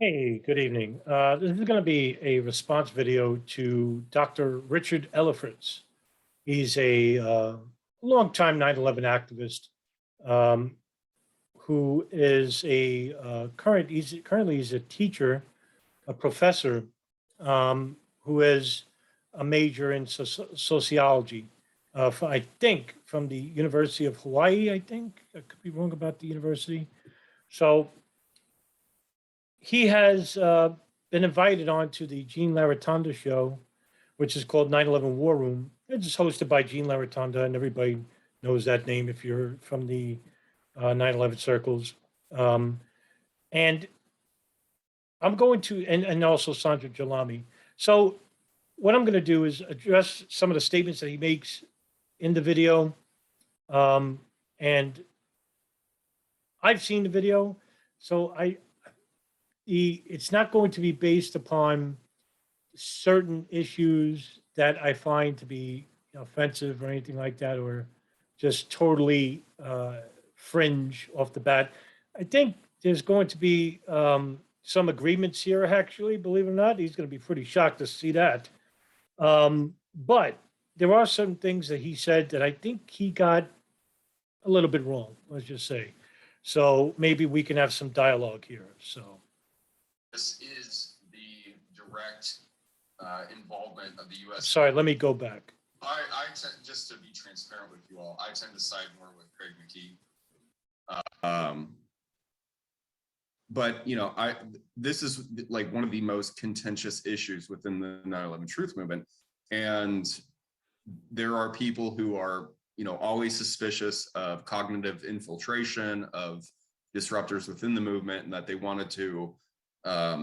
Hey, good evening. This is going to be a response video to Dr. Richard Ellefritz. He's a longtime 9/11 activist um, who is currently he's a teacher, a professor who is a major in sociology. I think from the University of Hawaii. I think I could be wrong about the university. So he has been invited on to the Gene Laratonda show, which is called 9/11 Warroom. It's hosted by Gene Laratonda, and everybody knows that name if you're from the 9/11 circles. And I'm going to, and also Sandra Jelami. So what I'm going to do is address some of the statements that he makes in the video. And I've seen the video, so it's not going to be based upon certain issues that I find to be offensive or anything like that, or just totally fringe off the bat. I think there's going to be some agreements here, actually, believe it or not. He's going to be pretty shocked to see that. But there are some things that he said that I think he got a little bit wrong, let's just say. So maybe we can have some dialogue here. So this is the direct involvement of the U.S. Sorry, let me go back. I tend, just to be transparent with you all, I tend to side more with Craig McKee. But this is like one of the most contentious issues within the 9/11 truth movement, and there are people who are always suspicious of cognitive infiltration, of disruptors within the movement, and that they wanted to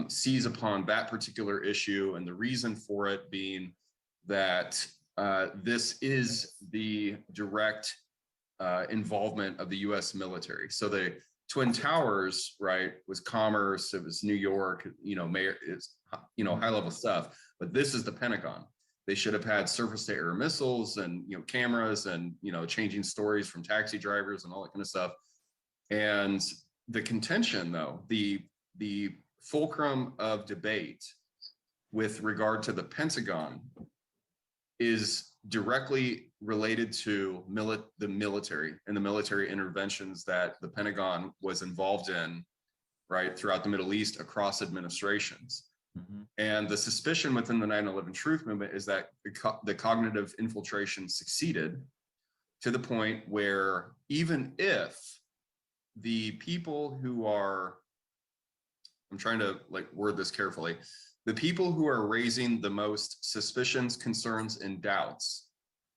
seize upon that particular issue, and the reason for it being that this is the direct involvement of the U.S. military. So the Twin Towers, right, was commerce, it was New York, mayor is, high level stuff, but this is the Pentagon. They should have had surface-to-air missiles and cameras and changing stories from taxi drivers and all that kind of stuff. And the contention, though, the fulcrum of debate with regard to the Pentagon is directly related to the military and the military interventions that the Pentagon was involved in, right, throughout the Middle East across administrations. Mm-hmm. And the suspicion within the 9/11 truth movement is that the cognitive infiltration succeeded to the point where even if the people who are, I'm trying to word this carefully, the people who are raising the most suspicions, concerns, and doubts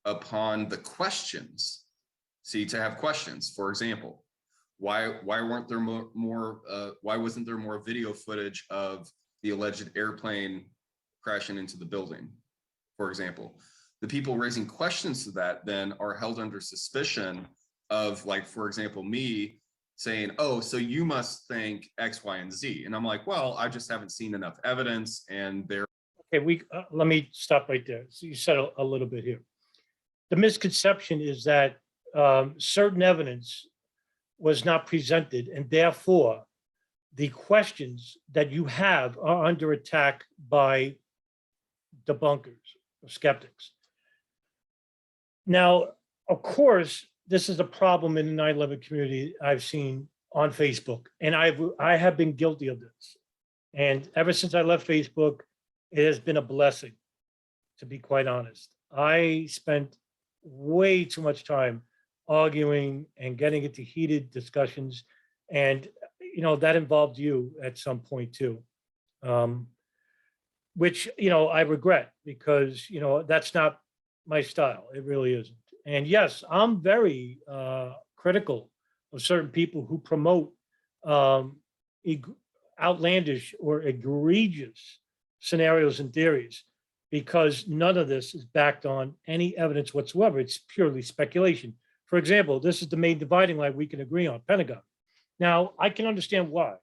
upon the questions, to have questions, for example, why weren't there why wasn't there more video footage of the alleged airplane crashing into the building, for example? The people raising questions to that then are held under suspicion of, for example, me saying, oh, so you must think X, Y, and Z. And I'm like, well, I just haven't seen enough evidence. And there. Okay, let me stop right there. So you said a little bit here. The misconception is that certain evidence was not presented, and therefore the questions that you have are under attack by debunkers or skeptics. Now, of course, this is a problem in the 9/11 community I've seen on Facebook, and I have been guilty of this. And ever since I left Facebook, it has been a blessing, to be quite honest. I spent way too much time arguing and getting into heated discussions, and that involved you at some point too, which I regret, because that's not my style. It really isn't. And yes, I'm very critical of certain people who promote outlandish or egregious scenarios and theories, because none of this is backed on any evidence whatsoever. It's purely speculation. For example, this is the main dividing line we can agree on, Pentagon. Now, I can understand why.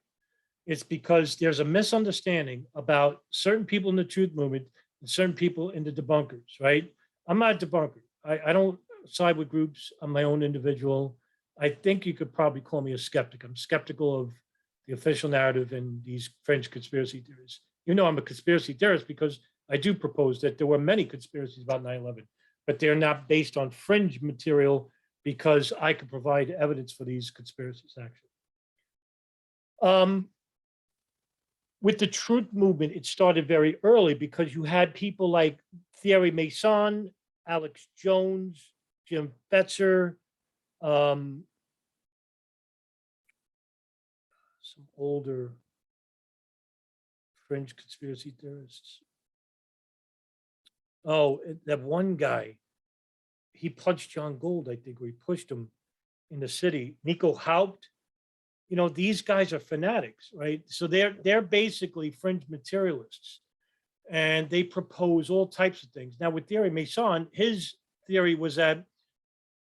It's because there's a misunderstanding about certain people in the truth movement and certain people in the debunkers, right? I'm not a debunker. I don't side with groups. I'm my own individual. I think you could probably call me a skeptic. I'm skeptical of the official narrative and these fringe conspiracy theories. You know, I'm a conspiracy theorist because I do propose that there were many conspiracies about 9/11, but they're not based on fringe material because I could provide evidence for these conspiracies, actually. With the truth movement, it started very early because you had people like Thierry Mason, Alex Jones, Jim Fetzer, some older fringe conspiracy theorists. Oh, that one guy, he punched John Gold, I think, or he pushed him in the city. Nico Haupt. You know, these guys are fanatics, right? So they're basically fringe materialists, and they propose all types of things. Now, with Thierry Mason, his theory was that,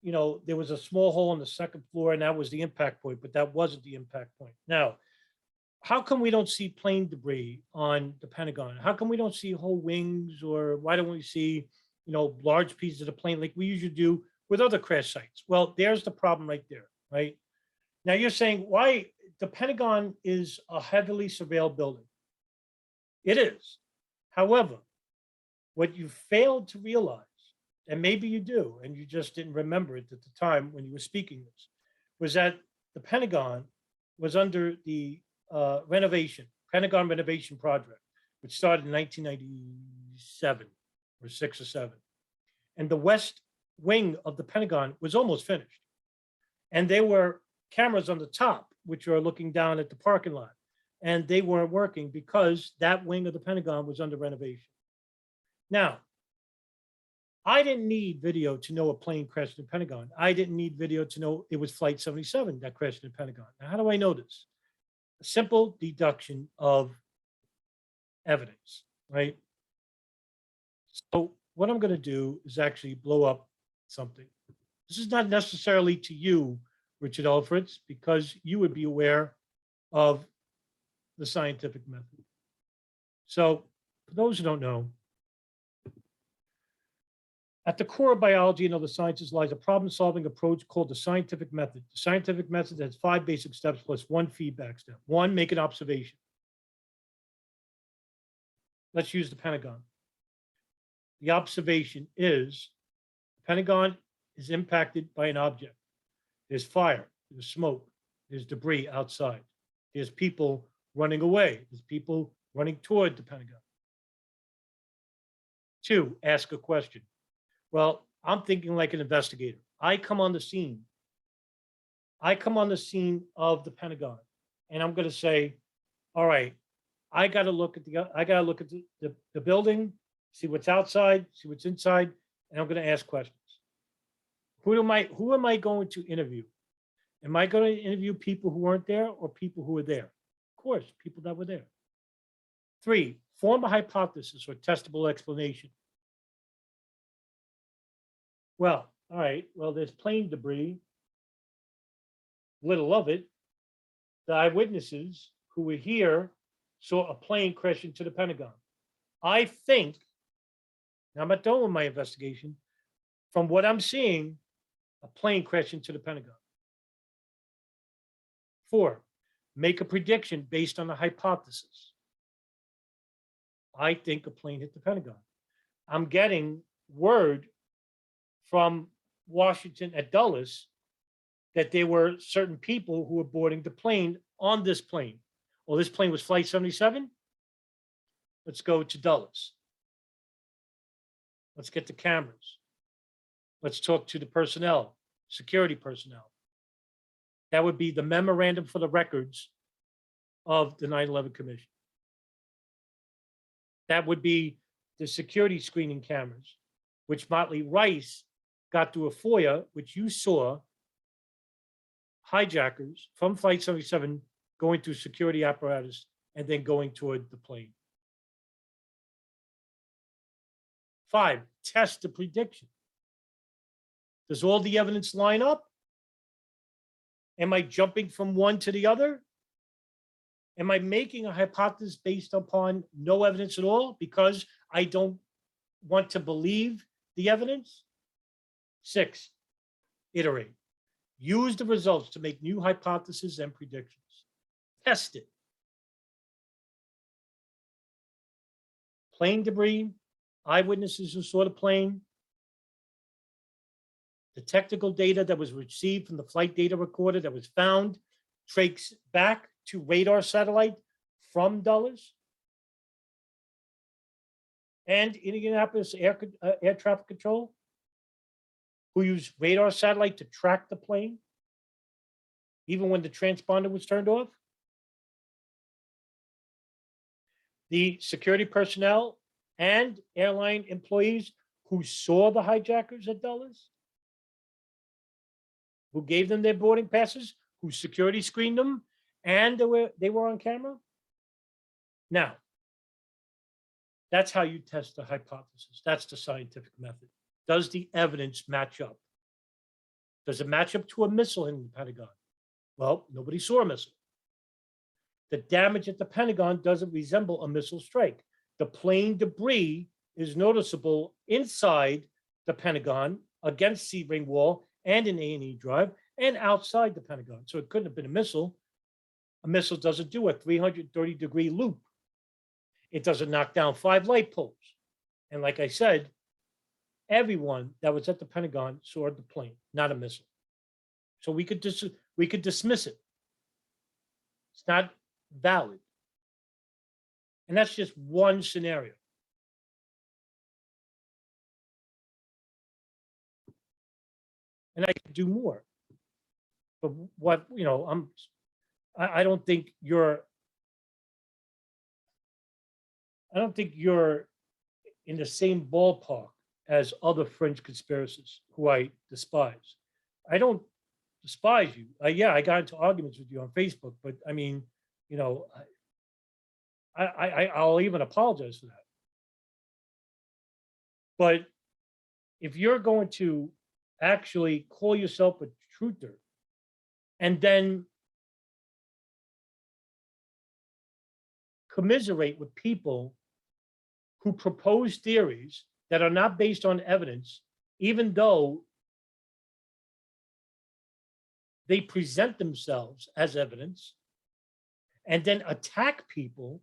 you know, there was a small hole on the second floor, and that was the impact point, but that wasn't the impact point. Now, how come we don't see plane debris on the Pentagon? How come we don't see whole wings, or why don't we see, you know, large pieces of the plane like we usually do with other crash sites? Well, there's the problem right there, right? Now you're saying why the Pentagon is a heavily surveilled building. It is. However, what you failed to realize, and maybe you do, and you just didn't remember it at the time when you were speaking this, was that the Pentagon was under the Pentagon renovation project, which started in 1997 or 6 or 7. And the west wing of the Pentagon was almost finished. And there were cameras on the top, which are looking down at the parking lot. And they weren't working because that wing of the Pentagon was under renovation. Now, I didn't need video to know a plane crashed in the Pentagon. I didn't need video to know it was Flight 77 that crashed in the Pentagon. Now, how do I know this? A simple deduction of evidence, right? So what I'm going to do is actually blow up something. This is not necessarily to you, Richard Ellefritz, because you would be aware of the scientific method. So for those who don't know, at the core of biology and other sciences lies a problem-solving approach called the scientific method. The scientific method has 5 basic steps plus 1 feedback step. 1, make an observation. Let's use the Pentagon. The observation is the Pentagon is impacted by an object. There's fire, there's smoke, there's debris outside. There's people running away. There's people running toward the Pentagon. 2, ask a question. Well, I'm thinking like an investigator. I come on the scene. I come on the scene of the Pentagon, and I'm going to say, all right, I got to look at the building, see what's outside, see what's inside, and I'm going to ask questions. Who am I going to interview? Am I going to interview people who weren't there or people who were there? Of course, people that were there. 3, form a hypothesis or testable explanation. Well, all right, well, there's plane debris, little of it. The eyewitnesses who were here saw a plane crash into the Pentagon. I think, now I'm not done with my investigation, from what I'm seeing, a plane crashed into the Pentagon. 4, make a prediction based on a hypothesis. I think a plane hit the Pentagon. I'm getting word from Washington at Dulles that there were certain people who were boarding the plane on this plane. Well, this plane was Flight 77. Let's go to Dulles. Let's get the cameras. Let's talk to the personnel, security personnel. That would be the memorandum for the records of the 9/11 Commission. That would be the security screening cameras, which Motley Rice got through a FOIA, which you saw hijackers from Flight 77 going through security apparatus and then going toward the plane. 5, test the prediction. Does all the evidence line up? Am I jumping from one to the other? Am I making a hypothesis based upon no evidence at all because I don't want to believe the evidence? 6, iterate. Use the results to make new hypotheses and predictions. tested. Plane debris, eyewitnesses who saw the plane, the technical data that was received from the flight data recorder that was found traced back to radar satellite from Dulles and Indianapolis Air Traffic Control, who used radar satellite to track the plane, even when the transponder was turned off. The security personnel and airline employees who saw the hijackers at Dulles, who gave them their boarding passes, who security screened them, and they were on camera. Now, that's how you test the hypothesis. That's the scientific method. Does the evidence match up? Does it match up to a missile in the Pentagon? Well, nobody saw a missile. The damage at the Pentagon doesn't resemble a missile strike. The plane debris is noticeable inside the Pentagon, against Sebring Wall and in A&E Drive, and outside the Pentagon. So it couldn't have been a missile. A missile doesn't do a 330-degree loop. It doesn't knock down 5 light poles. And like I said, everyone that was at the Pentagon saw the plane, not a missile. So we could dismiss it. It's not valid. And that's just one scenario. And I could do more. But what, I don't think you're in the same ballpark as other fringe conspiracists who I despise. I don't despise you. I got into arguments with you on Facebook, but I mean, I'll even apologize for that. But if you're going to actually call yourself a truther and then commiserate with people who propose theories that are not based on evidence, even though they present themselves as evidence, and then attack people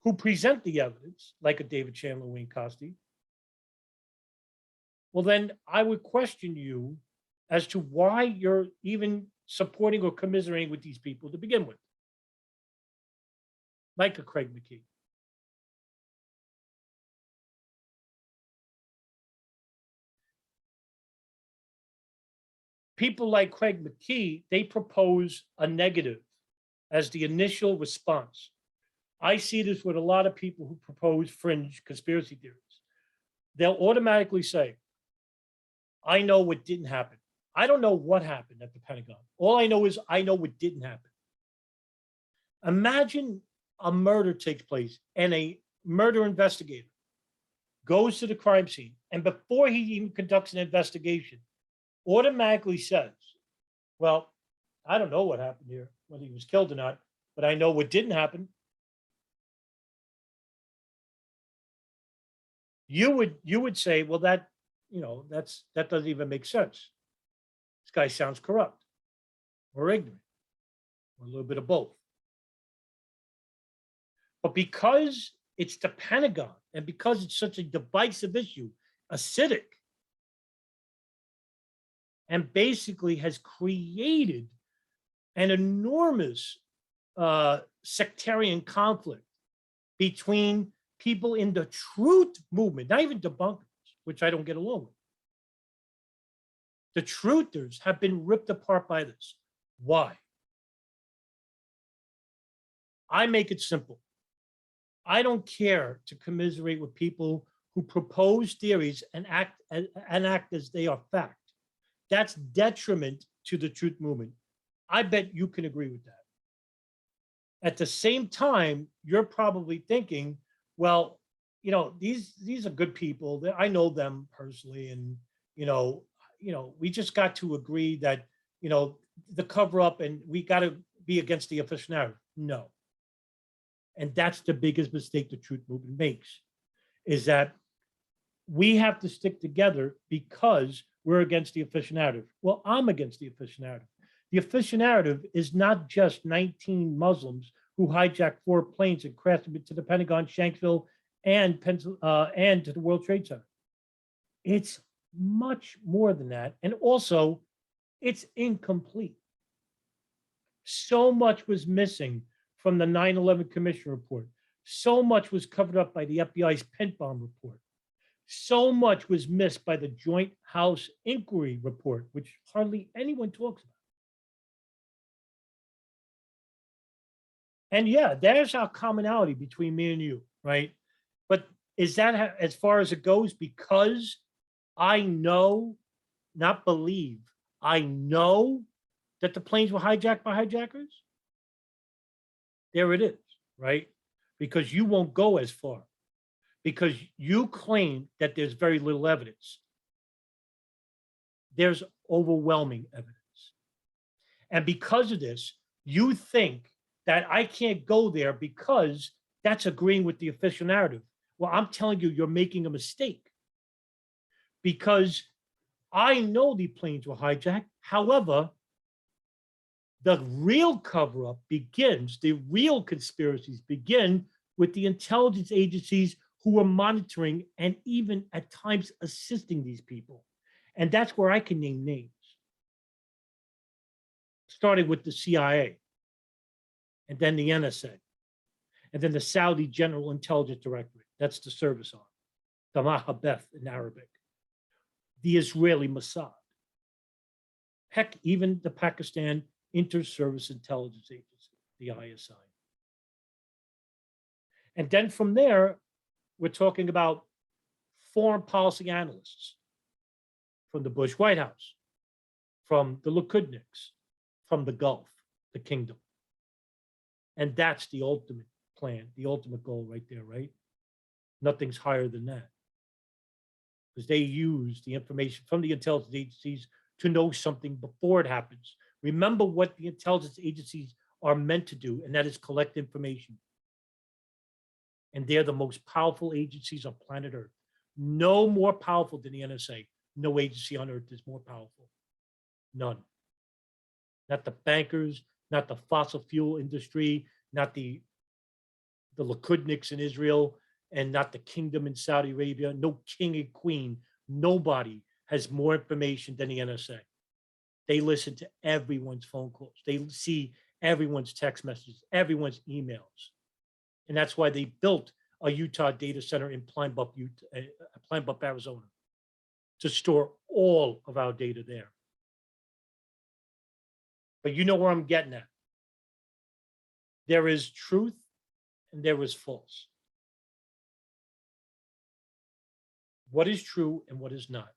who present the evidence, like a David Chandler, Wayne Costi, well, then I would question you as to why you're even supporting or commiserating with these people to begin with, like a Craig McKee. People like Craig McKee, they propose a negative as the initial response. I see this with a lot of people who propose fringe conspiracy theories. They'll automatically say, I know what didn't happen. I don't know what happened at the Pentagon. All I know is I know what didn't happen. Imagine a murder takes place and a murder investigator goes to the crime scene, and before he even conducts an investigation, automatically says, well, I don't know what happened here, whether he was killed or not, but I know what didn't happen. You would say, well, that doesn't even make sense. This guy sounds corrupt or ignorant or a little bit of both. But because it's the Pentagon and because it's such a divisive issue, acidic, and basically has created an enormous sectarian conflict between people in the truth movement, not even debunkers, which I don't get along with. The truthers have been ripped apart by this. Why? I make it simple. I don't care to commiserate with people who propose theories and act as they are fact. That's detriment to the truth movement. I bet you can agree with that. At the same time, you're probably thinking, well, these are good people. I know them personally, and we just got to agree that the cover up, and we got to be against the official narrative. No. And that's the biggest mistake the truth movement makes, is that we have to stick together because we're against the official narrative. Well, I'm against the official narrative. The official narrative is not just 19 Muslims who hijacked 4 planes and crashed them into the Pentagon, Shanksville, and to the World Trade Center. It's much more than that. And also, it's incomplete. So much was missing from the 9/11 Commission report. So much was covered up by the FBI's Pent Bomb report. So much was missed by the Joint House Inquiry report, which hardly anyone talks about. And yeah, there's our commonality between me and you, right? But is that as far as it goes? Because I know, not believe, I know that the planes were hijacked by hijackers? There it is, right? Because you won't go as far. Because you claim that there's very little evidence. There's overwhelming evidence. And because of this, you think that I can't go there because that's agreeing with the official narrative. Well, I'm telling you, you're making a mistake. Because I know the planes were hijacked. However, the real cover-up begins, the real conspiracies begin with the intelligence agencies who are monitoring and even at times assisting these people. And that's where I can name names. Starting with the CIA, and then the NSA, and then the Saudi General Intelligence Directorate, that's the service arm, the Mahabeth in Arabic, the Israeli Mossad, heck, even the Pakistan Inter-Service Intelligence Agency, the ISI. And then from there, we're talking about foreign policy analysts from the Bush White House, from the Likud-niks, from the Gulf, the kingdom. And that's the ultimate plan, the ultimate goal right there, right? Nothing's higher than that. Because they use the information from the intelligence agencies to know something before it happens. Remember what the intelligence agencies are meant to do, and that is collect information. And they're the most powerful agencies on planet Earth. No more powerful than the NSA. No agency on Earth is more powerful. None. Not the bankers, not the fossil fuel industry, not the Likud-niks in Israel, and not the kingdom in Saudi Arabia. No king and queen. Nobody has more information than the NSA. They listen to everyone's phone calls. They see everyone's text messages, everyone's emails. And that's why they built a Utah data center in Pine Bluff, Arizona, to store all of our data there. But you know where I'm getting at. There is truth and there is false. What is true and what is not?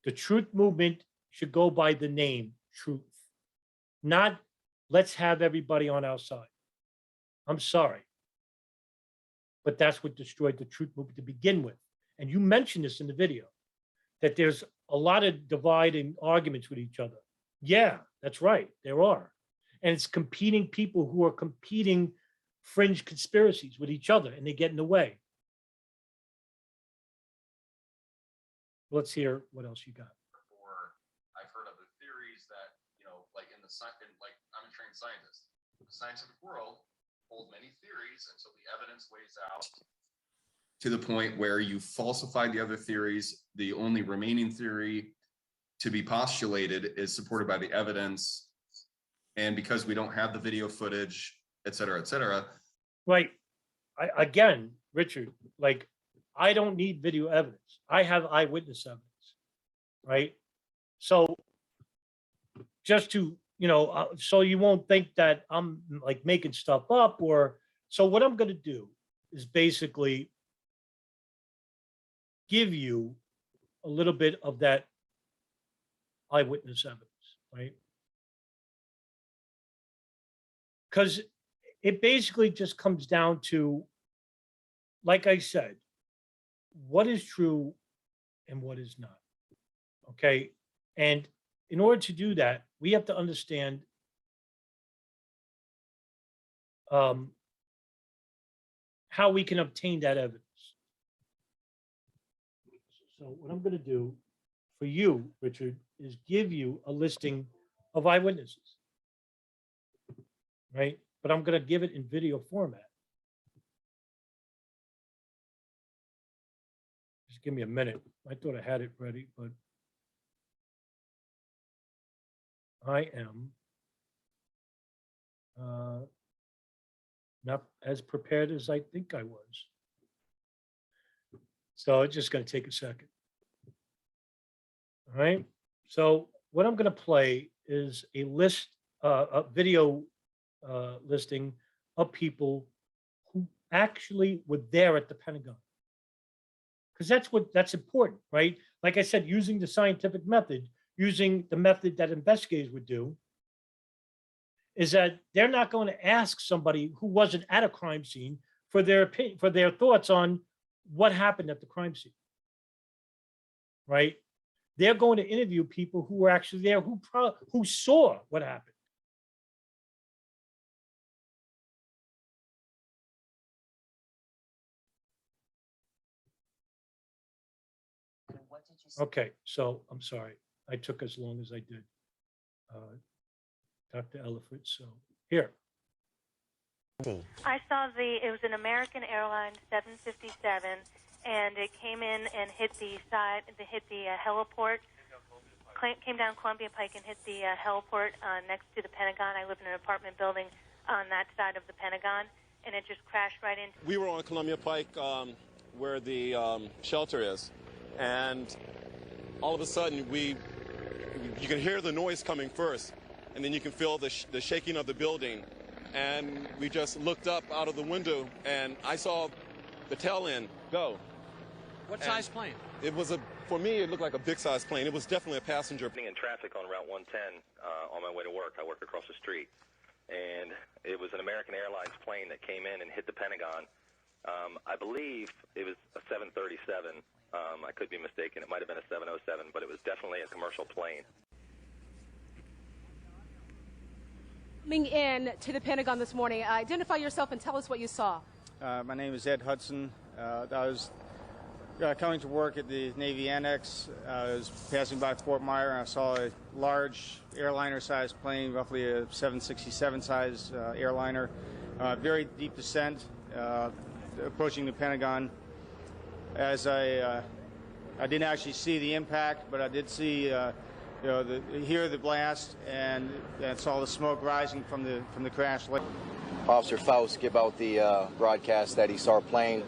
The truth movement should go by the name truth, not let's have everybody on our side. I'm sorry. But that's what destroyed the truth movement to begin with. And you mentioned this in the video, that there's a lot of dividing arguments with each other. Yeah, that's right, there are. And it's competing people who are competing fringe conspiracies with each other, and they get in the way. Let's hear what else you got. I've heard other theories that, like like I'm a trained scientist. The scientific world hold many theories until the evidence weighs out to the point where you falsify the other theories. The only remaining theory to be postulated is supported by the evidence. And because we don't have the video footage, et cetera, et cetera. Right. Again, Richard, like, I don't need video evidence. I have eyewitness evidence, right? So just to, so you won't think that I'm like making stuff up, or, so what I'm going to do is basically give you a little bit of that eyewitness evidence, right? Because it basically just comes down to, like I said, what is true and what is not, okay? And in order to do that, we have to understand how we can obtain that evidence. So what I'm going to do for you, Richard, is give you a listing of eyewitnesses, right? But I'm going to give it in video format. Just give me a minute. I thought I had it ready, but I am not as prepared as I think I was. So it's just going to take a second. All right. So what I'm going to play is a list, a video listing of people who actually were there at the Pentagon. Because that's important, right? Like I said, using the scientific method, using the method that investigators would do, is that they're not going to ask somebody who wasn't at a crime scene for their opinion, for their thoughts on what happened at the crime scene, right? They're going to interview people who were actually there, who saw what happened. Okay, so I'm sorry, I took as long as I did. Dr. Ellefritz, so here. I saw it was an American Airlines 757, and it came in and hit the heliport, came down Columbia Pike and hit the heliport next to the Pentagon. I live in an apartment building on that side of the Pentagon, and it just crashed right into. We were on Columbia Pike where the shelter is, and all of a sudden you can hear the noise coming first, and then you can feel the shaking of the building. And we just looked up out of the window, and I saw the tail end go. What size plane? It was for me, it looked like a big size plane. It was definitely a passenger. In traffic on Route 110 on my way to work. I work across the street. And it was an American Airlines plane that came in and hit the Pentagon. I believe it was a 737. I could be mistaken. It might have been a 707, but it was definitely a commercial plane. Coming in to the Pentagon this morning, identify yourself and tell us what you saw. My name is Ed Hudson. I was coming to work at the Navy Annex. I was passing by Fort Myer, and I saw a large airliner-sized plane, roughly a 767-size airliner. Very deep descent, approaching the Pentagon. As I didn't actually see the impact, but I did see hear the blast and saw the smoke rising from the crash. Officer Faust gave out the broadcast that he saw a plane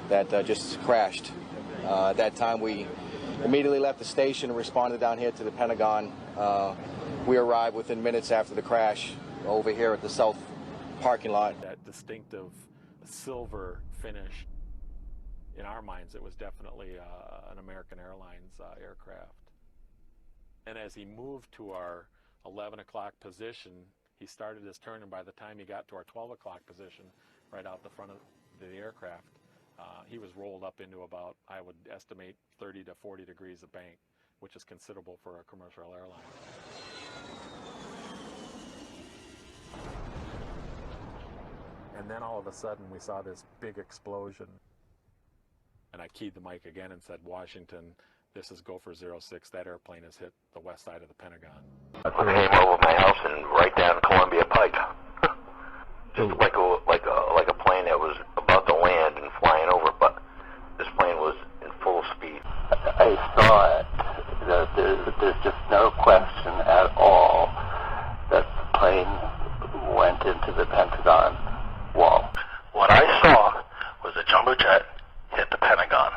that just crashed. At that time, we immediately left the station and responded down here to the Pentagon. We arrived within minutes after the crash over here at the south parking lot. That distinctive silver finish, in our minds, it was definitely an American Airlines aircraft. And as he moved to our 11 o'clock position, he started his turn, and by the time he got to our 12 o'clock position, right out the front of the aircraft, he was rolled up into about, I would estimate, 30 to 40 degrees of bank, which is considerable for a commercial airline. And then all of a sudden, we saw this big explosion. And I keyed the mic again and said, Washington, this is Gopher 06. That airplane has hit the west side of the Pentagon. I came over my house and right down Columbia Pike. Just like a plane that was about to land and flying over, but this plane was in full speed. I saw it. There's just no question at all that the plane went into the Pentagon wall. What I saw was a jumbo jet hit the Pentagon.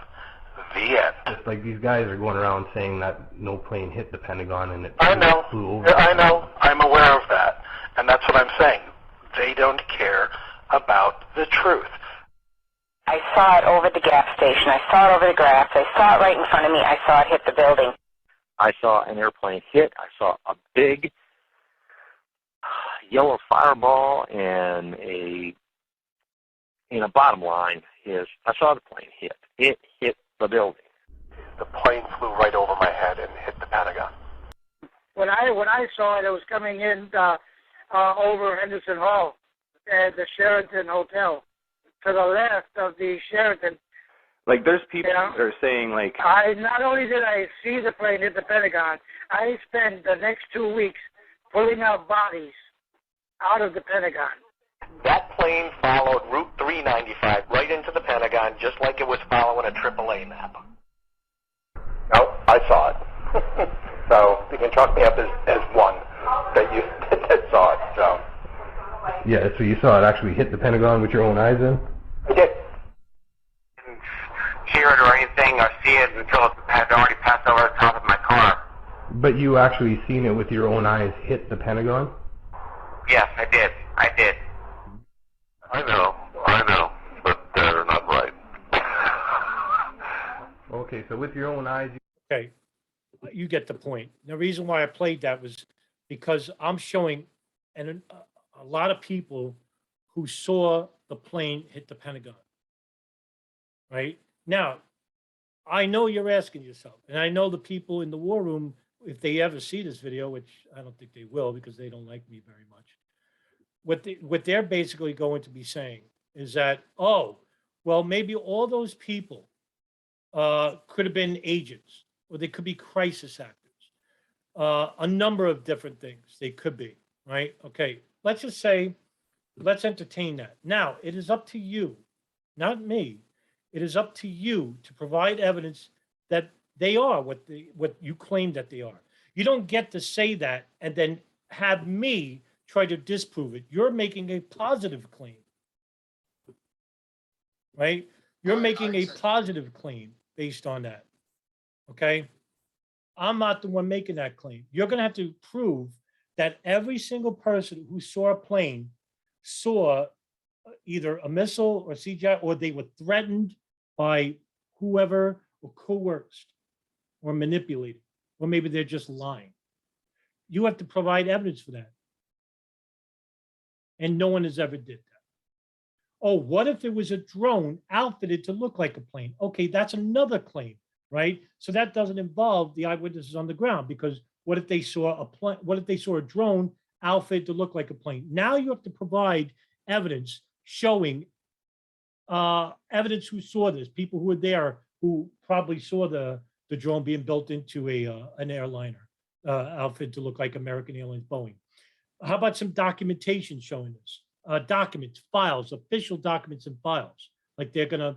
The end. Like these guys are going around saying that no plane hit the Pentagon and it flew over. I know. I'm aware of that. And that's what I'm saying. They don't care about the truth. I saw it over the gas station. I saw it over the grass. I saw it right in front of me. I saw it hit the building. I saw an airplane hit. I saw a big yellow fireball, and a bottom line is I saw the plane hit. It hit the building. The plane flew right over my head and hit the Pentagon. When I saw it, it was coming in over Henderson Hall at the Sheraton Hotel, to the left of the Sheraton. Like there's people that are saying like... Not only did I see the plane hit the Pentagon, I spent the next 2 weeks pulling out bodies out of the Pentagon. That plane followed Route 395 right into the Pentagon, just like it was following a AAA map. Oh, I saw it. So you can chalk me up as one that saw it. So. Yeah, so you saw it actually hit the Pentagon with your own eyes then? I did. Didn't hear it or anything or see it until it had already passed over the top of my car. But you actually seen it with your own eyes hit the Pentagon? Yes, I did. I know, but they're not right. Okay, so with your own eyes... Okay, you get the point. The reason why I played that was because I'm showing a lot of people who saw the plane hit the Pentagon. Right? Now, I know you're asking yourself, and I know the people in the war room, if they ever see this video, which I don't think they will because they don't like me very much, what they're basically going to be saying is that, oh, well, maybe all those people could have been agents, or they could be crisis actors. A number of different things they could be, right? Okay, let's just say, let's entertain that. Now, it is up to you, not me. It is up to you to provide evidence that they are what you claim that they are. You don't get to say that and then have me try to disprove it. You're making a positive claim, right? You're making a positive claim based on that, okay? I'm not the one making that claim. You're going to have to prove that every single person who saw a plane saw either a missile or CGI, or they were threatened by whoever, or coerced, or manipulated, or maybe they're just lying. You have to provide evidence for that. And no one has ever did that. Oh, what if it was a drone outfitted to look like a plane? Okay, that's another claim, right? So that doesn't involve the eyewitnesses on the ground, because what if they saw a plane? What if they saw a drone outfitted to look like a plane? Now you have to provide evidence showing evidence who saw this, people who were there, who probably saw the drone being built into an airliner outfit to look like American Airlines, Boeing. How about some documentation showing this? Documents, files, official documents and files, like they're gonna,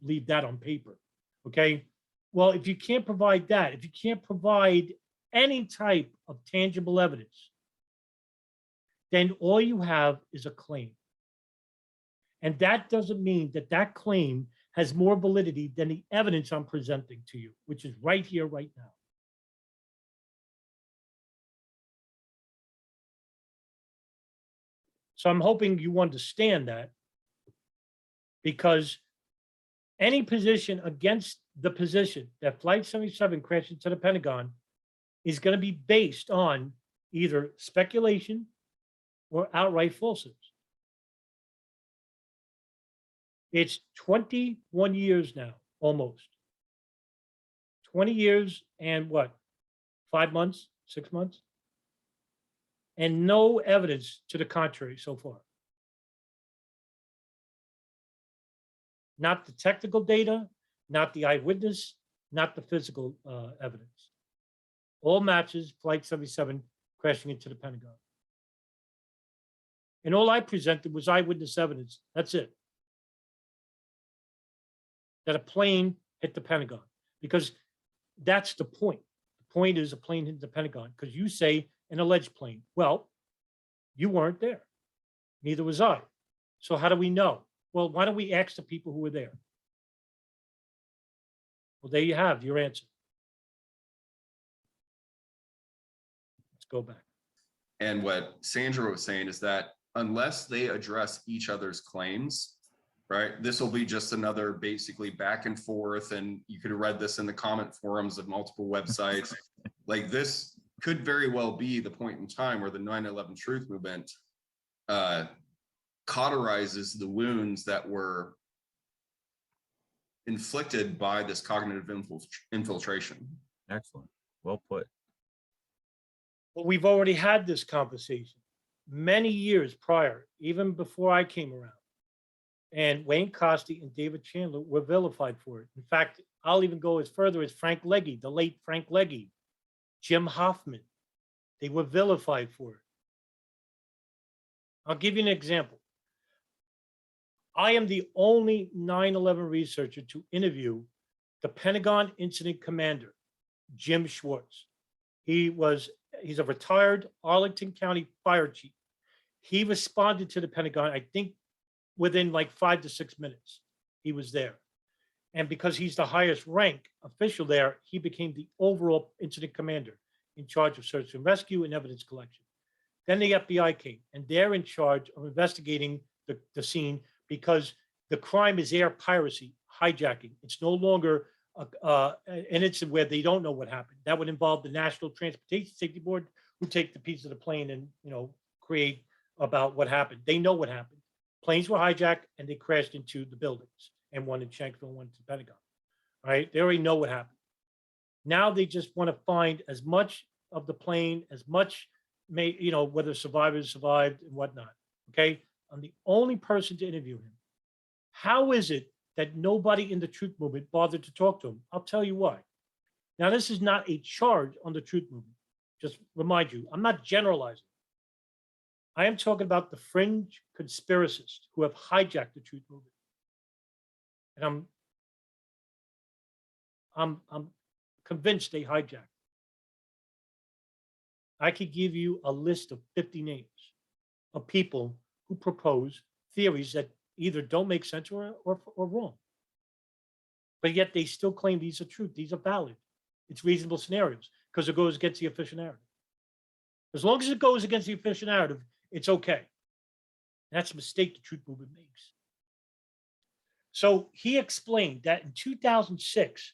leave that on paper, okay? Well, if you can't provide that, if you can't provide any type of tangible evidence, then all you have is a claim. And that doesn't mean that that claim has more validity than the evidence I'm presenting to you, which is right here, right now. So I'm hoping you understand that, because any position against the position that Flight 77 crashed into the Pentagon is going to be based on either speculation or outright falsehoods. It's 21 years now, almost. 20 years and what? 5 months, 6 months? And no evidence to the contrary so far. Not the technical data, not the eyewitness, not the physical evidence. All matches Flight 77 crashing into the Pentagon. And all I presented was eyewitness evidence. That's it. That a plane hit the Pentagon, because that's the point. The point is a plane hit the Pentagon, because you say an alleged plane. Well, you weren't there. Neither was I. So how do we know? Well, why don't we ask the people who were there? Well, there you have your answer. Let's go back. And what Sandra was saying is that unless they address each other's claims, right, this will be just another basically back and forth. And you could have read this in the comment forums of multiple websites. Like, this could very well be the point in time where the 9/11 Truth Movement cauterizes the wounds that were inflicted by this cognitive infiltration. Excellent. Well put. Well, we've already had this conversation many years prior, even before I came around. And Wayne Costi and David Chandler were vilified for it. In fact, I'll even go as further as Frank Legge, the late Frank Legge, Jim Hoffman, They were vilified for it. I'll give you an example. I am the only 9/11 researcher to interview the Pentagon Incident Commander, Jim Schwartz. He's a retired Arlington County fire chief. He responded to the Pentagon, I think within like 5 to 6 minutes, he was there. And because he's the highest rank official there, he became the overall incident commander in charge of search and rescue and evidence collection. Then the FBI came, and they're in charge of investigating the scene because the crime is air piracy, hijacking. It's no longer an incident where they don't know what happened. That would involve the National Transportation Safety Board, who take the piece of the plane and create about what happened. They know what happened. Planes were hijacked and they crashed into the buildings, and one in Shanksville, one to the Pentagon. All right, they already know what happened. Now they just want to find as much of the plane, as much whether survivors survived and whatnot. Okay, I'm the only person to interview him. How is it that nobody in the truth movement bothered to talk to him? I'll tell you why. Now, this is not a charge on the truth movement. Just remind you, I'm not generalizing. I am talking about the fringe conspiracists who have hijacked the truth movement. And I'm convinced they hijacked. I could give you a list of 50 names of people who propose theories that either don't make sense or wrong. But yet they still claim these are truth. These are valid. It's reasonable scenarios because it goes against the official narrative. As long as it goes against the official narrative, it's okay. That's a mistake the truth movement makes. So he explained that in 2006,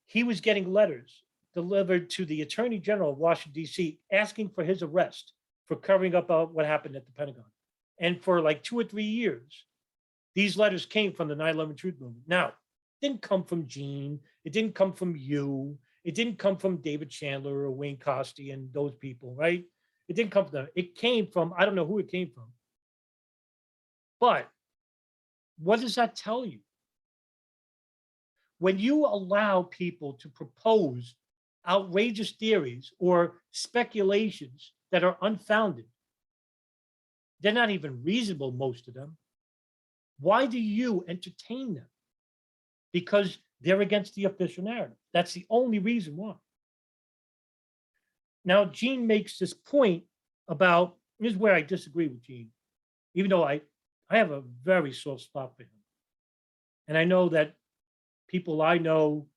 he was getting letters delivered to the Attorney General of Washington, D.C., asking for his arrest for covering up what happened at the Pentagon. And for like 2 or 3 years, these letters came from the 9/11 Truth Movement. Now, it didn't come from Gene. It didn't come from you. It didn't come from David Chandler or Wayne Costi and those people, right? It didn't come from them. It came from, I don't know who it came from. But what does that tell you? When you allow people to propose outrageous theories or speculations that are unfounded, they're not even reasonable, most of them. Why do you entertain them? Because they're against the official narrative. That's the only reason why. Now, Gene makes this point about, here's where I disagree with Gene, even though I have a very soft spot for him. And I know that people I know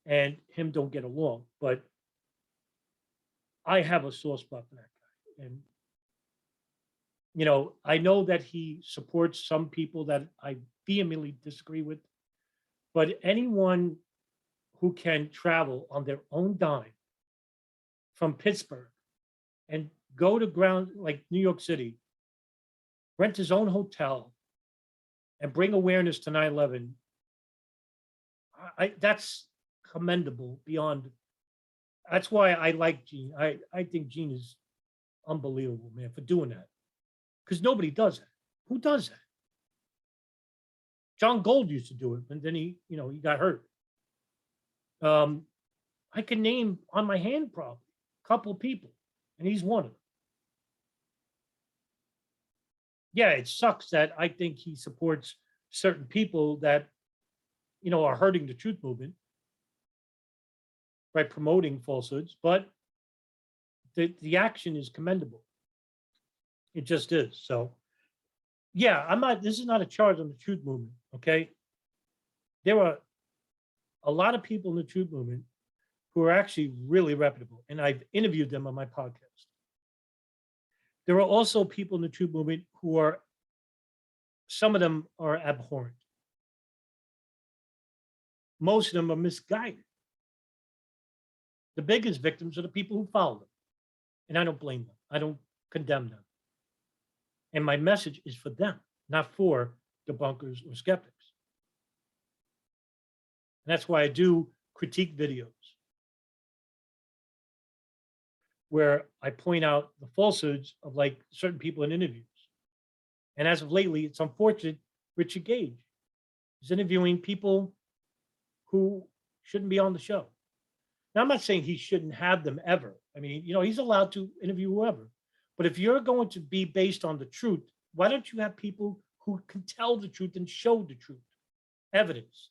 and him don't get along, but I have a soft spot for that guy. And, I know that he supports some people that I vehemently disagree with, but anyone who can travel on their own dime from Pittsburgh and go to ground like New York City, rent his own hotel, and bring awareness to 9/11, that's commendable beyond. That's why I like Gene. I think Gene is unbelievable, man, for doing that. Because nobody does that. Who does that? John Gold used to do it, and then he got hurt. I can name on my hand probably a couple of people, and he's one of them. Yeah, it sucks that I think he supports certain people that, are hurting the truth movement by promoting falsehoods, but the action is commendable. It just is. So, yeah, this is not a charge on the truth movement, okay? There are a lot of people in the truth movement who are actually really reputable, and I've interviewed them on my podcast. There are also people in the truth movement who are, some of them are abhorrent. Most of them are misguided. The biggest victims are the people who follow them. And I don't blame them. I don't condemn them. And my message is for them, not for debunkers or skeptics. And that's why I do critique videos where I point out the falsehoods of like certain people in interviews. And as of lately, it's unfortunate, Richard Gage is interviewing people who shouldn't be on the show. Now, I'm not saying he shouldn't have them ever. I mean, he's allowed to interview whoever. But if you're going to be based on the truth, why don't you have people who can tell the truth and show the truth? Evidence.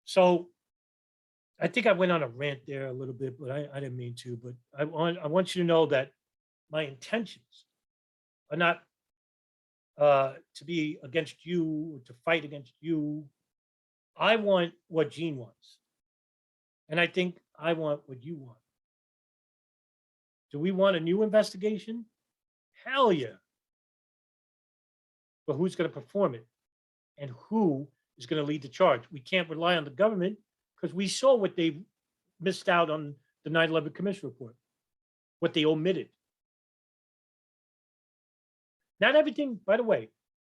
So I think I went on a rant there a little bit, but I didn't mean to. But I want you to know that my intentions are not to be against you or to fight against you. I want what Gene wants. And I think I want what you want. Do we want a new investigation? Hell yeah. But who's going to perform it? And who is going to lead the charge? We can't rely on the government because we saw what they missed out on the 9/11 Commission report, what they omitted. Not everything, by the way,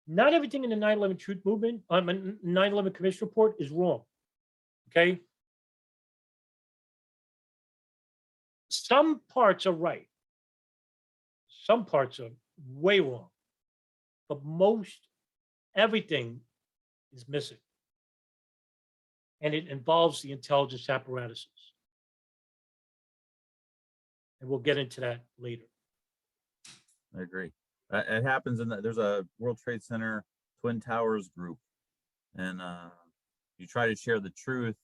not everything in the 9/11 Truth Movement, 9/11 Commission report is wrong. Okay? Some parts are right. Some parts are way wrong. But most everything is missing. And it involves the intelligence apparatuses. And we'll get into that later. I agree. It happens there's a World Trade Center Twin Towers group, and you try to share the truth,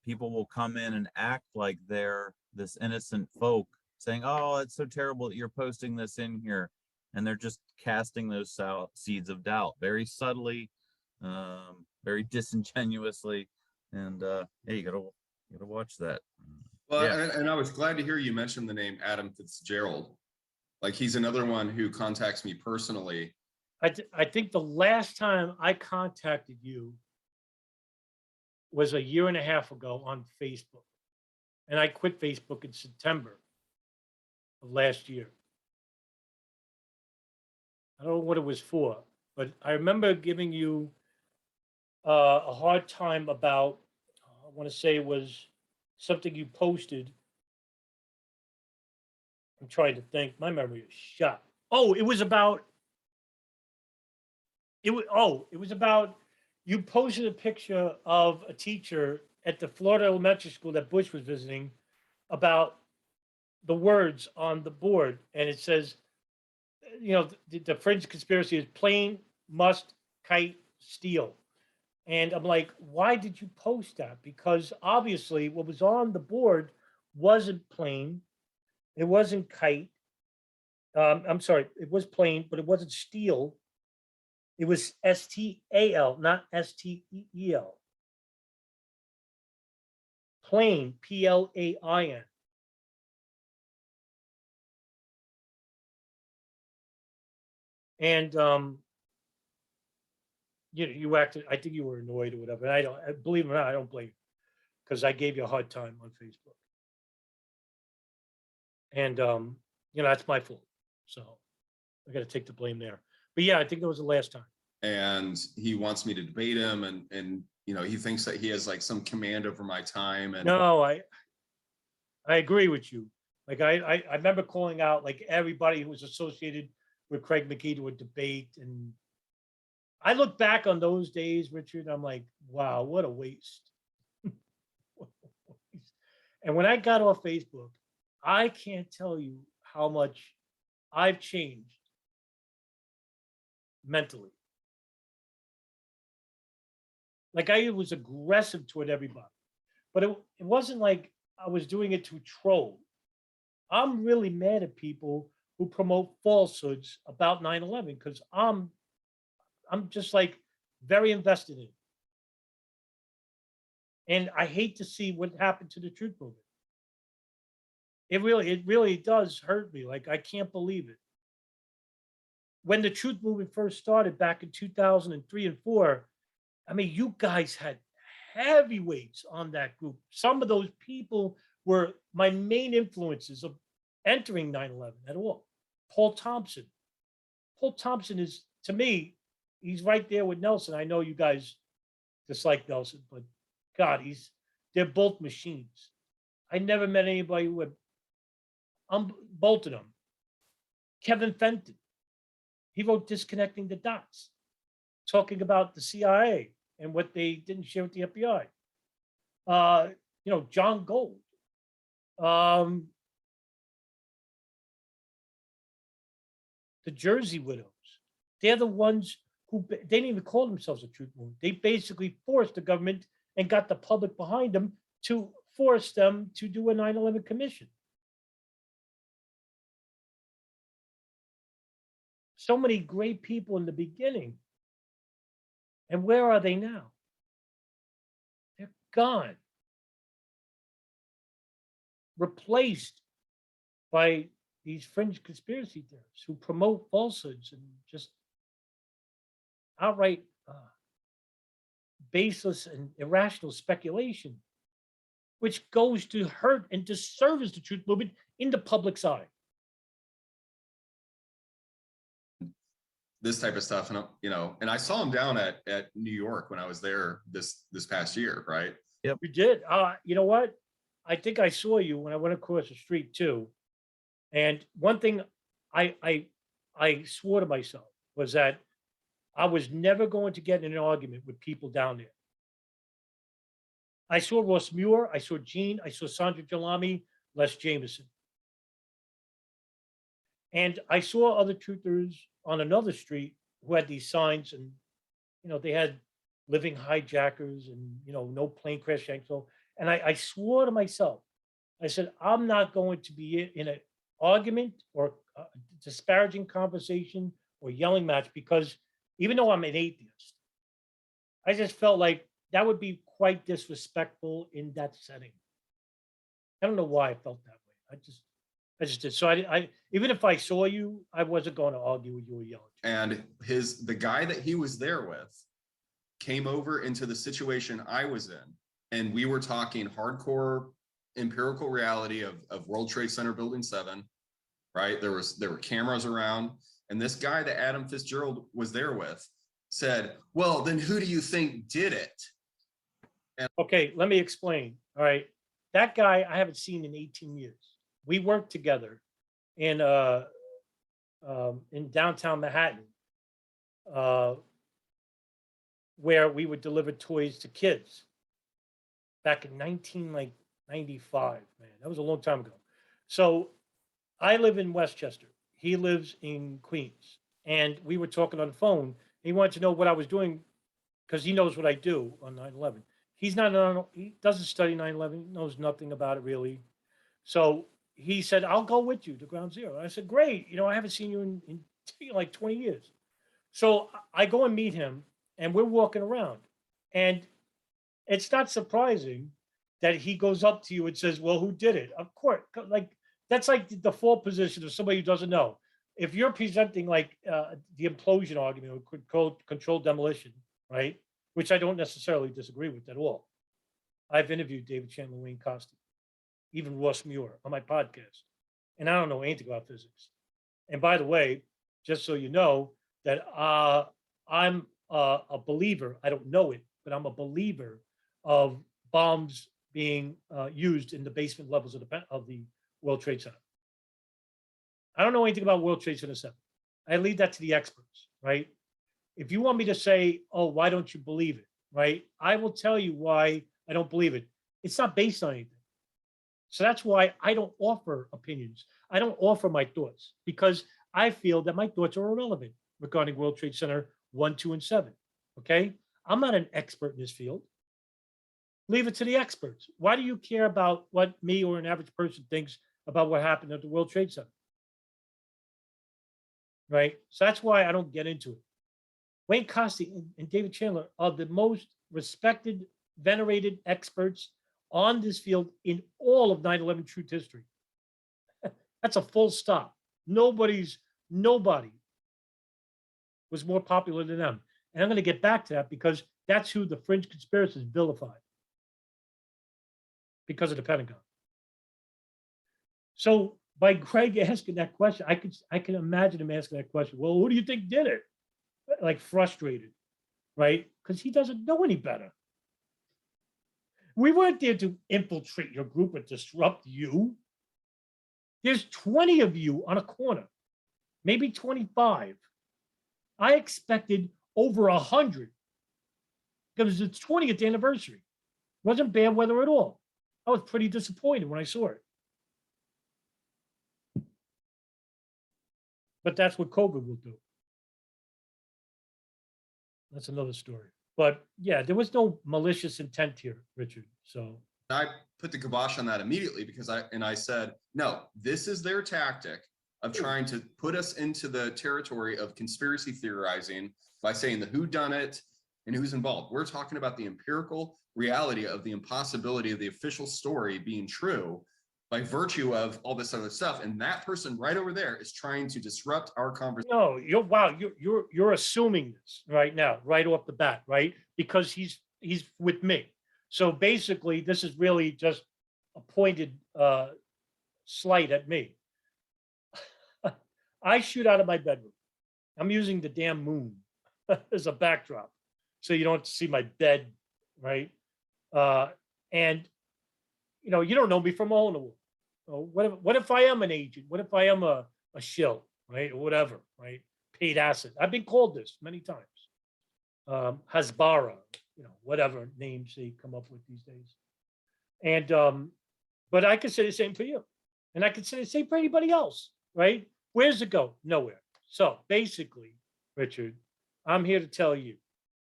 people will come in and act like they're this innocent folk saying, oh, it's so terrible that you're posting this in here. And they're just casting those seeds of doubt very subtly, very disingenuously. And hey, you gotta watch that. Well, yeah. And I was glad to hear you mention the name Adam Fitzgerald. Like, he's another one who contacts me personally. I think the last time I contacted you was a year and a half ago on Facebook. And I quit Facebook in September of last year. I don't know what it was for, but I remember giving you a hard time about, I want to say it was something you posted. I'm trying to think. My memory is shot. Oh, it was about you posted a picture of a teacher at the Florida elementary school that Bush was visiting about the words on the board. And it says, the fringe conspiracy is plane, must, kite, steal. And I'm like, why did you post that? Because obviously what was on the board wasn't plane. It wasn't kite. I'm sorry, it was plane, but it wasn't steal. It was STAL, not STEL. Plain, PLAIN. And you acted, I think you were annoyed or whatever. And I believe it or not, I don't blame you, because I gave you a hard time on Facebook. And that's my fault. So I got to take the blame there. But yeah, I think that was the last time. And he wants me to debate him, and he thinks that he has like some command over my time. And no, I agree with you. Like I remember calling out like everybody who was associated with Craig McKee to a debate, and I look back on those days, Richard, I'm like, wow, what a waste. And when I got off Facebook, I can't tell you how much I've changed mentally. Like I was aggressive toward everybody, but it wasn't like I was doing it to troll. I'm really mad at people who promote falsehoods about 9/11 because I'm just like very invested in it. And I hate to see what happened to the truth movement. It really does hurt me. Like I can't believe it. When the truth movement first started back in 2003 and 4, I mean, you guys had heavyweights on that group. Some of those people were my main influences of entering 9/11 at all. Paul Thompson. Paul Thompson is, to me, he's right there with Nelson. I know you guys dislike Nelson, but God, they're both machines. I never met anybody who had bolted them. Kevin Fenton. He wrote Disconnecting the Dots, talking about the CIA and what they didn't share with the FBI. John Gold. The Jersey Widows. They're the ones who, they didn't even call themselves a truth movement. They basically forced the government and got the public behind them to force them to do a 9/11 commission. So many great people in the beginning. And where are they now? They're gone. Replaced by these fringe conspiracy theorists who promote falsehoods and just outright baseless and irrational speculation, which goes to hurt and disservice the truth movement in the public's eye. This type of stuff, and and I saw him down at New York when I was there this past year, right? Yep. You did. You know what? I think I saw you when I went across the street too. And one thing I swore to myself was that I was never going to get in an argument with people down there. I saw Ross Muir, I saw Gene, I saw Sandra Jelami, Les Jameson. And I saw other truthers on another street who had these signs, and they had living hijackers and no plane crash so. And I swore to myself, I said, I'm not going to be in an argument or a disparaging conversation or yelling match, because even though I'm an atheist, I just felt like that would be quite disrespectful in that setting. I don't know why I felt that way. I just did. So I even if I saw you, I wasn't going to argue with you or yell at you. And the guy that he was there with came over into the situation I was in, and we were talking hardcore empirical reality of World Trade Center Building 7, right? There were cameras around, and this guy that Adam Fitzgerald was there with said, well, then who do you think did it? And okay, let me explain. All right. That guy I haven't seen in 18 years. We worked together in downtown Manhattan, where we would deliver toys to kids back in 1995. Man, that was a long time ago. So I live in Westchester. He lives in Queens, and we were talking on the phone. He wanted to know what I was doing because he knows what I do on 9/11. He doesn't study 9/11. He knows nothing about it really. So he said, I'll go with you to Ground Zero. And I said, great. I haven't seen you in like 20 years. So I go and meet him, and we're walking around. And it's not surprising that he goes up to you and says, well, who did it? Of course, that's like the default position of somebody who doesn't know. If you're presenting like the implosion argument or controlled demolition, right? Which I don't necessarily disagree with at all. I've interviewed David Chandler, Wayne Costa, even Ross Muir on my podcast. And I don't know anything about physics. And by the way, just so you know, that I'm a believer, I don't know it, but I'm a believer of bombs being used in the basement levels of the World Trade Center. I don't know anything about World Trade Center 7. I leave that to the experts, right? If you want me to say, oh, why don't you believe it, right? I will tell you why I don't believe it. It's not based on anything. So that's why I don't offer opinions. I don't offer my thoughts, because I feel that my thoughts are irrelevant regarding World Trade Center 1, 2, and 7, okay? I'm not an expert in this field. Leave it to the experts. Why do you care about what me or an average person thinks about what happened at the World Trade Center? Right? So that's why I don't get into it. Wayne Costa and David Chandler are the most respected, venerated experts on this field in all of 9/11 truth history. That's a full stop. Nobody was more popular than them. And I'm going to get back to that because that's who the fringe conspiracists vilified because of the Pentagon. So by Greg asking that question, I can imagine him asking that question. Well, who do you think did it? Like frustrated, right? Because he doesn't know any better. We weren't there to infiltrate your group or disrupt you. There's 20 of you on a corner, maybe 25. I expected over 100 because it's 20th anniversary. It wasn't bad weather at all. I was pretty disappointed when I saw it. But that's what COVID will do. That's another story. But yeah, there was no malicious intent here, Richard. So I put the kibosh on that immediately because I said, no, this is their tactic of trying to put us into the territory of conspiracy theorizing by saying the who done it and who's involved. We're talking about the empirical reality of the impossibility of the official story being true by virtue of all this other stuff. And that person right over there is trying to disrupt our conversation. no, you're assuming this right now, right off the bat, right? Because he's with me. So basically, this is really just a pointed slight at me. I shoot out of my bedroom. I'm using the damn moon as a backdrop, so you don't have to see my bed, right? And you know, you don't know me from a hole in the wall. So what if I am an agent? What if I am a shill, right? Or whatever, right? Paid asset. I've been called this many times. Hasbara, you know, whatever names they come up with these days. And but I could say the same for you. And I could say the same for anybody else, right? Where's it go? Nowhere. So basically, Richard, I'm here to tell you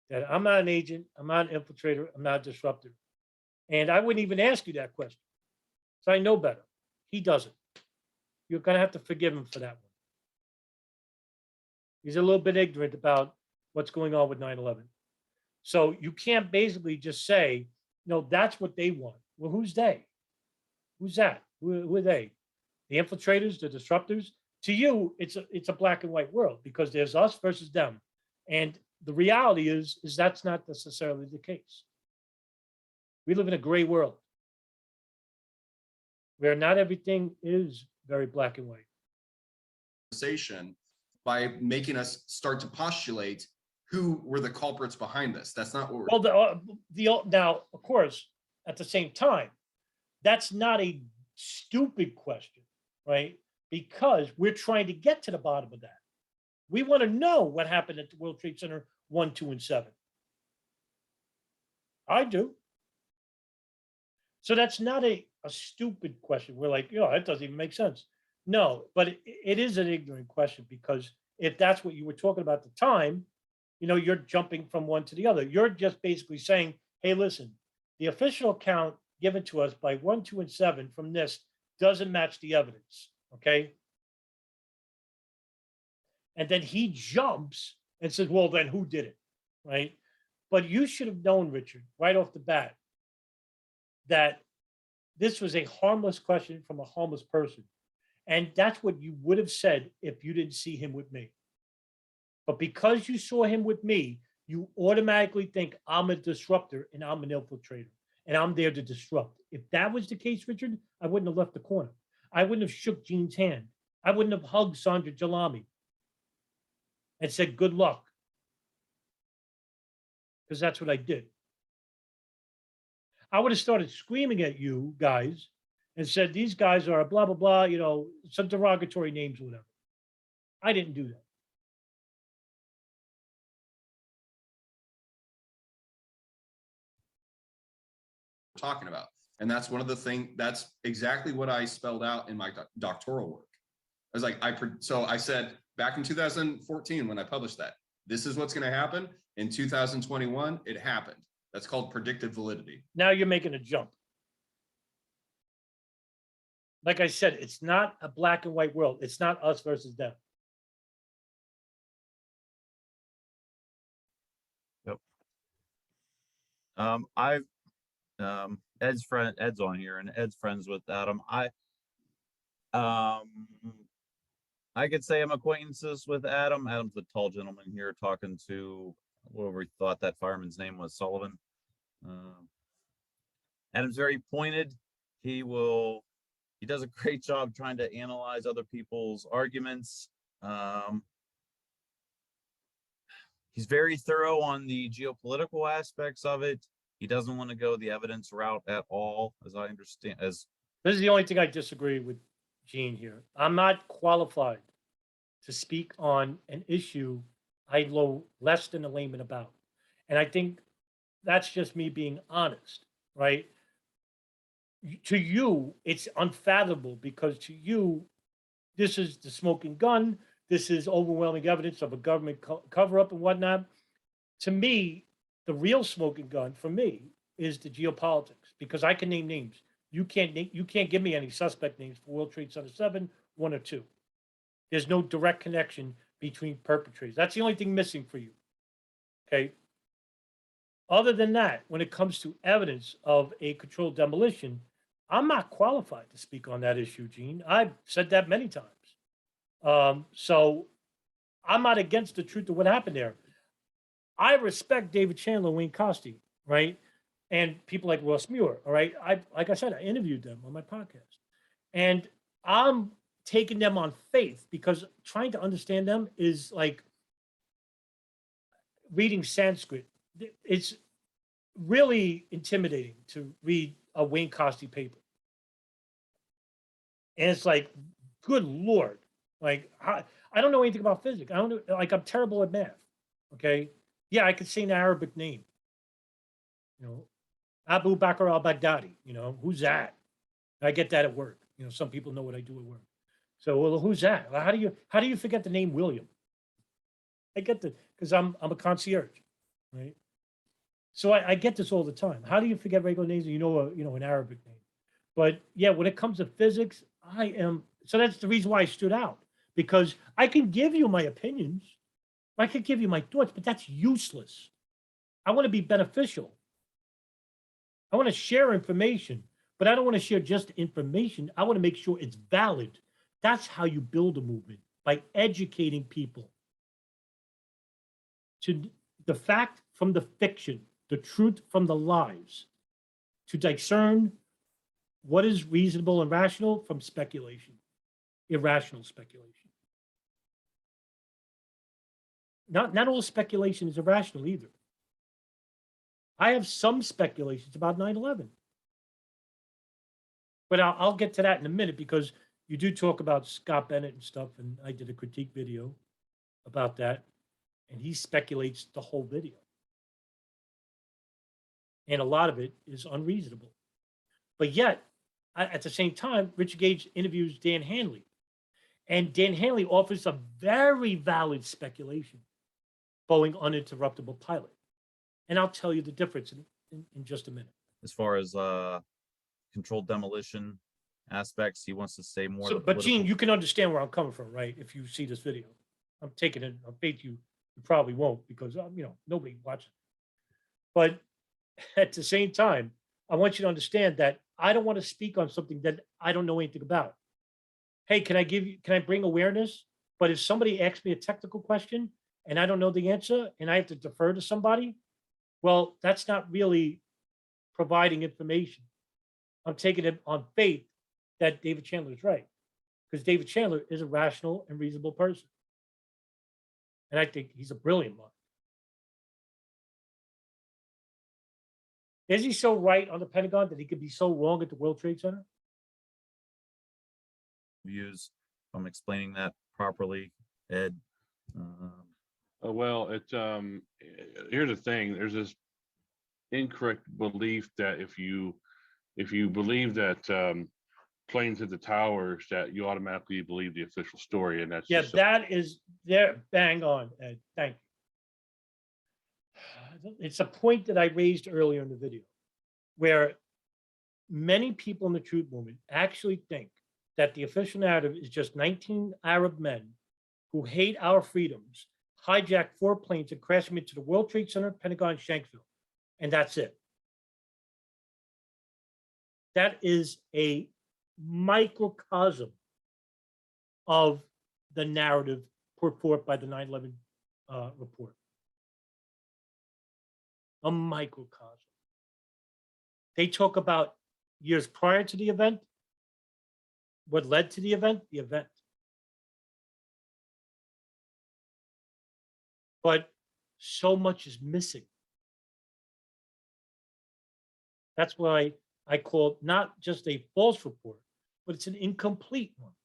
that I'm not an agent, I'm not an infiltrator, I'm not a disruptor. And I wouldn't even ask you that question. So I know better. He doesn't. You're going to have to forgive him for that one. He's a little bit ignorant about what's going on with 9/11. So you can't basically just say, no, that's what they want. Well, who's they? Who's that? Who are they? The infiltrators, the disruptors? To you, it's a black and white world because there's us versus them. And the reality is that's not necessarily the case. We live in a gray world where not everything is very black and white. By making us start to postulate who were the culprits behind this. That's not what we're. Well, now, of course, at the same time, that's not a stupid question, right? Because we're trying to get to the bottom of that. We want to know what happened at the World Trade Center 1, 2, and 7. I do. So that's not a stupid question. We're like, that doesn't even make sense. No, but it is an ignorant question because if that's what you were talking about at the time, you're jumping from one to the other. You're just basically saying, hey, listen, the official account given to us by 1, 2, and 7 from this doesn't match the evidence. Okay. And then he jumps and says, well, then who did it? Right. But you should have known, Richard, right off the bat, that this was a harmless question from a harmless person. And that's what you would have said if you didn't see him with me. But because you saw him with me, you automatically think I'm a disruptor and I'm an infiltrator and I'm there to disrupt. If that was the case, Richard, I wouldn't have left the corner. I wouldn't have shook Gene's hand. I wouldn't have hugged Sandra Jelami and said, good luck. Because that's what I did. I would have started screaming at you guys and said, these guys are blah, blah, blah, some derogatory names or whatever. I didn't do that. Talking about. And that's one of the things, that's exactly what I spelled out in my doctoral work. I was like, so I said back in 2014, when I published that, this is what's going to happen. In 2021, it happened. That's called predictive validity. Now you're making a jump. Like I said, it's not a black and white world. It's not us versus them. Yep. Ed's on here, and Ed's friends with Adam. I could say I'm acquaintances with Adam. Adam's the tall gentleman here talking to whoever we thought that fireman's name was, Sullivan. Adam's very pointed. He does a great job trying to analyze other people's arguments. He's very thorough on the geopolitical aspects of it. He doesn't want to go the evidence route at all, as I understand. This is the only thing I disagree with Gene here. I'm not qualified to speak on an issue I know less than a layman about. And I think that's just me being honest, right? to you, it's unfathomable because to you, this is the smoking gun. This is overwhelming evidence of a government cover up and whatnot. To me, the real smoking gun for me is the geopolitics because I can name names. You can't give me any suspect names for World Trade Center 7, 1, or 2. There's no direct connection between perpetrators. That's the only thing missing for you. Okay. Other than that, when it comes to evidence of a controlled demolition, I'm not qualified to speak on that issue, Gene. I've said that many times. So I'm not against the truth of what happened there. I respect David Chandler, Wayne Costi, right? And people like Ross Muir, all right? Like I said, I interviewed them on my podcast. And I'm taking them on faith because trying to understand them is like reading Sanskrit. It's really intimidating to read a Wayne Costi paper. And it's like, good Lord. Like, I don't know anything about physics. I don't know, like, I'm terrible at math. Okay. Yeah, I could say an Arabic name. You know, Abu Bakr al-Baghdadi. You know, who's that? I get that at work. You know, some people know what I do at work. So, well, who's that? Well, how do you forget the name William? I get the because I'm a concierge, right? So I get this all the time. How do you forget regular names? You know, an Arabic name. But yeah, when it comes to physics, I am. So that's the reason why I stood out because I can give you my opinions, I can give you my thoughts, but that's useless. I want to be beneficial. I want to share information, but I don't want to share just information. I want to make sure it's valid. That's how you build a movement, by educating people to the fact from the fiction, the truth from the lies, to discern what is reasonable and rational from speculation, irrational speculation. Not all speculation is irrational either. I have some speculations about 9/11. But I'll get to that in a minute because you do talk about Scott Bennett and stuff, and I did a critique video about that, and he speculates the whole video. And a lot of it is unreasonable. But yet, at the same time, Richard Gage interviews Dan Hanley, and Dan Hanley offers a very valid speculation, Boeing uninterruptible pilot. And I'll tell you the difference in just a minute. As far as controlled demolition aspects, he wants to say more. So, but Gene, you can understand where I'm coming from, right? If you see this video, I'm taking it. I bet you probably won't because nobody watches. But at the same time, I want you to understand that I don't want to speak on something that I don't know anything about. Hey, can I bring awareness? But if somebody asks me a technical question and I don't know the answer and I have to defer to somebody, well, that's not really providing information. I'm taking it on faith that David Chandler is right, because David Chandler is a rational and reasonable person. And I think he's a brilliant one. Is he so right on the Pentagon that he could be so wrong at the World Trade Center? Views, if I'm explaining that properly, Ed. Well, it's here's the thing. There's this incorrect belief that if you believe that planes hit the towers, that you automatically believe the official story, and that's that is there. Bang on, Ed. Thank you. It's a point that I raised earlier in the video, where many people in the truth movement actually think that the official narrative is just 19 Arab men who hate our freedoms, hijacked 4 planes and crashed them into the World Trade Center, Pentagon, Shanksville. And that's it. That is a microcosm of the narrative put forth by the 9/11 report. A microcosm. They talk about years prior to the event, what led to the event, But so much is missing. That's why I call it not just a false report, but it's an incomplete one.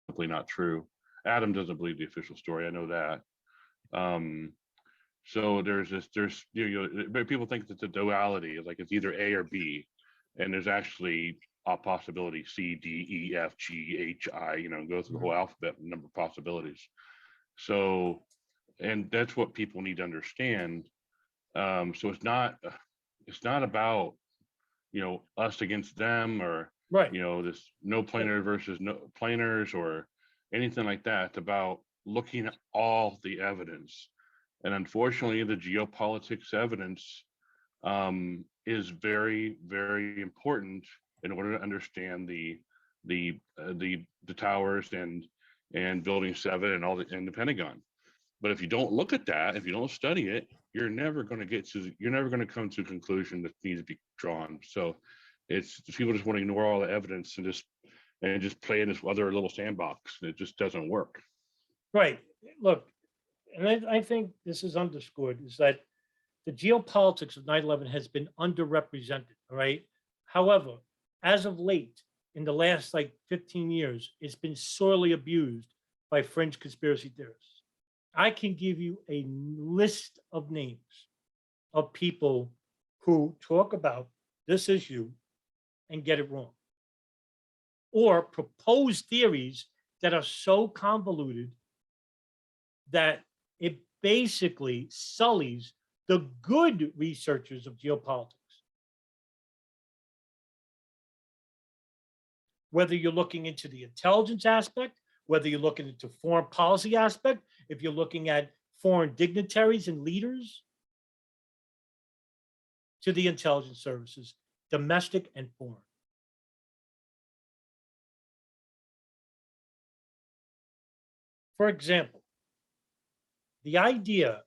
simply not true. Adam doesn't believe the official story. I know that. So there's people think that the duality is like it's either A or B. and there's actually a possibility C, D, E, F, G, H, I, go through the whole alphabet, number of possibilities. So, and that's what people need to understand. So it's not about, us against them, or, right. This no planar versus no planers or anything like that. It's about looking at all the evidence. And unfortunately, the geopolitics evidence is very, very important in order to understand the towers and building 7 and the Pentagon. But if you don't look at that, if you don't study it, you're never going to come to a conclusion that needs to be drawn. So it's people just want to ignore all the evidence and just play in this other little sandbox. It just doesn't work. Right. Look, and I think this is underscored, is that the geopolitics of 9/11 has been underrepresented. All right. However, as of late, in the last 15 years, it's been sorely abused by fringe conspiracy theorists. I can give you a list of names of people who talk about this issue and get it wrong, or propose theories that are so convoluted that it basically sullies the good researchers of geopolitics. Whether you're looking into the intelligence aspect, whether you're looking into foreign policy aspect, if you're looking at foreign dignitaries and leaders, to the intelligence services, domestic and foreign. For example, the idea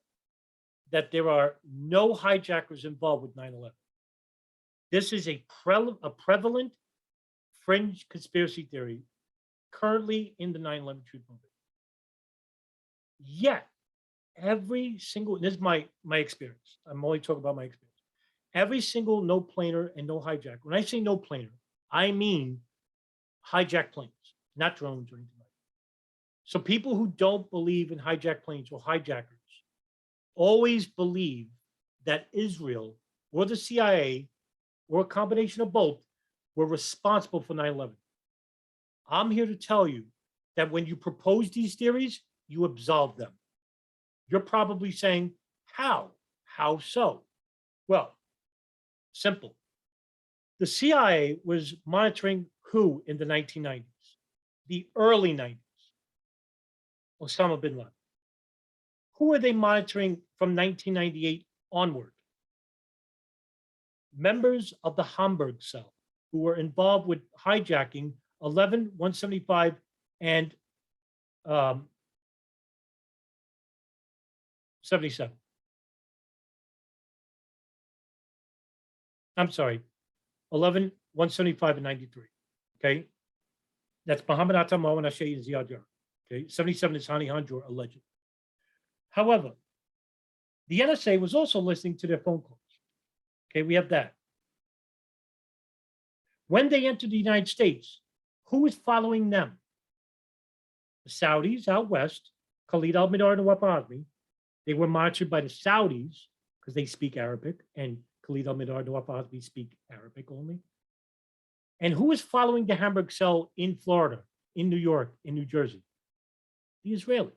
that there are no hijackers involved with 9/11. This is a prevalent fringe conspiracy theory currently in the 9/11 truth movement. Yet, every single, and this is my experience, I'm only talking about my experience. Every single no planer and no hijack. When I say no planer, I mean hijacked planes, not drones or anything like that. So people who don't believe in hijacked planes or hijackers always believe that Israel or the CIA or a combination of both were responsible for 9/11. I'm here to tell you that when you propose these theories, you absolve them. You're probably saying, how? How so? Well, simple. The CIA was monitoring who in the 1990s? The early 90s. Osama bin Laden. Who were they monitoring from 1998 onward? Members of the Hamburg cell who were involved with hijacking 11, 175, and 77. I'm sorry, 11, 175, and 93. Okay. That's Muhammad Atta, Mohammed Ashay, and Ziad Jarrah. Okay. 77 is Hani Hanjour, alleged. However, the NSA was also listening to their phone calls. Okay, we have that. When they entered the United States, who was following them? The Saudis out west, Khalid al-Mihdhar and Nawaf Azmi. They were monitored by the Saudis because they speak Arabic, and Khalid al-Mihdhar and Nawaf Azmi speak Arabic only. And who was following the Hamburg cell in Florida, in New York, in New Jersey? The Israelis.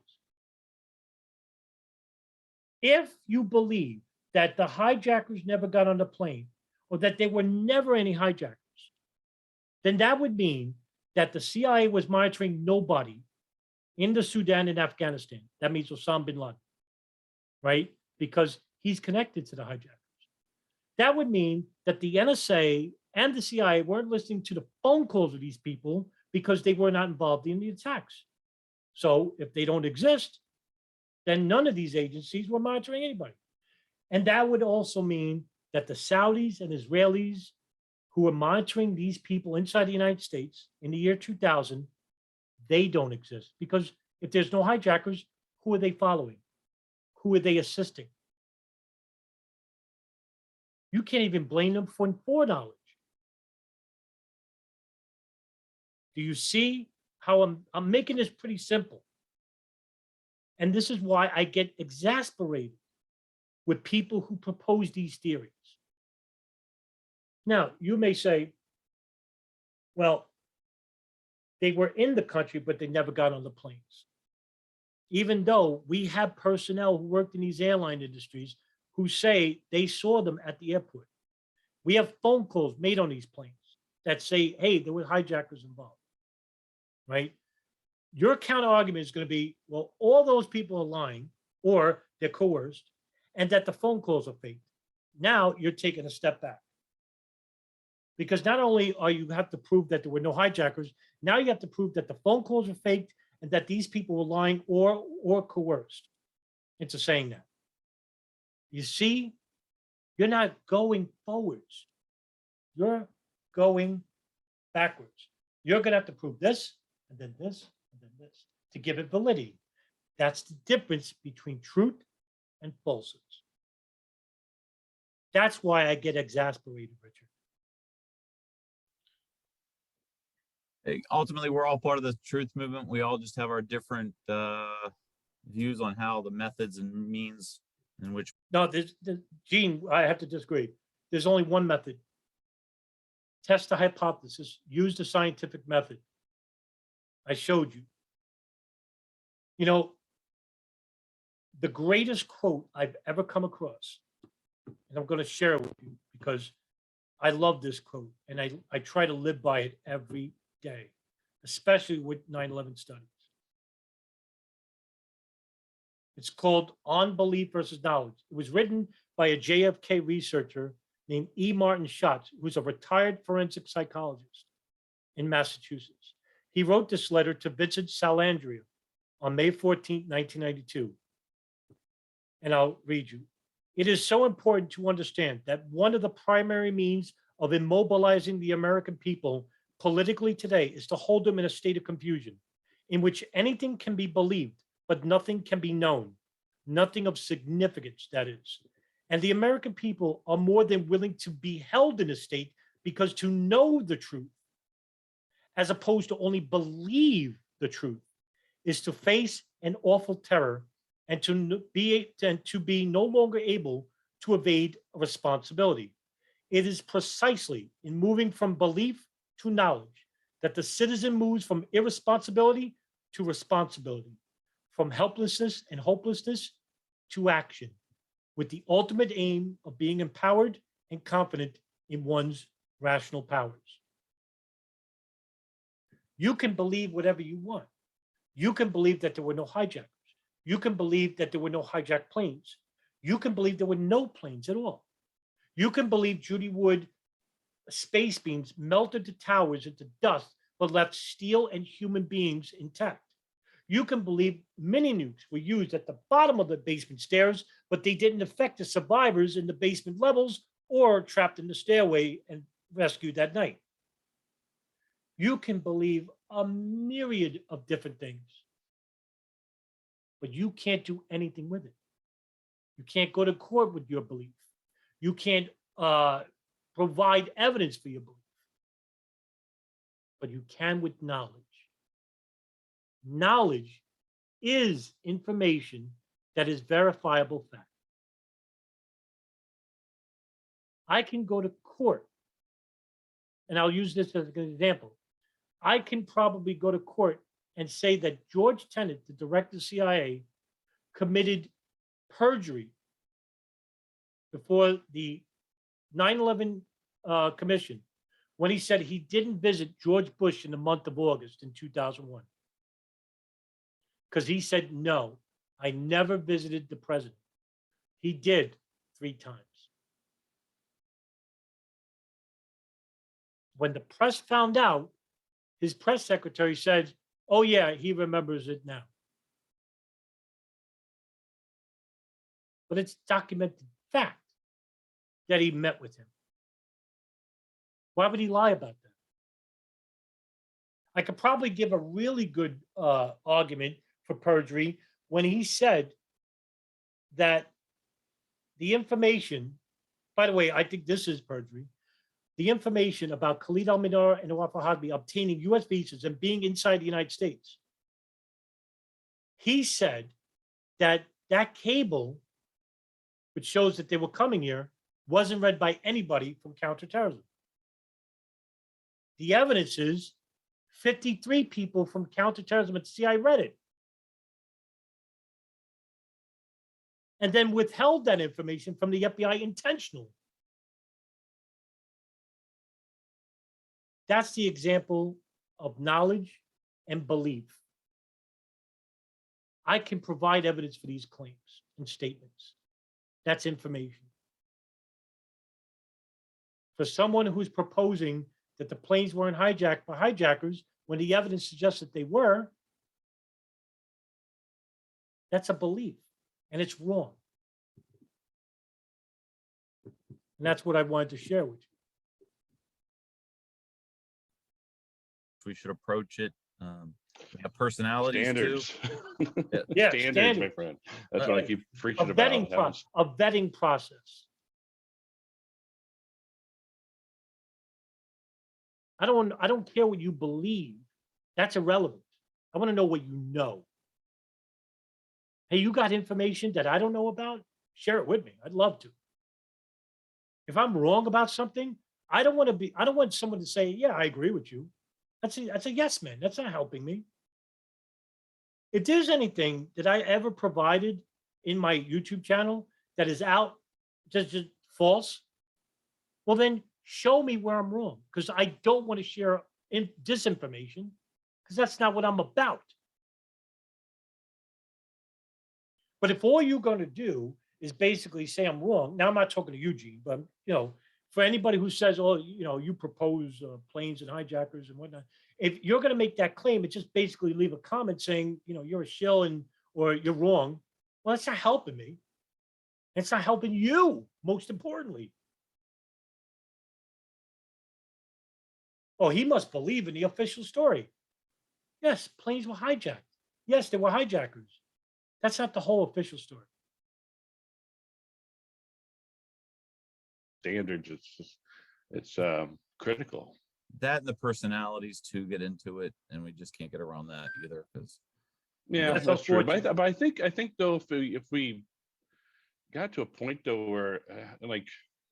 If you believe that the hijackers never got on the plane, or that there were never any hijackers, then that would mean that the CIA was monitoring nobody in the Sudan and Afghanistan. That means Osama bin Laden, right? Because he's connected to the hijackers. That would mean that the NSA and the CIA weren't listening to the phone calls of these people because they were not involved in the attacks. So if they don't exist, then none of these agencies were monitoring anybody. And that would also mean that the Saudis and Israelis who were monitoring these people inside the United States in the year 2000, they don't exist. Because if there's no hijackers, who are they following? Who are they assisting? You can't even blame them for foreknowledge. Do you see how I'm making this pretty simple? And this is why I get exasperated with people who propose these theories. Now, you may say, well, they were in the country, but they never got on the planes. Even though we have personnel who worked in these airline industries who say they saw them at the airport. We have phone calls made on these planes that say, hey, there were hijackers involved, right? Your counter argument is going to be, well, all those people are lying or they're coerced and that the phone calls are fake. Now you're taking a step back. Because not only are you have to prove that there were no hijackers, now you have to prove that the phone calls are faked and that these people were lying or coerced into saying that. You see, you're not going forwards. You're going backwards. You're going to have to prove this, and then this, and then this, to give it validity. That's the difference between truth and falsehoods. That's why I get exasperated, Richard. Ultimately, we're all part of the truth movement. We all just have our different views on how the methods and means in which. No, Gene, I have to disagree. There's only one method. Test the hypothesis, use the scientific method. I showed you. You know, the greatest quote I've ever come across, and I'm going to share it with you because I love this quote and I try to live by it every day, especially with 9/11 studies. It's called On Belief versus Knowledge. It was written by a JFK researcher named E. Martin Schatz, who's a retired forensic psychologist in Massachusetts. He wrote this letter to Vincent Salandria on May 14, 1992. And I'll read you. It is so important to understand that one of the primary means of immobilizing the American people politically today is to hold them in a state of confusion in which anything can be believed, but nothing can be known, nothing of significance, that is. And the American people are more than willing to be held in a state because to know the truth, as opposed to only believe the truth, is to face an awful terror and to be no longer able to evade responsibility. It is precisely in moving from belief to knowledge that the citizen moves from irresponsibility to responsibility, from helplessness and hopelessness to action, with the ultimate aim of being empowered and confident in one's rational powers. You can believe whatever you want. You can believe that there were no hijackers. You can believe that there were no hijacked planes. You can believe there were no planes at all. You can believe Judy Wood space beams melted the towers into dust, but left steel and human beings intact. You can believe mini nukes were used at the bottom of the basement stairs, but they didn't affect the survivors in the basement levels or trapped in the stairway and rescued that night. You can believe a myriad of different things, but you can't do anything with it. You can't go to court with your belief. You can't provide evidence for your belief, but you can with knowledge. Knowledge is information that is verifiable fact. I can go to court, and I'll use this as an example. I can probably go to court and say that George Tenet, the director of the CIA, committed perjury before the 9/11 Commission when he said he didn't visit George Bush in the month of August in 2001. Because he said, no, I never visited the president. He did 3 times. When the press found out, his press secretary said, oh yeah, he remembers it now. But it's documented fact that he met with him. Why would he lie about that? I could probably give a really good argument for perjury when he said that the information, by the way, I think this is perjury, the information about Khalid al-Mihdhar and Nawaf al-Hadmi obtaining US visas and being inside the United States. He said that that cable, which shows that they were coming here, wasn't read by anybody from counterterrorism. The evidence is 53 people from counterterrorism at the CIA read it. And then withheld that information from the FBI intentionally. That's the example of knowledge and belief. I can provide evidence for these claims and statements. That's information. For someone who's proposing that the planes weren't hijacked by hijackers when the evidence suggests that they were, that's a belief, and it's wrong. And that's what I wanted to share with you. We should approach it. We have personalities Standards. too. Yeah, Standards, my friend. That's what I keep preaching about. A vetting process. I don't care what you believe. That's irrelevant. I want to know what you know. Hey, you got information that I don't know about? Share it with me. I'd love to. If I'm wrong about something, I don't want someone to say, yeah, I agree with you. That's a yes, man. That's not helping me. If there's anything that I ever provided in my YouTube channel that is out just false, well, then show me where I'm wrong, because I don't want to share disinformation, because that's not what I'm about. But if all you're going to do is basically say I'm wrong, now I'm not talking to Eugene, but for anybody who says, oh, you propose planes and hijackers and whatnot, if you're going to make that claim, it just basically leave a comment saying, you're a shill or you're wrong. Well, that's not helping me. It's not helping you, most importantly. Oh, he must believe in the official story. Yes, planes were hijacked. Yes, there were hijackers. That's not the whole official story. Standards, it's critical. That and the personalities too get into it, and we just can't get around that either. Because yeah, that's true. But I think though, if we got to a point though where like,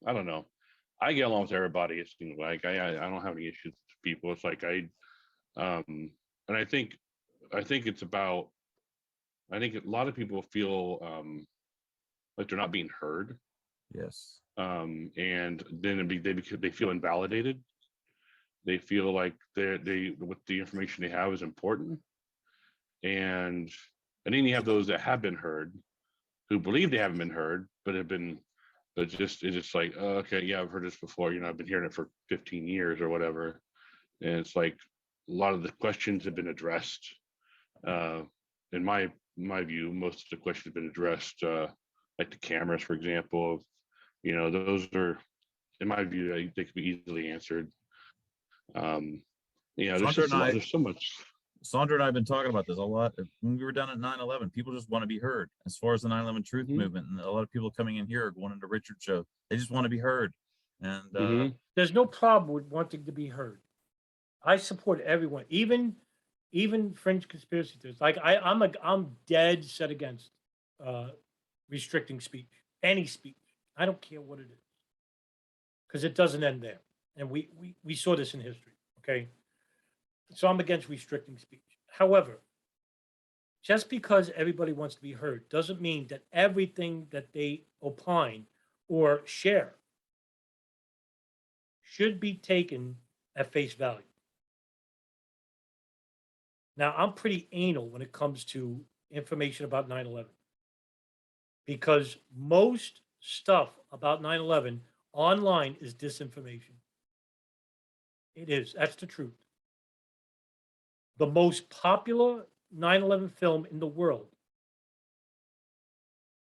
I don't know, I get along with everybody. It seems like I don't have any issues with people. It's like and I think it's about, I think a lot of people feel like they're not being heard. Yes. And then they feel invalidated. They feel like what the information they have is important. And then you have those that have been heard, who believe they haven't been heard, but it's just like, oh, okay, yeah, I've heard this before. I've been hearing it for 15 years or whatever. And it's like a lot of the questions have been addressed. In my view, most of the questions have been addressed, like the cameras, for example. Those are, in my view, they could be easily answered. There's so much. Sandra and I have been talking about this a lot. When we were down at 9/11, people just want to be heard. As far as the 9/11 truth movement, and a lot of people coming in here are going into Richard's show. They just want to be heard. And there's no problem with wanting to be heard. I support everyone, even fringe conspiracy theorists. Like I'm dead set against restricting speech, any speech. I don't care what it is, because it doesn't end there. And we saw this in history, okay? So I'm against restricting speech. However, just because everybody wants to be heard doesn't mean that everything that they opine or share should be taken at face value. Now, I'm pretty anal when it comes to information about 9/11, because most stuff about 9/11 online is disinformation. It is. That's the truth. The most popular 9/11 film in the world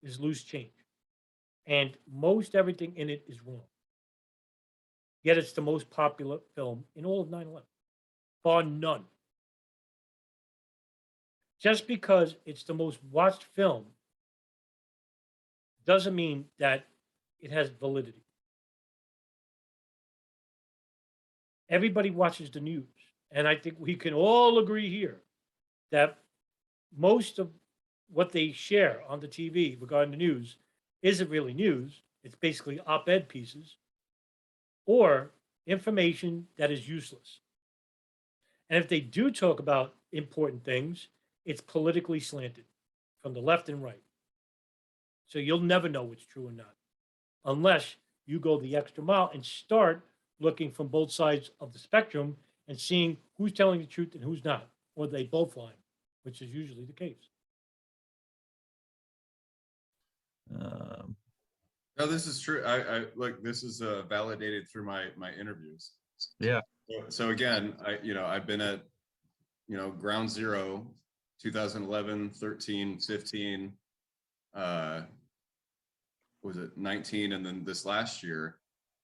is Loose Change. And most everything in it is wrong. Yet it's the most popular film in all of 9/11. Bar none. Just because it's the most watched film doesn't mean that it has validity. Everybody watches the news. And I think we can all agree here that most of what they share on the TV regarding the news isn't really news. It's basically op-ed pieces or information that is useless. And if they do talk about important things, it's politically slanted from the left and right. So you'll never know what's true or not, unless you go the extra mile and start looking from both sides of the spectrum and seeing who's telling the truth and who's not, or they both lying, which is usually the case. No, this is true. I like, this is validated through my interviews. Yeah. So again, I've been at, ground zero, 2011, 13, 15, was it 19, and then this last year,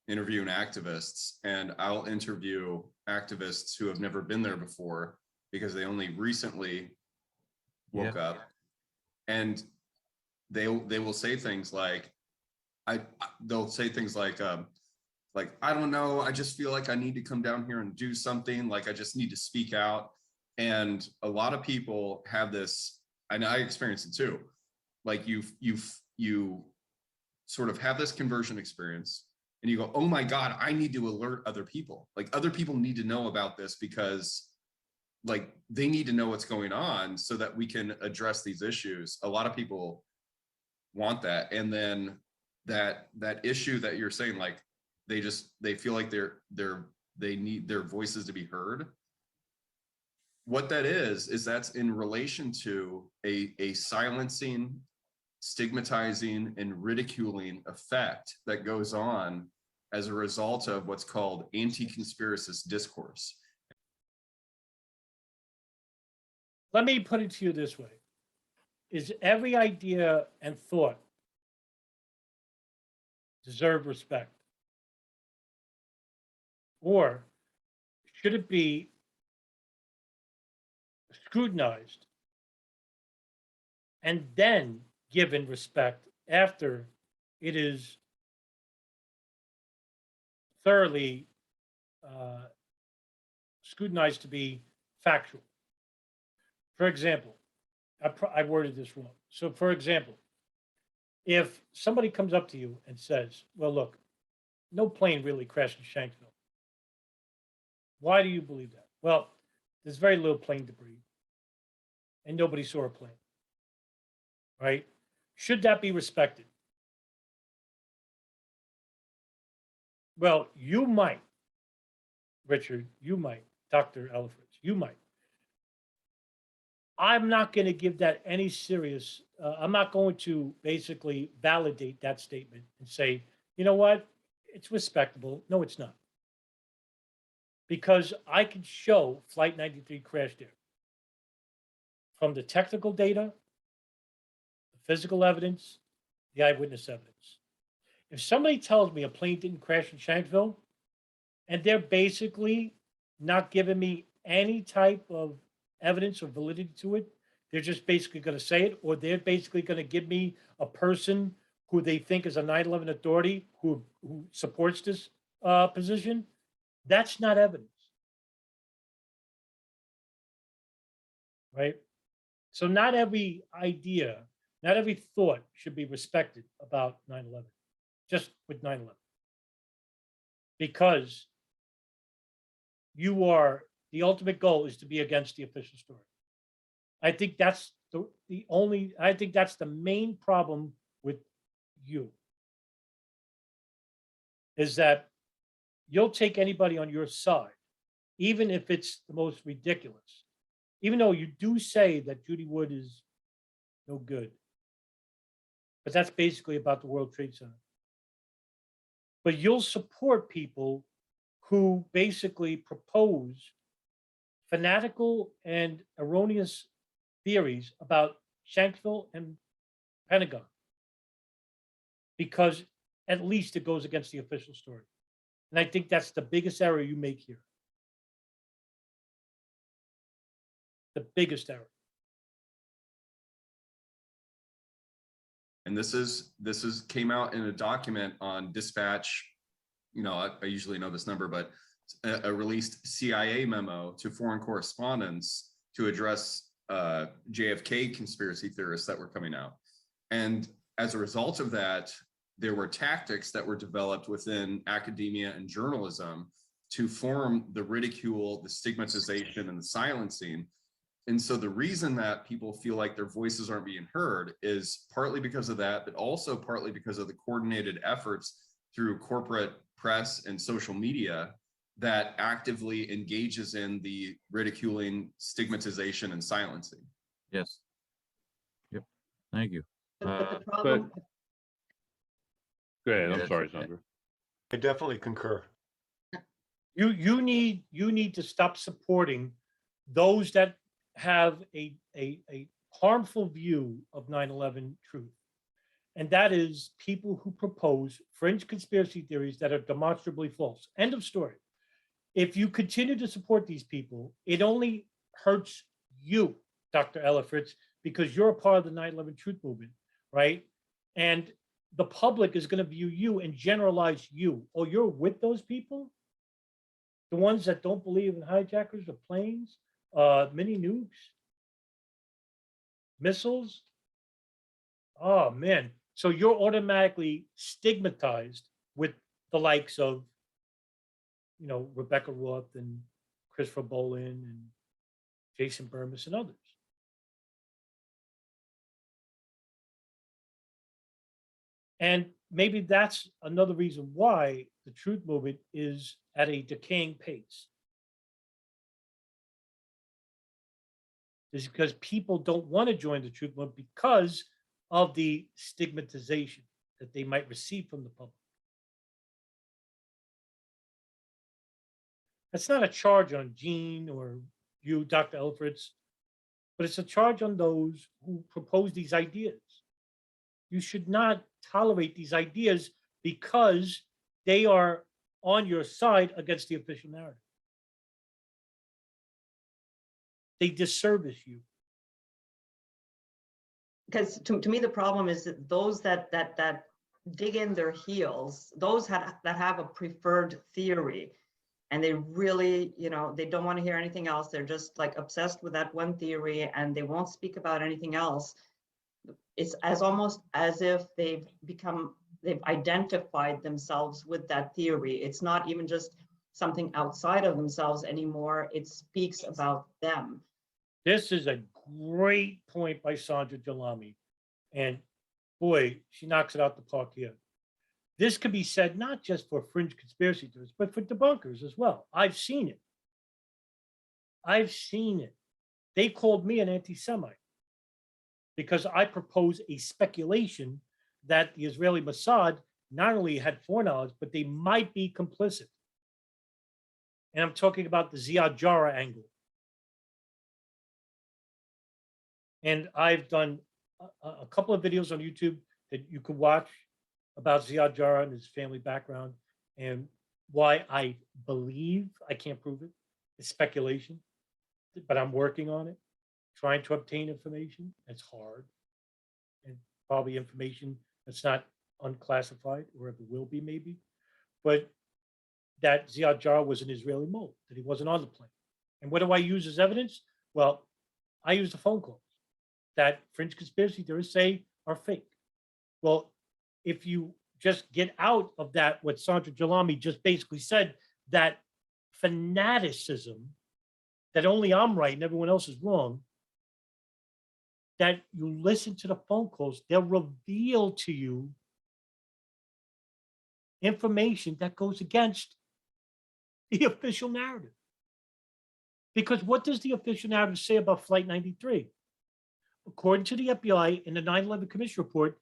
interviewing activists. And I'll interview activists who have never been there before because they only recently woke up, and they will say things like, they'll say things like, I don't know, I just feel like I need to come down here and do something, like I just need to speak out. And a lot of people have this, and I experience it too, like you sort of have this conversion experience and you go, oh my God, I need to alert other people. Like other people need to know about this because like they need to know what's going on so that we can address these issues. A lot of people want that. And then that issue that you're saying, like they feel like they need their voices to be heard. What that is that's in relation to a silencing, stigmatizing, and ridiculing effect that goes on as a result of what's called anti-conspiracist discourse. Let me put it to you this way. Is every idea and thought deserve respect? Or should it be scrutinized and then given respect after it is thoroughly scrutinized to be factual? For example, I worded this wrong. So for example, if somebody comes up to you and says, well, look, no plane really crashed in Shanksville. Why do you believe that? Well, there's very little plane debris and nobody saw a plane, right? Should that be respected? Well, you might, Richard, you might, Dr. Ellefritz, you might. I'm not going to give that any serious, I'm not going to basically validate that statement and say, you know what, it's respectable. No, it's not. Because I can show Flight 93 crashed there. From the technical data, the physical evidence, the eyewitness evidence. If somebody tells me a plane didn't crash in Shanksville, and they're basically not giving me any type of evidence or validity to it, they're just basically going to say it, or they're basically going to give me a person who they think is a 9/11 authority who supports this position, that's not evidence. Right? So not every idea, not every thought should be respected about 9/11, just with 9/11. Because the ultimate goal is to be against the official story. I think that's I think that's the main problem with you, is that you'll take anybody on your side, even if it's the most ridiculous, even though you do say that Judy Wood is no good. But that's basically about the World Trade Center. But you'll support people who basically propose fanatical and erroneous theories about Shanksville and Pentagon, because at least it goes against the official story. And I think that's the biggest error you make here. The biggest error. And this came out in a document on Dispatch. I usually know this number, but a released CIA memo to foreign correspondents to address JFK conspiracy theorists that were coming out. And as a result of that, there were tactics that were developed within academia and journalism to form the ridicule, the stigmatization, and the silencing. And so the reason that people feel like their voices aren't being heard is partly because of that, but also partly because of the coordinated efforts through corporate press and social media that actively engages in the ridiculing, stigmatization, and silencing. Yes. Yep. Thank you. But the problem. Go ahead. Yeah, I'm that's sorry, okay. Sandra. I definitely concur. You need to stop supporting those that have a harmful view of 9/11 truth. And that is people who propose fringe conspiracy theories that are demonstrably false. End of story. If you continue to support these people, it only hurts you, Dr. Ellefritz, because you're a part of the 9/11 truth movement, right? And the public is going to view you and generalize you. Oh, you're with those people? The ones that don't believe in hijackers of planes, mini nukes, missiles? Oh, man. So you're automatically stigmatized with the likes of, Rebecca Roth and Christopher Bolin and Jason Burmis and others. And maybe that's another reason why the truth movement is at a decaying pace. Is because people don't want to join the truth movement because of the stigmatization that they might receive from the public. That's not a charge on Gene or you, Dr. Ellefritz, but it's a charge on those who propose these ideas. You should not tolerate these ideas because they are on your side against the official narrative. They disservice you. Because to me, the problem is that those that dig in their heels, those that have a preferred theory, and they really, they don't want to hear anything else. They're just like obsessed with that one theory and they won't speak about anything else. It's almost as if they've identified themselves with that theory. It's not even just something outside of themselves anymore. It speaks about them. This is a great point by Sandra Jelami. And boy, she knocks it out the park here. This could be said not just for fringe conspiracy theorists, but for debunkers as well. I've seen it. They called me an anti-Semite because I proposed a speculation that the Israeli Mossad not only had foreknowledge, but they might be complicit. And I'm talking about the Ziad Jarrah angle. And I've done a couple of videos on YouTube that you could watch about Ziad Jarrah and his family background and why I believe, I can't prove it, it's speculation, but I'm working on it, trying to obtain information. It's hard, and probably information that's not unclassified, or if it will be maybe, but that Ziad Jarrah was an Israeli mole, that he wasn't on the plane. And what do I use as evidence? Well, I use the phone calls that fringe conspiracy theorists say are fake. Well, if you just get out of that, what Sandra Jelami just basically said, that fanaticism, that only I'm right and everyone else is wrong, that you listen to the phone calls, they'll reveal to you information that goes against the official narrative. Because what does the official narrative say about Flight 93? According to the FBI in the 9/11 Commission report,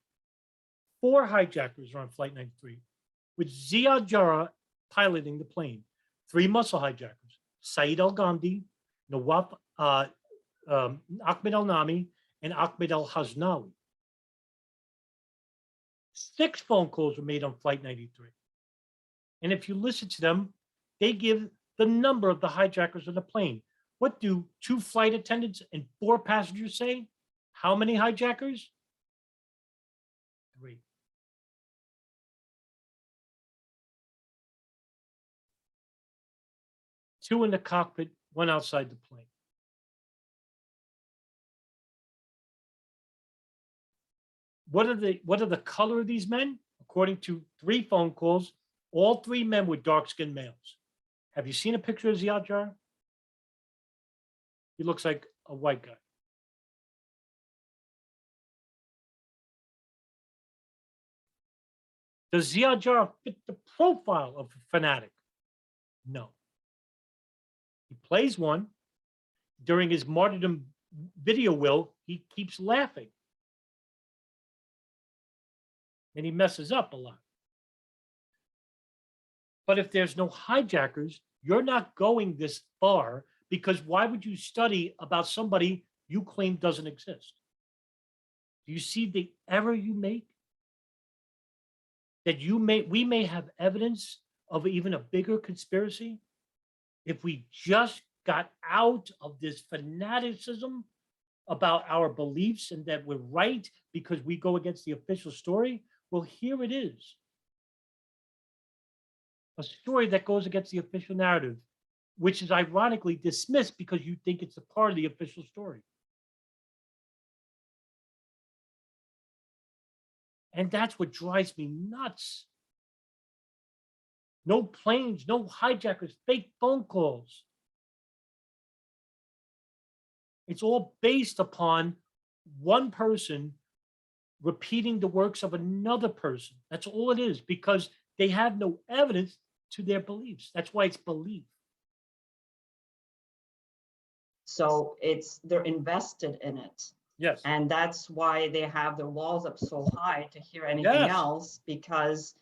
4 hijackers are on Flight 93, with Ziad Jarrah piloting the plane. 3 muscle hijackers, Saeed al-Ghamdi, Nawaf Ahmed al-Nami, and Ahmed al-Haznawi. 6 phone calls were made on Flight 93. And if you listen to them, they give the number of the hijackers of the plane. What do 2 flight attendants and 4 passengers say? How many hijackers? 3. Two in the cockpit, 1 outside the plane. What are the color of these men? According to 3 phone calls, all 3 men were dark-skinned males. Have you seen a picture of Ziad Jarrah? He looks like a white guy. Does Ziad Jarrah fit the profile of a fanatic? No. He plays one. During his martyrdom video will, he keeps laughing. And he messes up a lot. But if there's no hijackers, you're not going this far, because why would you study about somebody you claim doesn't exist? Do you see the error you make? That we may have evidence of even a bigger conspiracy if we just got out of this fanaticism about our beliefs and that we're right because we go against the official story. Well, here it is. A story that goes against the official narrative, which is ironically dismissed because you think it's a part of the official story. And that's what drives me nuts. No planes, no hijackers, fake phone calls. It's all based upon one person repeating the works of another person. That's all it is, because they have no evidence to their beliefs. That's why it's belief. So they're invested in it. Yes. And that's why they have their walls up so high to hear anything Yes. else, because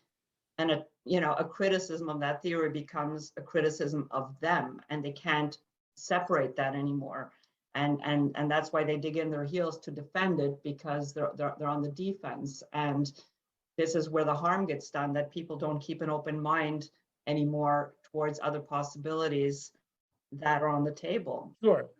a criticism of that theory becomes a criticism of them, and they can't separate that anymore. And that's why they dig in their heels to defend it, because they're on the defense. And this is where the harm gets done, that people don't keep an open mind anymore towards other possibilities that are on the table. Sure.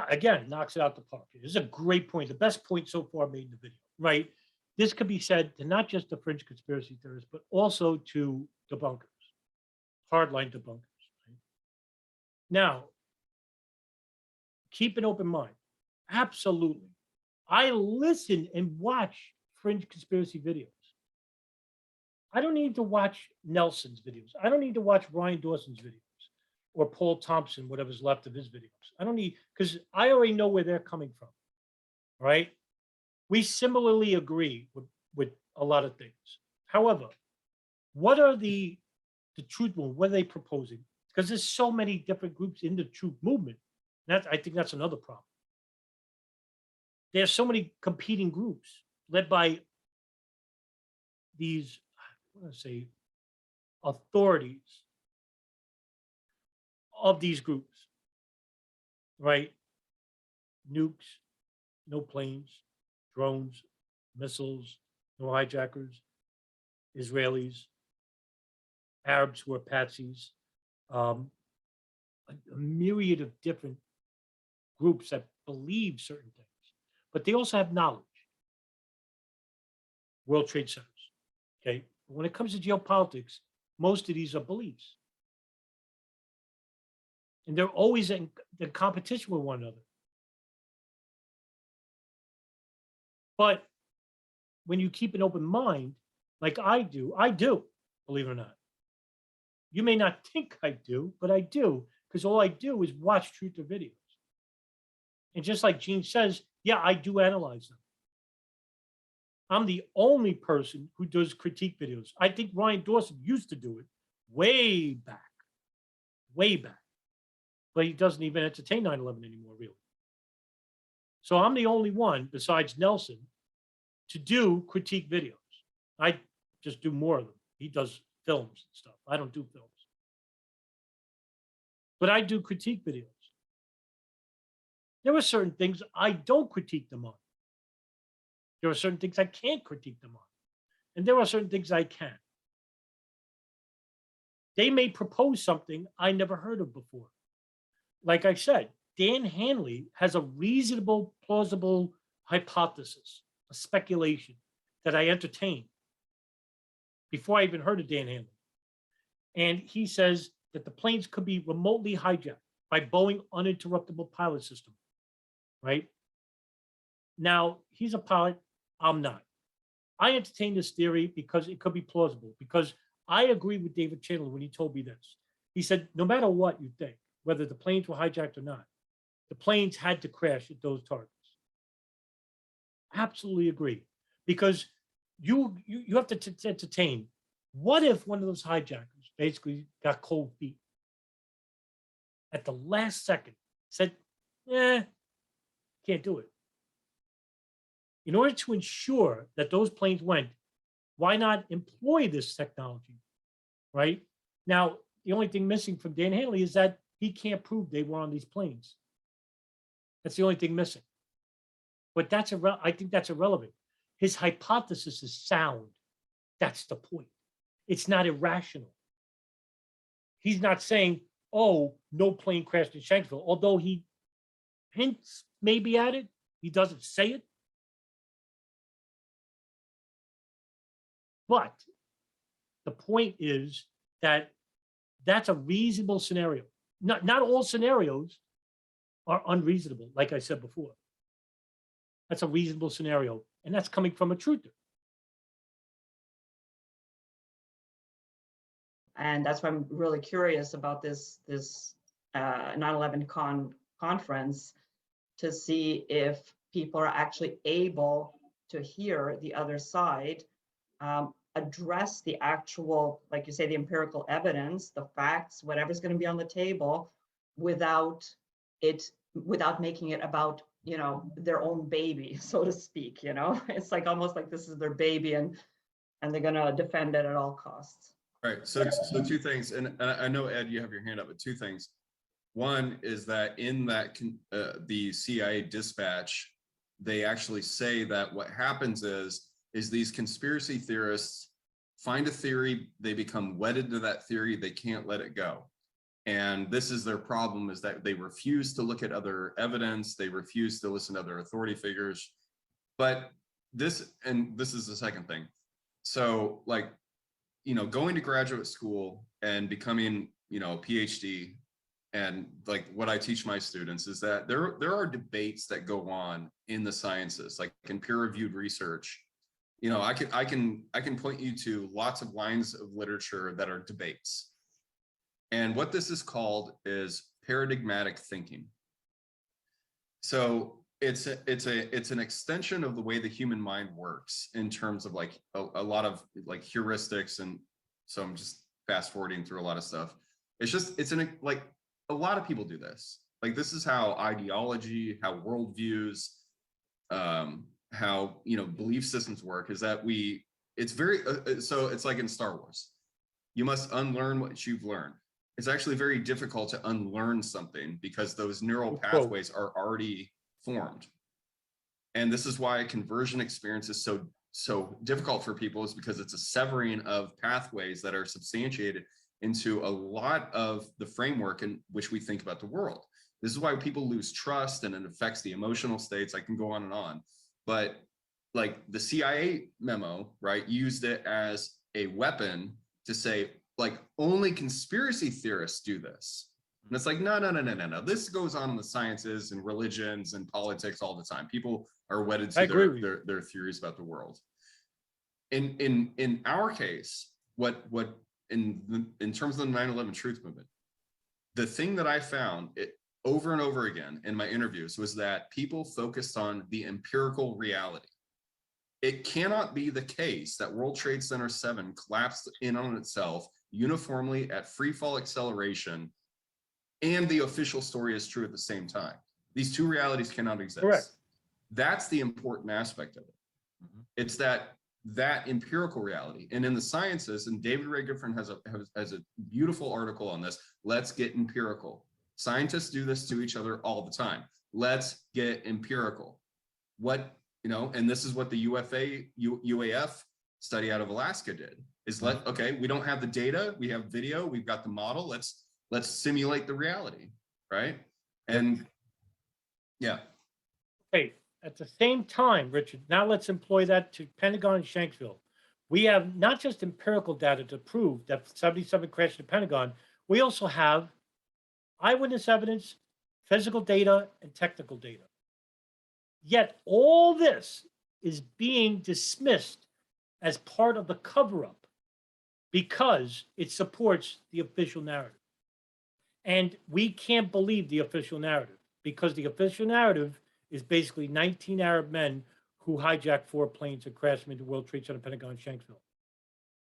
Again, knocks it out the park. This is a great point. The best point so far made in the video, right? This could be said to not just the fringe conspiracy theorists, but also to debunkers, hardline debunkers. Right? Now, keep an open mind. Absolutely. I listen and watch fringe conspiracy videos. I don't need to watch Nelson's videos. I don't need to watch Ryan Dawson's videos or Paul Thompson, whatever's left of his videos. I don't need, because I already know where they're coming from, right? We similarly agree with a lot of things. However, what are the truth movement? What are they proposing? Because there's so many different groups in the truth movement. I think that's another problem. There's so many competing groups led by these, I want to say, authorities of these groups, right? Nukes, no planes, drones, missiles, no hijackers, Israelis, Arabs who are patsies, a myriad of different groups that believe certain things, but they also have knowledge. World Trade Centers, okay? But when it comes to geopolitics, most of these are beliefs. And they're always in competition with one another. But when you keep an open mind, like I do, believe it or not. You may not think I do, but I do, because all I do is watch truth or videos. And just like Gene says, yeah, I do analyze them. I'm the only person who does critique videos. I think Ryan Dawson used to do it way back. But he doesn't even entertain 9/11 anymore, really. So I'm the only one besides Nelson to do critique videos. I just do more of them. He does films and stuff. I don't do films. But I do critique videos. There are certain things I don't critique them on. There are certain things I can't critique them on. And there are certain things I can. They may propose something I never heard of before. Like I said, Dan Hanley has a reasonable, plausible hypothesis, a speculation that I entertained before I even heard of Dan Hanley. And he says that the planes could be remotely hijacked by Boeing uninterruptible pilot system, right? Now, he's a pilot, I'm not. I entertain this theory because it could be plausible, because I agree with David Chandler when he told me this. He said, no matter what you think, whether the planes were hijacked or not, the planes had to crash at those targets. Absolutely agree. Because you have to entertain, what if one of those hijackers basically got cold feet at the last second, said, can't do it. In order to ensure that those planes went, why not employ this technology, right? Now, the only thing missing from Dan Hanley is that he can't prove they were on these planes. That's the only thing missing. But I think that's irrelevant. His hypothesis is sound. That's the point. It's not irrational. He's not saying, oh, no plane crashed in Shanksville, although he hints maybe at it. He doesn't say it. But the point is that that's a reasonable scenario. Not all scenarios are unreasonable, like I said before. That's a reasonable scenario, and that's coming from a truther. And that's why I'm really curious about this 9/11 conference, to see if people are actually able to hear the other side, address the actual, like you say, the empirical evidence, the facts, whatever's going to be on the table, without making it about, their own baby, so to speak. It's like almost like this is their baby, and they're going to defend it at all costs. Right. So two things, and I know, Ed, you have your hand up, but two things. One is that in that the CIA dispatch, they actually say that what happens is these conspiracy theorists find a theory, they become wedded to that theory, they can't let it go. And this is their problem, is that they refuse to look at other evidence, they refuse to listen to other authority figures. But this is the second thing. So like, going to graduate school and becoming, a PhD, and like what I teach my students is that there are debates that go on in the sciences, like in peer-reviewed research. I can point you to lots of lines of literature that are debates. And what this is called is paradigmatic thinking. So it's an extension of the way the human mind works in terms of like a lot of like heuristics. And so I'm just fast forwarding through a lot of stuff. Like a lot of people do this. Like this is how ideology, how worldviews, how belief systems work, is that so it's like in Star Wars, you must unlearn what you've learned. It's actually very difficult to unlearn something because those neural pathways are already formed. And this is why a conversion experience is so difficult for people, is because it's a severing of pathways that are substantiated into a lot of the framework in which we think about the world. This is why people lose trust, and it affects the emotional states. I can go on and on. But like the CIA memo, right, used it as a weapon to say, like, only conspiracy theorists do this. And it's like, no. This goes on in the sciences and religions and politics all the time. People are wedded to their theories about the world. In our case, what in terms of the 9/11 truth movement, the thing that I found over and over again in my interviews was that people focused on the empirical reality. It cannot be the case that World Trade Center 7 collapsed in on itself uniformly at free fall acceleration, and the official story is true at the same time. These two realities cannot exist. Correct. That's the important aspect of it. Mm-hmm. It's that empirical reality. And in the sciences, and David Ray Goodfriend has a beautiful article on this, let's get empirical. Scientists do this to each other all the time. Let's get empirical. And this is what the UAF study out of Alaska did, is okay, we don't have the data, we have video, we've got the model, let's simulate the reality, right? And yeah. Okay, at the same time, Richard, now let's employ that to Pentagon and Shanksville. We have not just empirical data to prove that 77 crashed at the Pentagon, we also have eyewitness evidence, physical data, and technical data. Yet all this is being dismissed as part of the cover-up because it supports the official narrative. And we can't believe the official narrative because the official narrative is basically 19 Arab men who hijacked 4 planes and crashed them into World Trade Center, Pentagon, Shanksville.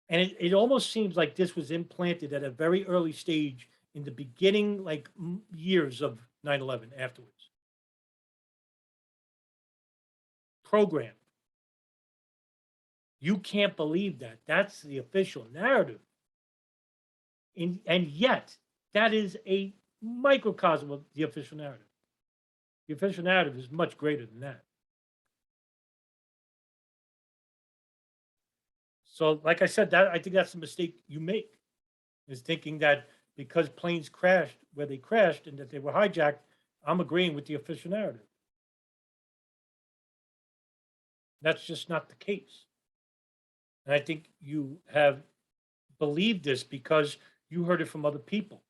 And it almost seems like this was implanted at a very early stage in the beginning, like years of 9/11 afterwards. Programmed. You can't believe that. That's the official narrative. And yet, that is a microcosm of the official narrative. The official narrative is much greater than that. So, like I said, that I think that's the mistake you make, is thinking that because planes crashed where they crashed and that they were hijacked, I'm agreeing with the official narrative. That's just not the case. And I think you have believed this because you heard it from other people.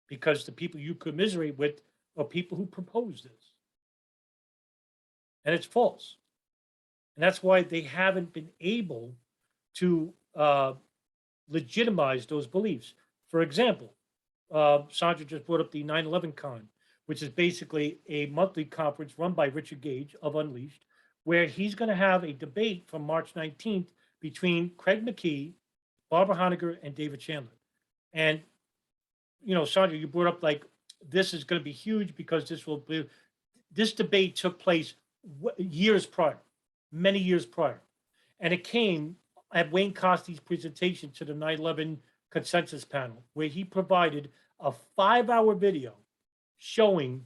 Because the people you commiserate with are people who propose this. And it's false. And that's why they haven't been able to legitimize those beliefs. For example, Sandra just brought up the 9/11 Con, which is basically a monthly conference run by Richard Gage of Unleashed, where he's going to have a debate from March 19th between Craig McKee, Barbara Honegger, and David Chandler. And, Sandra, you brought up like, this is going to be huge because this debate took place years prior, many years prior. And it came at Wayne Costy's presentation to the 9/11 consensus panel, where he provided a 5-hour video showing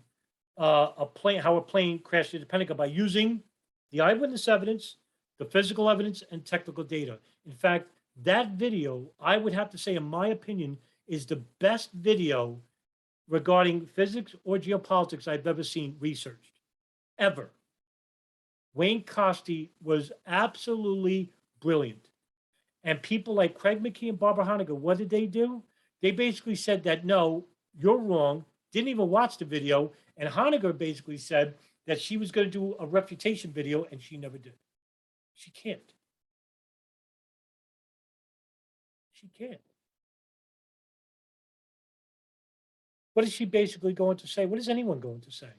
how a plane crashed into the Pentagon by using the eyewitness evidence, the physical evidence, and technical data. In fact, that video, I would have to say, in my opinion, is the best video regarding physics or geopolitics I've ever seen researched, ever. Wayne Costy was absolutely brilliant. And people like Craig McKee and Barbara Honegger, what did they do? They basically said that, no, you're wrong, didn't even watch the video. And Honegger basically said that she was going to do a refutation video, and she never did. She can't. She can't. What is she basically going to say? What is anyone going to say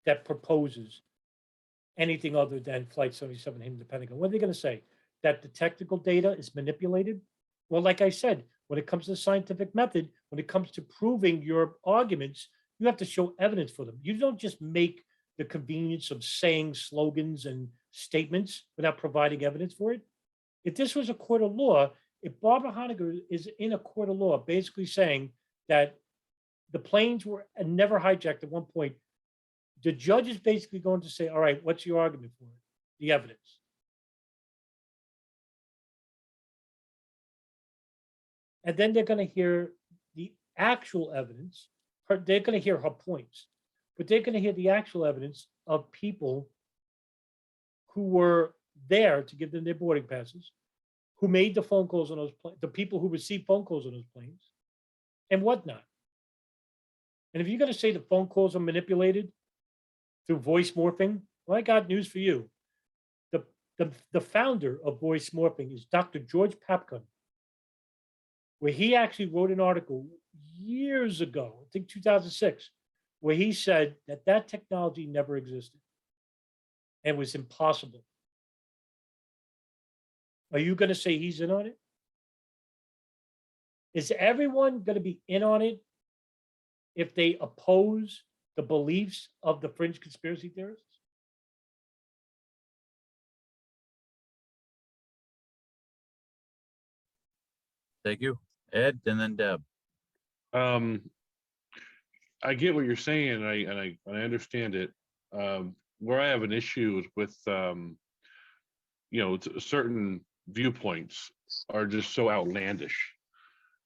that proposes anything other than Flight 77 hitting the Pentagon? What are they going to say? That the technical data is manipulated? Well, like I said, when it comes to the scientific method, when it comes to proving your arguments, you have to show evidence for them. You don't just make the convenience of saying slogans and statements without providing evidence for it. If this was a court of law, if Barbara Honegger is in a court of law basically saying that the planes were never hijacked at one point, the judge is basically going to say, all right, what's your argument for it? The evidence. And then they're going to hear the actual evidence. They're going to hear her points, but they're going to hear the actual evidence of people who were there to give them their boarding passes, who made the phone calls on those planes, the people who received phone calls on those planes, and whatnot. And if you're going to say the phone calls are manipulated through voice morphing, well, I got news for you. The founder of voice morphing is Dr. George Papkun, where he actually wrote an article years ago, I think 2006, where he said that that technology never existed and was impossible. Are you going to say he's in on it? Is everyone going to be in on it if they oppose the beliefs of the fringe conspiracy theorists? Thank you. Ed, and then Deb. I get what you're saying, and I understand it. Where I have an issue is with certain viewpoints are just so outlandish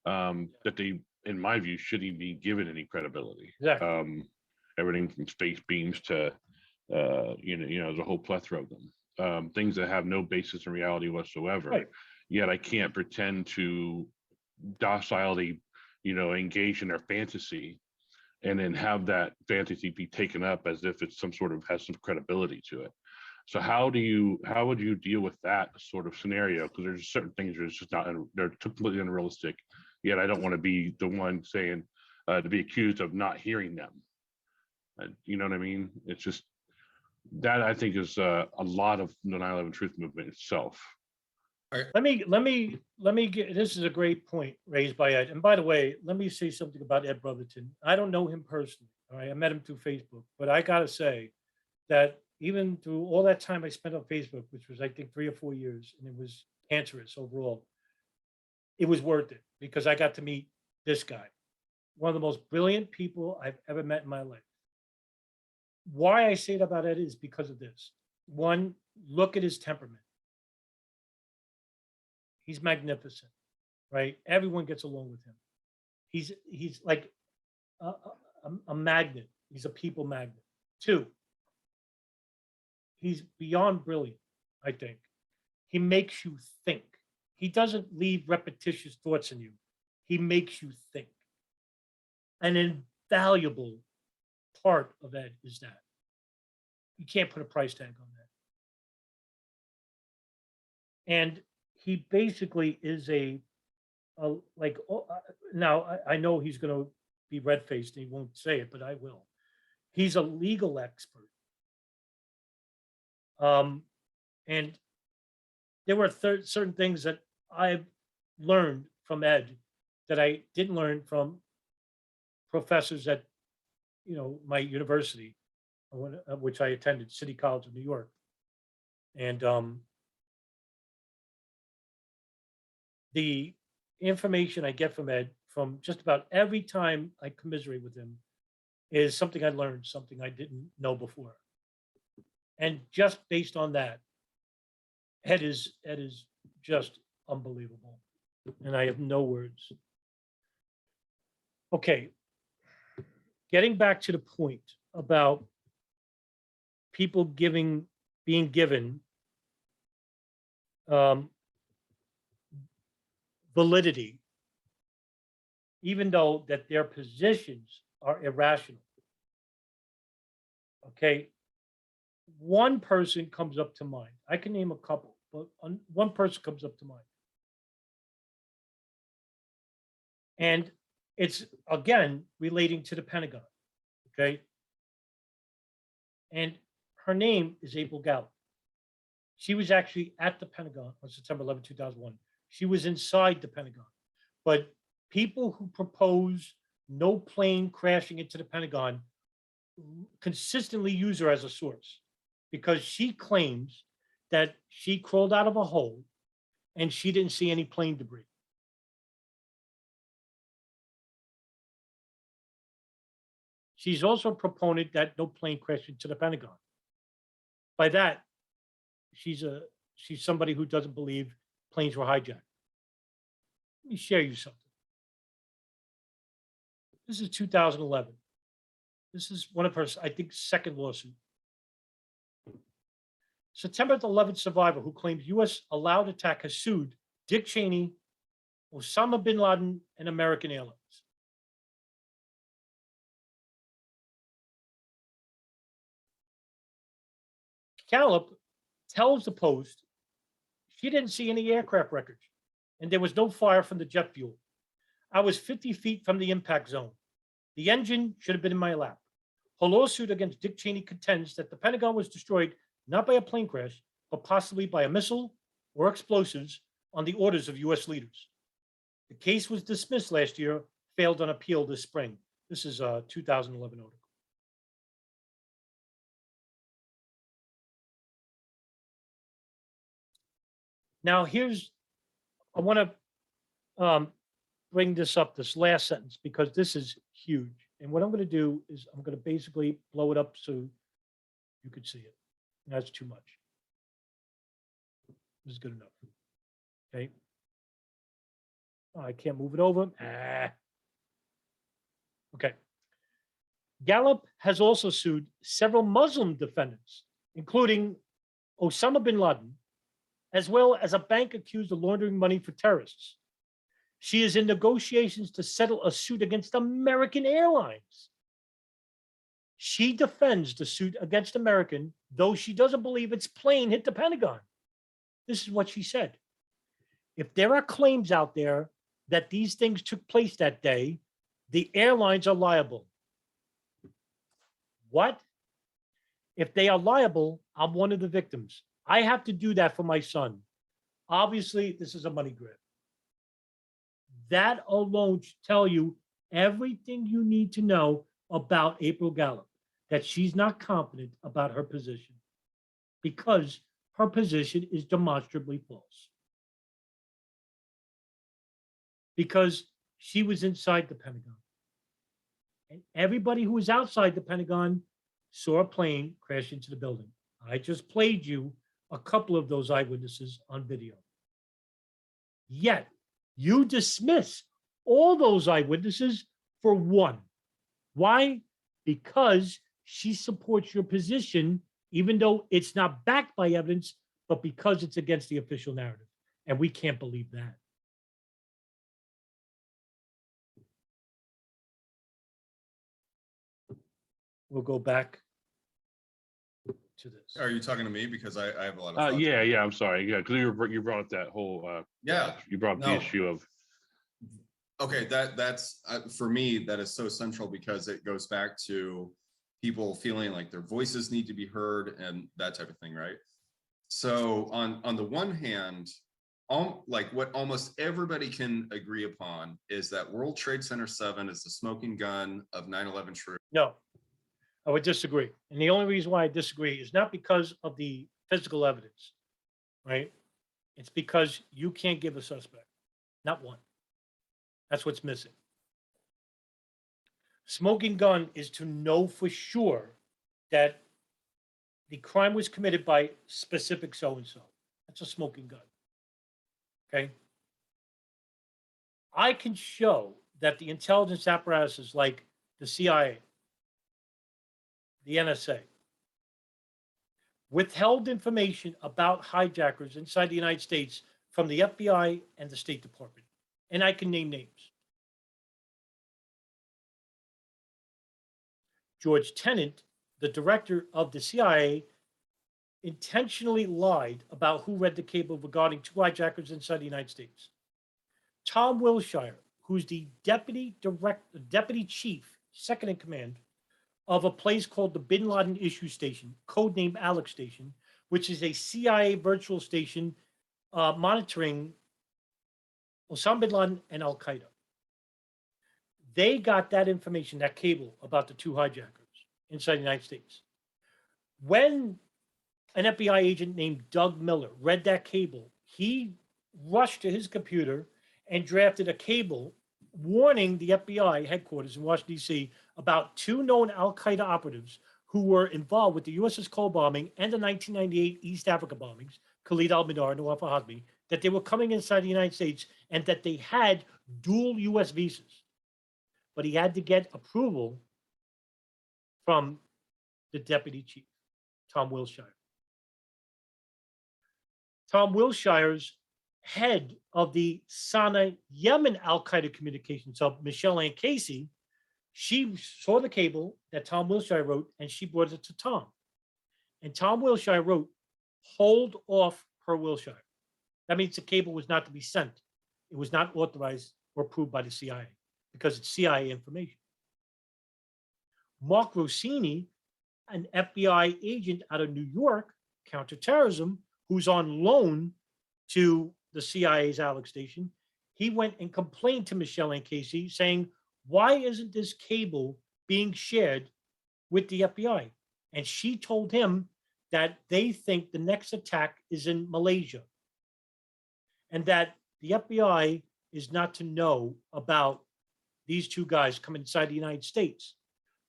that they, in my view, shouldn't even be given any credibility. Exactly. Everything from space beams to there's a whole plethora of them. Things that have no basis in reality whatsoever. Right. Yet I can't pretend to docilely, engage in their fantasy and then have that fantasy be taken up as if it's has some credibility to it. So how would you deal with that sort of scenario? Because there's certain things that are just not, they're completely unrealistic yet I don't want to be the one saying to be accused of not hearing them. You know what I mean? It's just that I think is a lot of the 9/11 truth movement itself. Let me get, this is a great point raised by Ed. And by the way, let me say something about Ed Brotherton. I don't know him personally. All right. I met him through Facebook, but I got to say that even through all that time I spent on Facebook, which was, I think, 3 or 4 years, and it was cancerous overall, it was worth it because I got to meet this guy, one of the most brilliant people I've ever met in my life. Why I say it about Ed is because of this. One, look at his temperament. He's magnificent, right? Everyone gets along with him. He's like a magnet. He's a people magnet. 2, he's beyond brilliant, I think. He makes you think. He doesn't leave repetitious thoughts in you. He makes you think. An invaluable part of that is that. You can't put a price tag on that. And he basically is now I know he's going to be red-faced and he won't say it, but I will. He's a legal expert. And there were certain things that I've learned from Ed that I didn't learn from professors at, my university, which I attended, City College of New York. And the information I get from Ed from just about every time I commiserate with him is something I learned, something I didn't know before. And just based on that, Ed is just unbelievable. And I have no words. Okay. Getting back to the point about people being given validity, even though that their positions are irrational. Okay. One person comes up to mind. I can name a couple, but one person comes up to mind. And it's, again, relating to the Pentagon. Okay. And her name is April Gallup. She was actually at the Pentagon on September 11, 2001. She was inside the Pentagon. But people who propose no plane crashing into the Pentagon consistently use her as a source because she claims that she crawled out of a hole and she didn't see any plane debris. She's also a proponent that no plane crashed into the Pentagon. By that, she's somebody who doesn't believe planes were hijacked. Let me share you something. This is 2011. This is one of her, I think, second lawsuit. September 11th survivor who claims U.S. allowed attack has sued Dick Cheney, Osama bin Laden, and American Airlines. Gallup tells the Post she didn't see any aircraft wreckage and there was no fire from the jet fuel. I was 50 feet from the impact zone. The engine should have been in my lap. Her lawsuit against Dick Cheney contends that the Pentagon was destroyed not by a plane crash, but possibly by a missile or explosives on the orders of U.S. leaders. The case was dismissed last year, failed on appeal this spring. This is a 2011 article. Now, I want to bring this up, this last sentence, because this is huge. And what I'm going to do is I'm going to basically blow it up so you could see it. That's too much. This is good enough. Okay. Oh, I can't move it over. Okay. Gallup has also sued several Muslim defendants, including Osama bin Laden, as well as a bank accused of laundering money for terrorists. She is in negotiations to settle a suit against American Airlines. She defends the suit against American, though she doesn't believe its plane hit the Pentagon. This is what she said. If there are claims out there that these things took place that day, the airlines are liable. What? If they are liable, I'm one of the victims. I have to do that for my son. Obviously, this is a money grab. That alone should tell you everything you need to know about April Gallup, that she's not confident about her position because her position is demonstrably false. Because she was inside the Pentagon. And everybody who was outside the Pentagon saw a plane crash into the building. I just played you a couple of those eyewitnesses on video. Yet, you dismiss all those eyewitnesses for one. Why? Because she supports your position, even though it's not backed by evidence, but because it's against the official narrative. And we can't believe that. We'll go back to this. Are you talking to me? Because I have a lot of thoughts. Yeah, I'm sorry. Yeah, because you brought up that whole you brought up the issue of okay, that's for me, that is so central because it goes back to people feeling like their voices need to be heard and that type of thing, right? So on the one hand, like what almost everybody can agree upon is that World Trade Center 7 is the smoking gun of 9/11 truth. No, I would disagree. And the only reason why I disagree is not because of the physical evidence, right? It's because you can't give a suspect, not one. That's what's missing. Smoking gun is to know for sure that the crime was committed by specific so-and-so. That's a smoking gun. Okay? I can show that the intelligence apparatuses like the CIA, the NSA, withheld information about hijackers inside the United States from the FBI and the State Department. And I can name names. George Tenet, the director of the CIA, intentionally lied about who read the cable regarding 2 hijackers inside the United States. Tom Wilshire, who's the deputy chief, second in command, of a place called the Bin Laden Issue Station, codenamed Alex Station, which is a CIA virtual station monitoring Osama bin Laden and Al Qaeda. They got that information, that cable about the 2 hijackers inside the United States. When an FBI agent named Doug Miller read that cable, he rushed to his computer and drafted a cable warning the FBI headquarters in Washington, D.C. about 2 known Al Qaeda operatives who were involved with the USS Cole bombing and the 1998 East Africa bombings, Khalid al-Mihdhar and Nawaf al-Hazmi, that they were coming inside the United States and that they had dual U.S. visas. But he had to get approval from the deputy chief, Tom Wilshire. Tom Wilshire's head of the Sana'a, Yemen Al Qaeda communications hub, Michelle Ann Casey, she saw the cable that Tom Wilshire wrote and she brought it to Tom. And Tom Wilshire wrote, hold off per Wilshire. That means the cable was not to be sent. It was not authorized or approved by the CIA because it's CIA information. Mark Rossini, an FBI agent out of New York, counterterrorism, who's on loan to the CIA's Alex Station, he went and complained to Michelle Ann Casey saying, why isn't this cable being shared with the FBI? And she told him that they think the next attack is in Malaysia and that the FBI is not to know about these 2 guys come inside the United States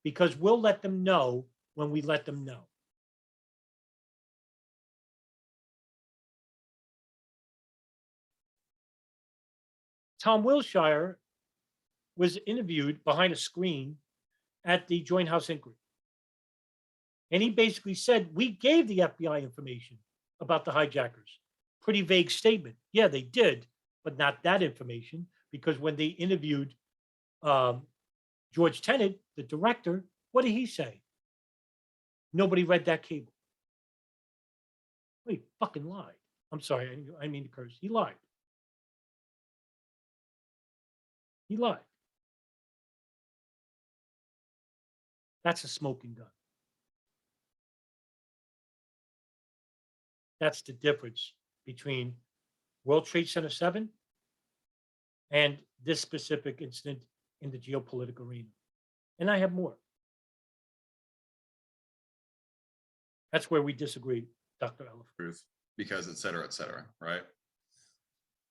because we'll let them know when we let them know. Tom Wilshire was interviewed behind a screen at the Joint House Inquiry. And he basically said, we gave the FBI information about the hijackers. Pretty vague statement. Yeah, they did, but not that information, because when they interviewed George Tenet, the director, what did he say? Nobody read that cable. Well, he fucking lied. I'm sorry, I mean to curse. He lied. He lied. That's a smoking gun. That's the difference between World Trade Center 7 and this specific incident in the geopolitical arena. And I have more. That's where we disagree, Dr. Ellefritz. Because et cetera, right?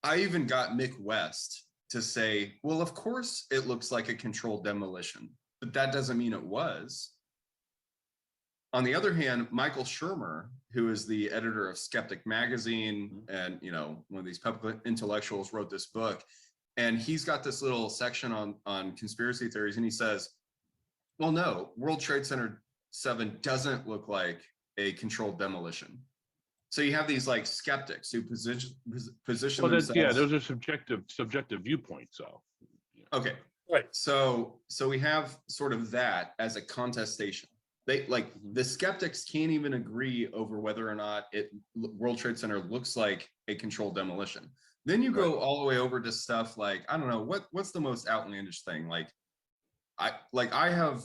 I even got Mick West to say, well, of course it looks like a controlled demolition, but that doesn't mean it was. On the other hand, Michael Shermer, who is the editor of Skeptic Magazine and, you know, one of these public intellectuals, wrote this book, and he's got this little section on conspiracy theories, and he says, well, no, World Trade Center 7 doesn't look like a controlled demolition. So you have these like skeptics who position themselves. Yeah, those are subjective viewpoints. So okay, right. So we have sort of that as a contestation. They like the skeptics can't even agree over whether or not World Trade Center looks like a controlled demolition. Then you go all the way over to stuff like, I don't know, what's the most outlandish thing? I have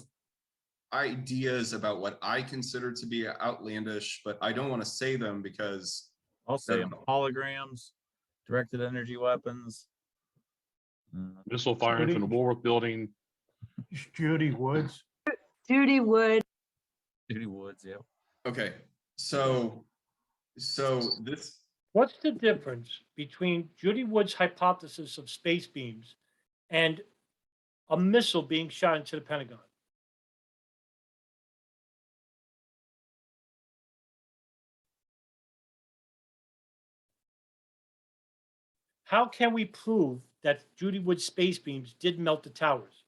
ideas about what I consider to be outlandish, but I don't want to say them because I'll say them. Holograms, directed energy weapons, missile firing from the Warroom building. Judy Woods. Judy Wood. Judy Woods, yeah. Okay, so this. What's the difference between Judy Wood's hypothesis of space beams and a missile being shot into the Pentagon? How can we prove that Judy Wood's space beams did melt the towers?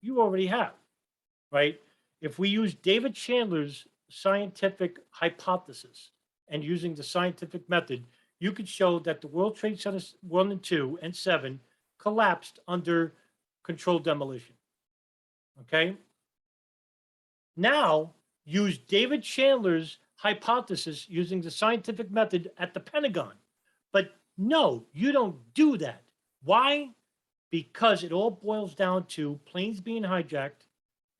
You already have, right? If we use David Chandler's scientific hypothesis and using the scientific method, you could show that the World Trade Center 1 and 2 and 7 collapsed under controlled demolition. Okay? Now, use David Chandler's hypothesis using the scientific method at the Pentagon. But no, you don't do that. Why? Because it all boils down to planes being hijacked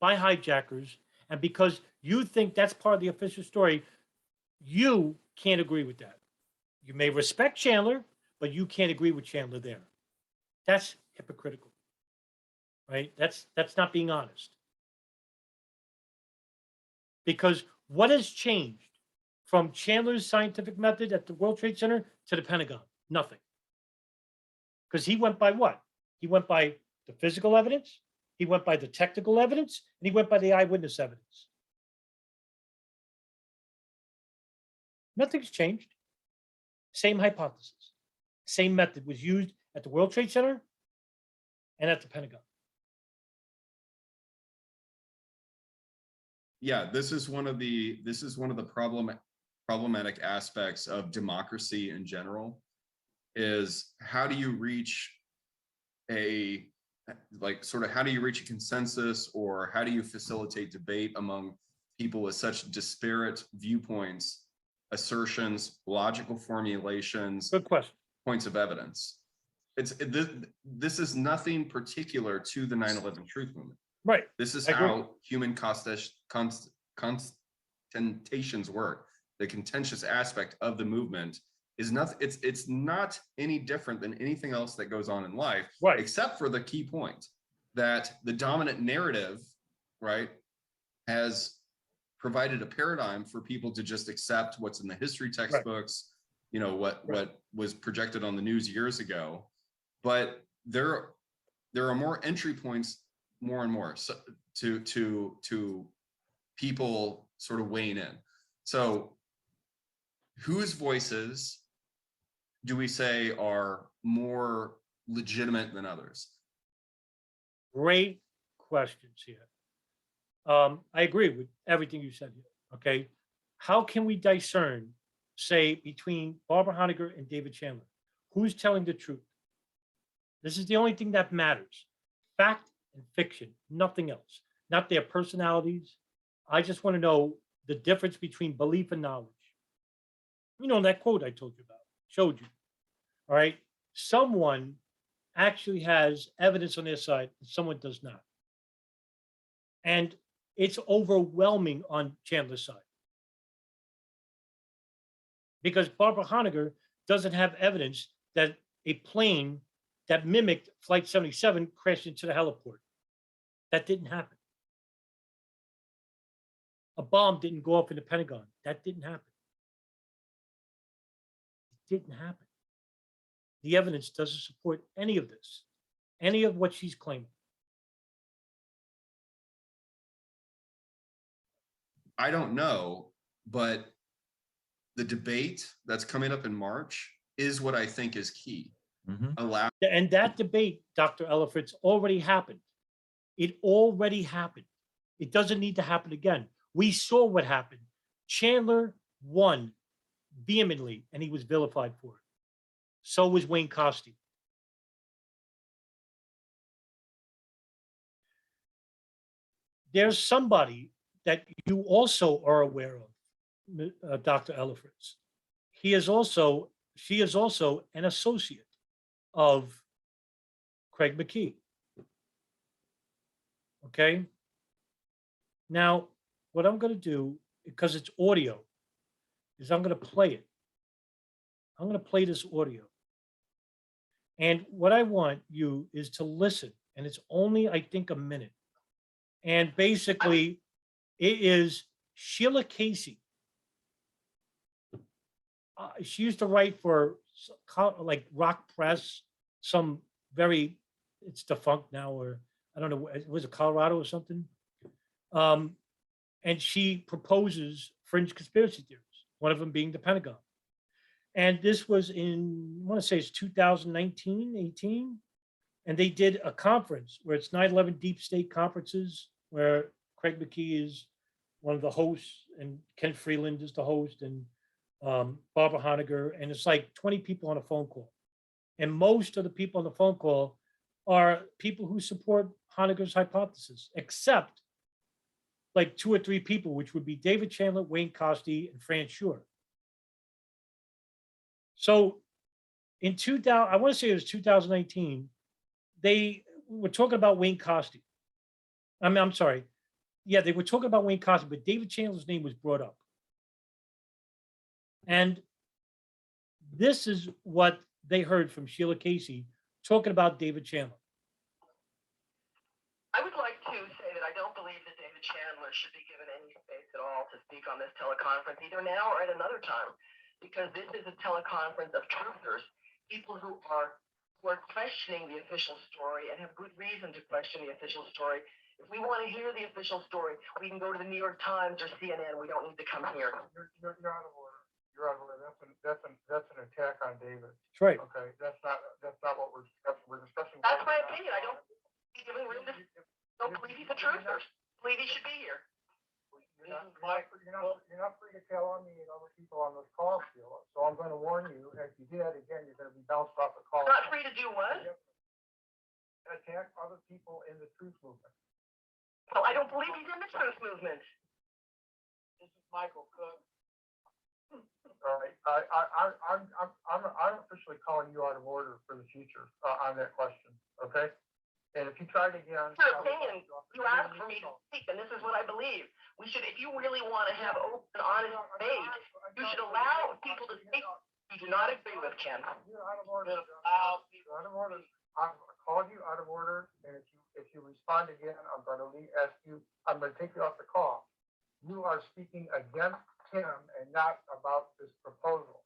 by hijackers, and because you think that's part of the official story, you can't agree with that. You may respect Chandler, but you can't agree with Chandler there. That's hypocritical, right? That's not being honest. Because what has changed from Chandler's scientific method at the World Trade Center to the Pentagon? Nothing. Because he went by what? He went by the physical evidence, he went by the technical evidence, and he went by the eyewitness evidence. Nothing's changed. Same hypothesis. Same method was used at the World Trade Center and at the Pentagon. Yeah, this is one of the problematic aspects of democracy in general, is how do you reach a consensus, or how do you facilitate debate among people with such disparate viewpoints, assertions, logical formulations, good question, points of evidence? This is nothing particular to the 9/11 truth movement. Right. This is I agree. how human contestations work. The contentious aspect of the movement is nothing. It's not any different than anything else that goes on in life, right? Except for the key point that the dominant narrative, right, has provided a paradigm for people to just accept what's in the history textbooks, right. You know, what was projected on the news years ago. But there are more entry points, more and more, so, to people sort of weighing in. So whose voices do we say are more legitimate than others? Great questions here. I agree with everything you said here. Okay. How can we discern, say, between Barbara Honegger and David Chandler? Who's telling the truth? This is the only thing that matters. Fact and fiction, nothing else. Not their personalities. I just want to know the difference between belief and knowledge. You know, that quote I told you about, showed you. All right. Someone actually has evidence on their side and someone does not. And it's overwhelming on Chandler's side. Because Barbara Honegger doesn't have evidence that a plane that mimicked Flight 77 crashed into the heliport. That didn't happen. A bomb didn't go off in the Pentagon. That didn't happen. It didn't happen. The evidence doesn't support any of this, any of what she's claiming. I don't know, but the debate that's coming up in March is what I think is key. And that debate, Dr. Ellefritz, already happened. It already happened. It doesn't need to happen again. We saw what happened. Chandler won vehemently, and he was vilified for it. So was Wayne Costi. There's somebody that you also are aware of, Dr. Ellefritz. She is also an associate of Craig McKee. Okay. Now, what I'm going to do, because it's audio, is I'm going to play it. I'm going to play this audio. And what I want you is to listen. And it's only, I think, a minute. And basically, it is Sheila Casey. She used to write for like Rock Press, some very, it's defunct now, or I don't know, was it Colorado or something? And she proposes fringe conspiracy theories, one of them being the Pentagon. And this was in, I want to say it's 2019, 18. And they did a conference where it's 9/11 deep state conferences, where Craig McKee is one of the hosts and Ken Freeland is the host and Barbara Honegger. And it's like 20 people on a phone call. And most of the people on the phone call are people who support Honegger's hypothesis, except like 2 or 3 people, which would be David Chandler, Wayne Costi, and Fran Shure. So in 2000, I want to say it was 2019, they were talking about Wayne Costi. I'm sorry. Yeah, they were talking about Wayne Costi, but David Chandler's name was brought up. And this is what they heard from Sheila Casey talking about David Chandler. I would like to say that I don't believe that David Chandler should be given any space at all to speak on this teleconference, either now or at another time, because this is a teleconference of truthers, people who are questioning the official story and have good reason to question the official story. If we want to hear the official story, we can go to the New York Times or CNN. We don't need to come here. You're out of order. You're out of order. That's an attack on David. That's right. Okay, that's not what we're discussing. We're discussing. That's my opinion. I don't giving room to. Don't believe he's a truther. Believe he should be here. You're not free to tell on me and other people on this call, Sheila. So I'm going to warn you. If you do that again, you're going to be bounced off the call. Not free to do what? Attack other people in the truth movement. Well, I don't believe he's in the truth movement. This is Michael Cook. All right, I'm officially calling you out of order for the future on that question. Okay. And if you try it again, your opinion, you asked for me to speak, and this is what I believe. We should, if you really want to have open, honest debate, you should allow people to speak. You do not agree with Ken. You're out of order. You're out of order. I've called you out of order, and if you respond again, I'm going to ask you. I'm going to take you off the call. You are speaking against him and not about this proposal.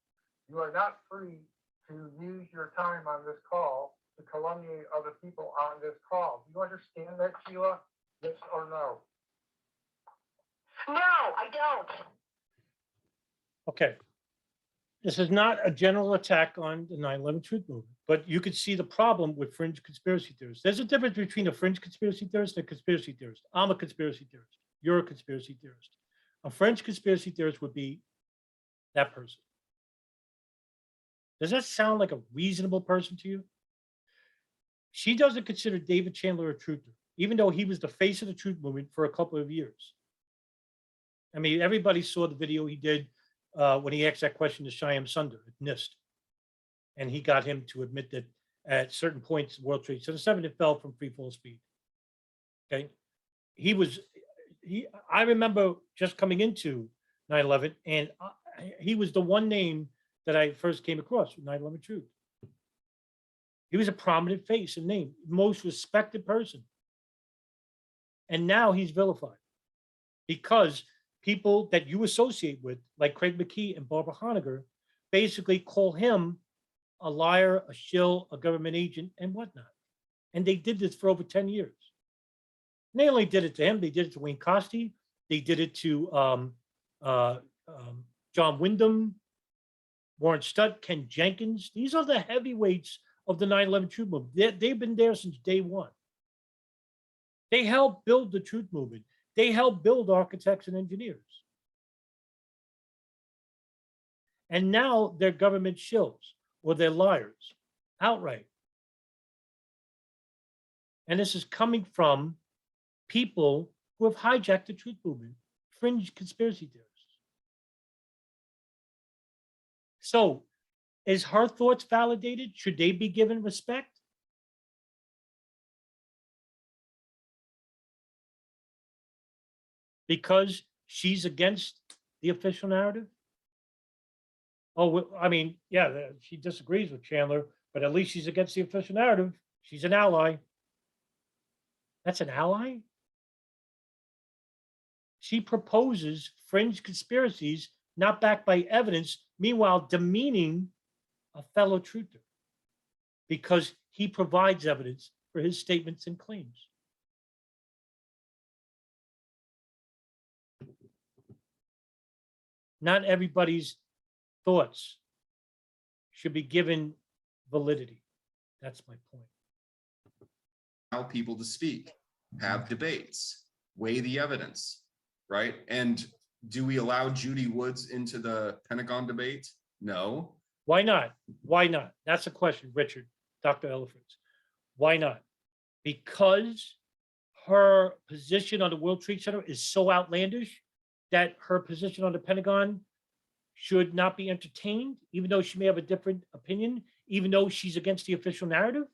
You are not free to use your time on this call to calumniate other people on this call. Do you understand that, Sheila? Yes or no? No, I don't. Okay. This is not a general attack on the 9/11 truth movement, but you could see the problem with fringe conspiracy theorists. There's a difference between a fringe conspiracy theorist and a conspiracy theorist. I'm a conspiracy theorist. You're a conspiracy theorist. A fringe conspiracy theorist would be that person. Does that sound like a reasonable person to you? She doesn't consider David Chandler a truther, even though he was the face of the truth movement for a couple of years. I mean, everybody saw the video he did when he asked that question to Shyam Sundar at NIST. And he got him to admit that at certain points in World Trade Center 7, it fell from free fall speed. Okay. I remember just coming into 9/11, and he was the one name that I first came across with 9/11 Truth. He was a prominent face and name, most respected person. And now he's vilified because people that you associate with, like Craig McKee and Barbara Honegger, basically call him a liar, a shill, a government agent, and whatnot. And they did this for over 10 years. And they only did it to him. They did it to Wayne Costi. They did it to John Wyndham, Warren Stutt, Ken Jenkins. These are the heavyweights of the 9/11 Truth Movement. They've been there since day one. They helped build the Truth Movement. They helped build architects and engineers. And now they're government shills or they're liars outright. And this is coming from people who have hijacked the Truth Movement, fringe conspiracy theorists. So, is her thoughts validated? Should they be given respect? Because she's against the official narrative? Oh, well, I mean, yeah, she disagrees with Chandler, but at least she's against the official narrative. She's an ally. That's an ally? She proposes fringe conspiracies not backed by evidence, meanwhile demeaning a fellow truther because he provides evidence for his statements and claims. Not everybody's thoughts should be given validity. That's my point. Allow people to speak, have debates, weigh the evidence, right? And do we allow Judy Woods into the Pentagon debate? No. Why not? Why not? That's a question, Richard, Dr. Ellefritz. Why not? Because her position on the World Trade Center is so outlandish that her position on the Pentagon should not be entertained, even though she may have a different opinion, even though she's against the official narrative?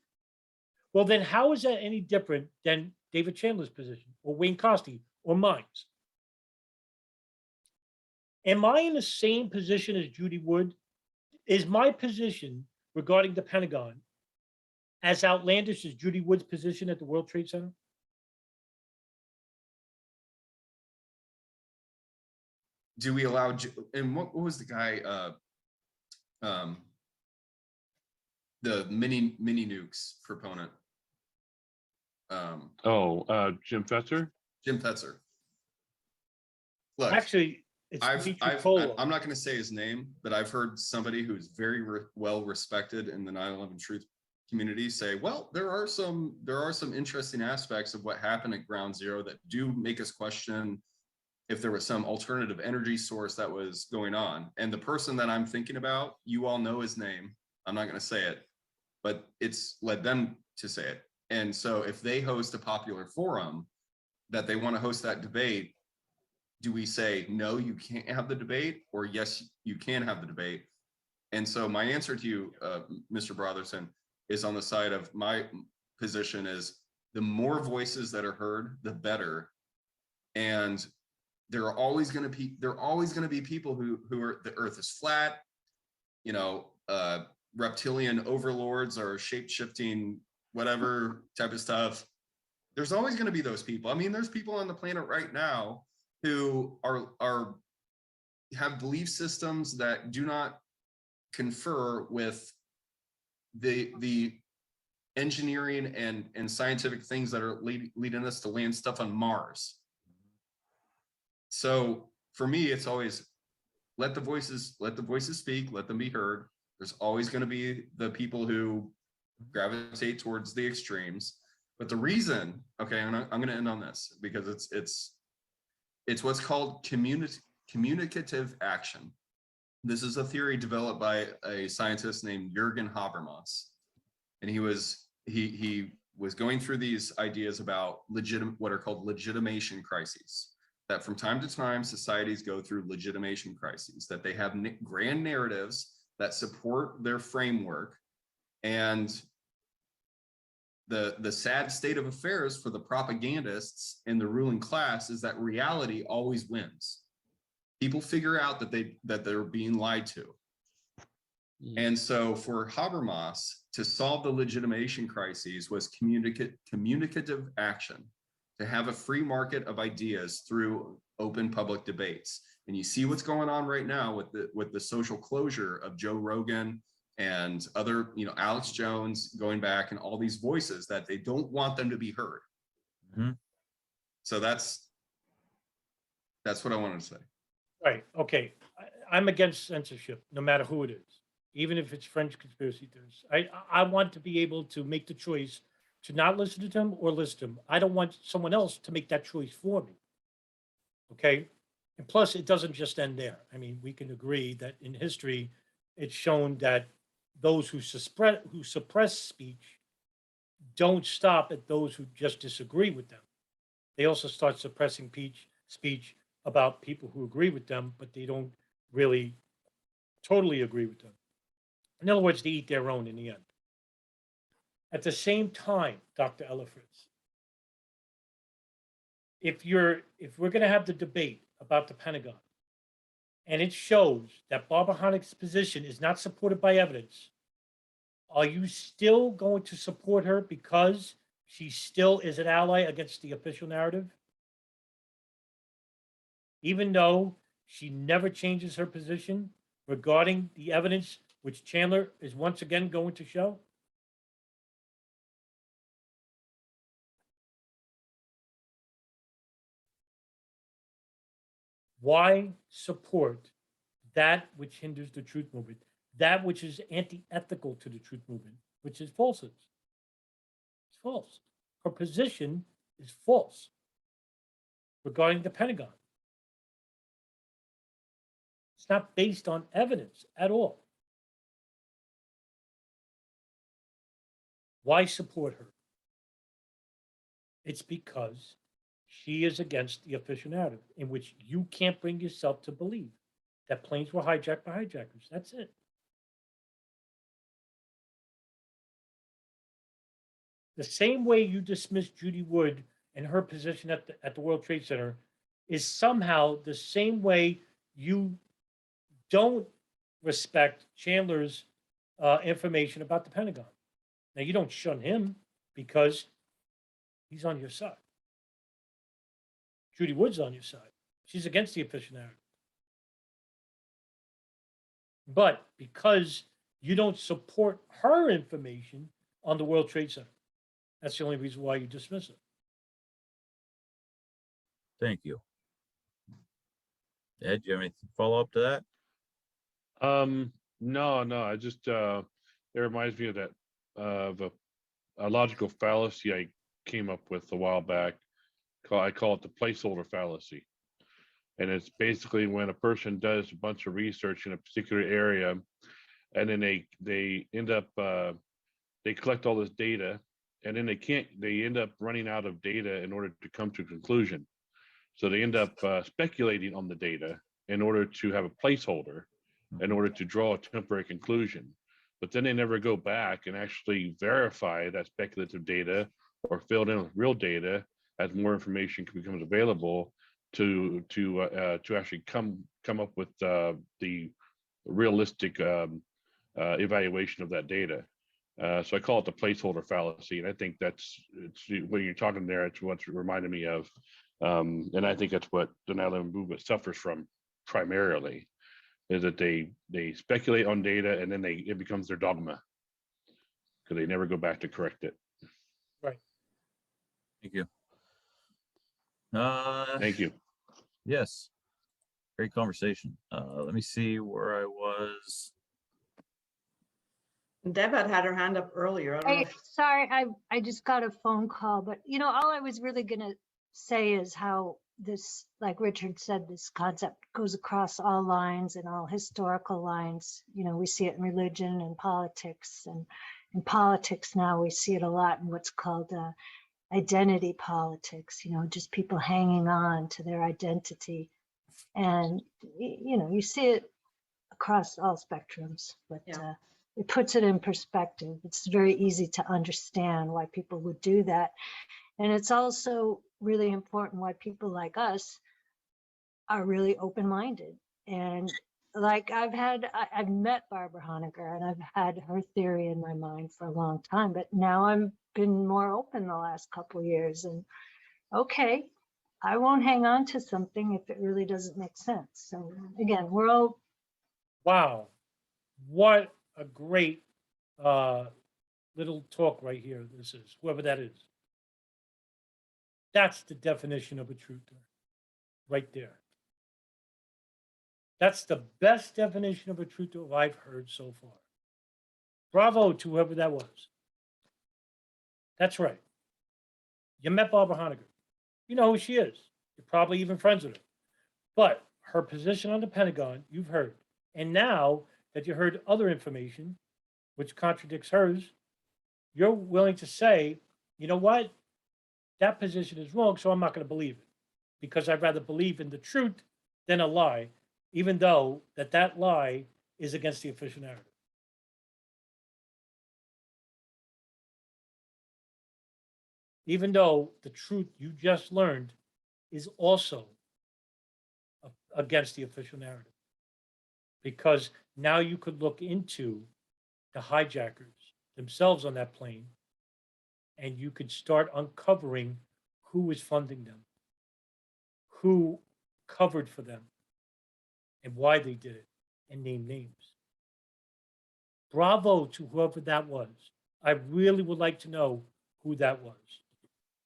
Well, then how is that any different than David Chandler's position or Wayne Costi or mine? Am I in the same position as Judy Wood? Is my position regarding the Pentagon as outlandish as Judy Wood's position at the World Trade Center? Do we allow, and what was the guy, the mini nukes proponent? Jim Fetzer? Jim Fetzer. Look, actually, it's I'm not going to say his name, but I've heard somebody who's very well respected in the 9/11 truth community say, well, there are some interesting aspects of what happened at Ground Zero that do make us question if there was some alternative energy source that was going on. And the person that I'm thinking about, you all know his name. I'm not going to say it, but it's led them to say it. And so if they host a popular forum that they want to host that debate, do we say, no, you can't have the debate, or yes, you can have the debate? And so my answer to you, Mr. Brotherson, is on the side of my position is the more voices that are heard, the better. And there are always going to be people who are, the earth is flat, you know, reptilian overlords or shape-shifting, whatever type of stuff. There's always going to be those people. I mean, there's people on the planet right now who have belief systems that do not confer with the engineering and scientific things that are leading us to land stuff on Mars. So for me, it's always let the voices speak, let them be heard. There's always going to be the people who gravitate towards the extremes. But the reason, okay, I'm going to end on this because it's what's called communicative action. This is a theory developed by a scientist named Jürgen Habermas, and he was going through these ideas about what are called legitimation crises. That from time to time, societies go through legitimation crises, that they have grand narratives that support their framework, and the sad state of affairs for the propagandists and the ruling class is that reality always wins. People figure out that they're being lied to. And so for Habermas to solve the legitimation crises was communicative action, to have a free market of ideas through open public debates. And you see what's going on right now with the social closure of Joe Rogan and other, Alex Jones going back, and all these voices that they don't want them to be heard. Mm-hmm. So that's what I wanted to say. Right. Okay. I'm against censorship, no matter who it is, even if it's French conspiracy theorists. I want to be able to make the choice to not listen to them or listen to them. I don't want someone else to make that choice for me. Okay. And plus, it doesn't just end there. I mean, we can agree that in history, it's shown that those who suppress speech don't stop at those who just disagree with them. They also start suppressing speech about people who agree with them, but they don't really totally agree with them. In other words, they eat their own in the end. At the same time, Dr. Ellefritz, if we're going to have the debate about the Pentagon, and it shows that Barbara Honeck's position is not supported by evidence, are you still going to support her because she still is an ally against the official narrative? Even though she never changes her position regarding the evidence which Chandler is once again going to show? Why support that which hinders the truth movement, that which is anti-ethical to the truth movement, which is falsehoods? It's false. Her position is false regarding the Pentagon. It's not based on evidence at all. Why support her? It's because she is against the official narrative, in which you can't bring yourself to believe that planes were hijacked by hijackers. That's it. The same way you dismiss Judy Wood and her position at the World Trade Center is somehow the same way you don't respect Chandler's information about the Pentagon. Now, you don't shun him because he's on your side. Judy Wood's on your side. She's against the official narrative. But because you don't support her information on the World Trade Center, that's the only reason why you dismiss it. Thank you. Ed, do you have any follow-up to that? No, I just it reminds me of that of a logical fallacy I came up with a while back. I call it the placeholder fallacy. And it's basically when a person does a bunch of research in a particular area, and then they end up they collect all this data, and then they end up running out of data in order to come to a conclusion. So they end up speculating on the data in order to have a placeholder, in order to draw a temporary conclusion. But then they never go back and actually verify that speculative data or fill it in with real data as more information becomes available to actually come up with the realistic evaluation of that data. So I call it the placeholder fallacy, and I think it's when you're talking there, it's what's reminded me of, and I think that's what the 9/11 movement suffers from primarily, is that they speculate on data and then it becomes their dogma because they never go back to correct it. Right. Thank you. Thank you. Yes. Great conversation. Let me see where I was. Deb had her hand up earlier. I don't know if... Sorry, I just got a phone call, but all I was really gonna say is how this, like Richard said, this concept goes across all lines and all historical lines. We see it in religion and politics, and in politics now we see it a lot in what's called identity politics, just people hanging on to their identity. And, you see it across all spectrums, but it puts it in perspective. It's very easy to understand why people would do that. And it's also really important why people like us are really open-minded. And like I've met Barbara Honegger and I've had her theory in my mind for a long time, but now I've been more open the last couple of years. And okay, I won't hang on to something if it really doesn't make sense. So again, we're all. Wow, what a great little talk right here. This is whoever that is. That's the definition of a truther, right there. That's the best definition of a truther I've heard so far. Bravo to whoever that was. That's right. You met Barbara Honegger. You know who she is. You're probably even friends with her. But her position on the Pentagon, you've heard. And now that you heard other information, which contradicts hers, you're willing to say, you know what? That position is wrong, so I'm not going to believe it. Because I'd rather believe in the truth than a lie, even though that lie is against the official narrative. Even though the truth you just learned is also against the official narrative. Because now you could look into the hijackers themselves on that plane, and you could start uncovering who was funding them, who covered for them, and why they did it, and name names. Bravo to whoever that was. I really would like to know who that was.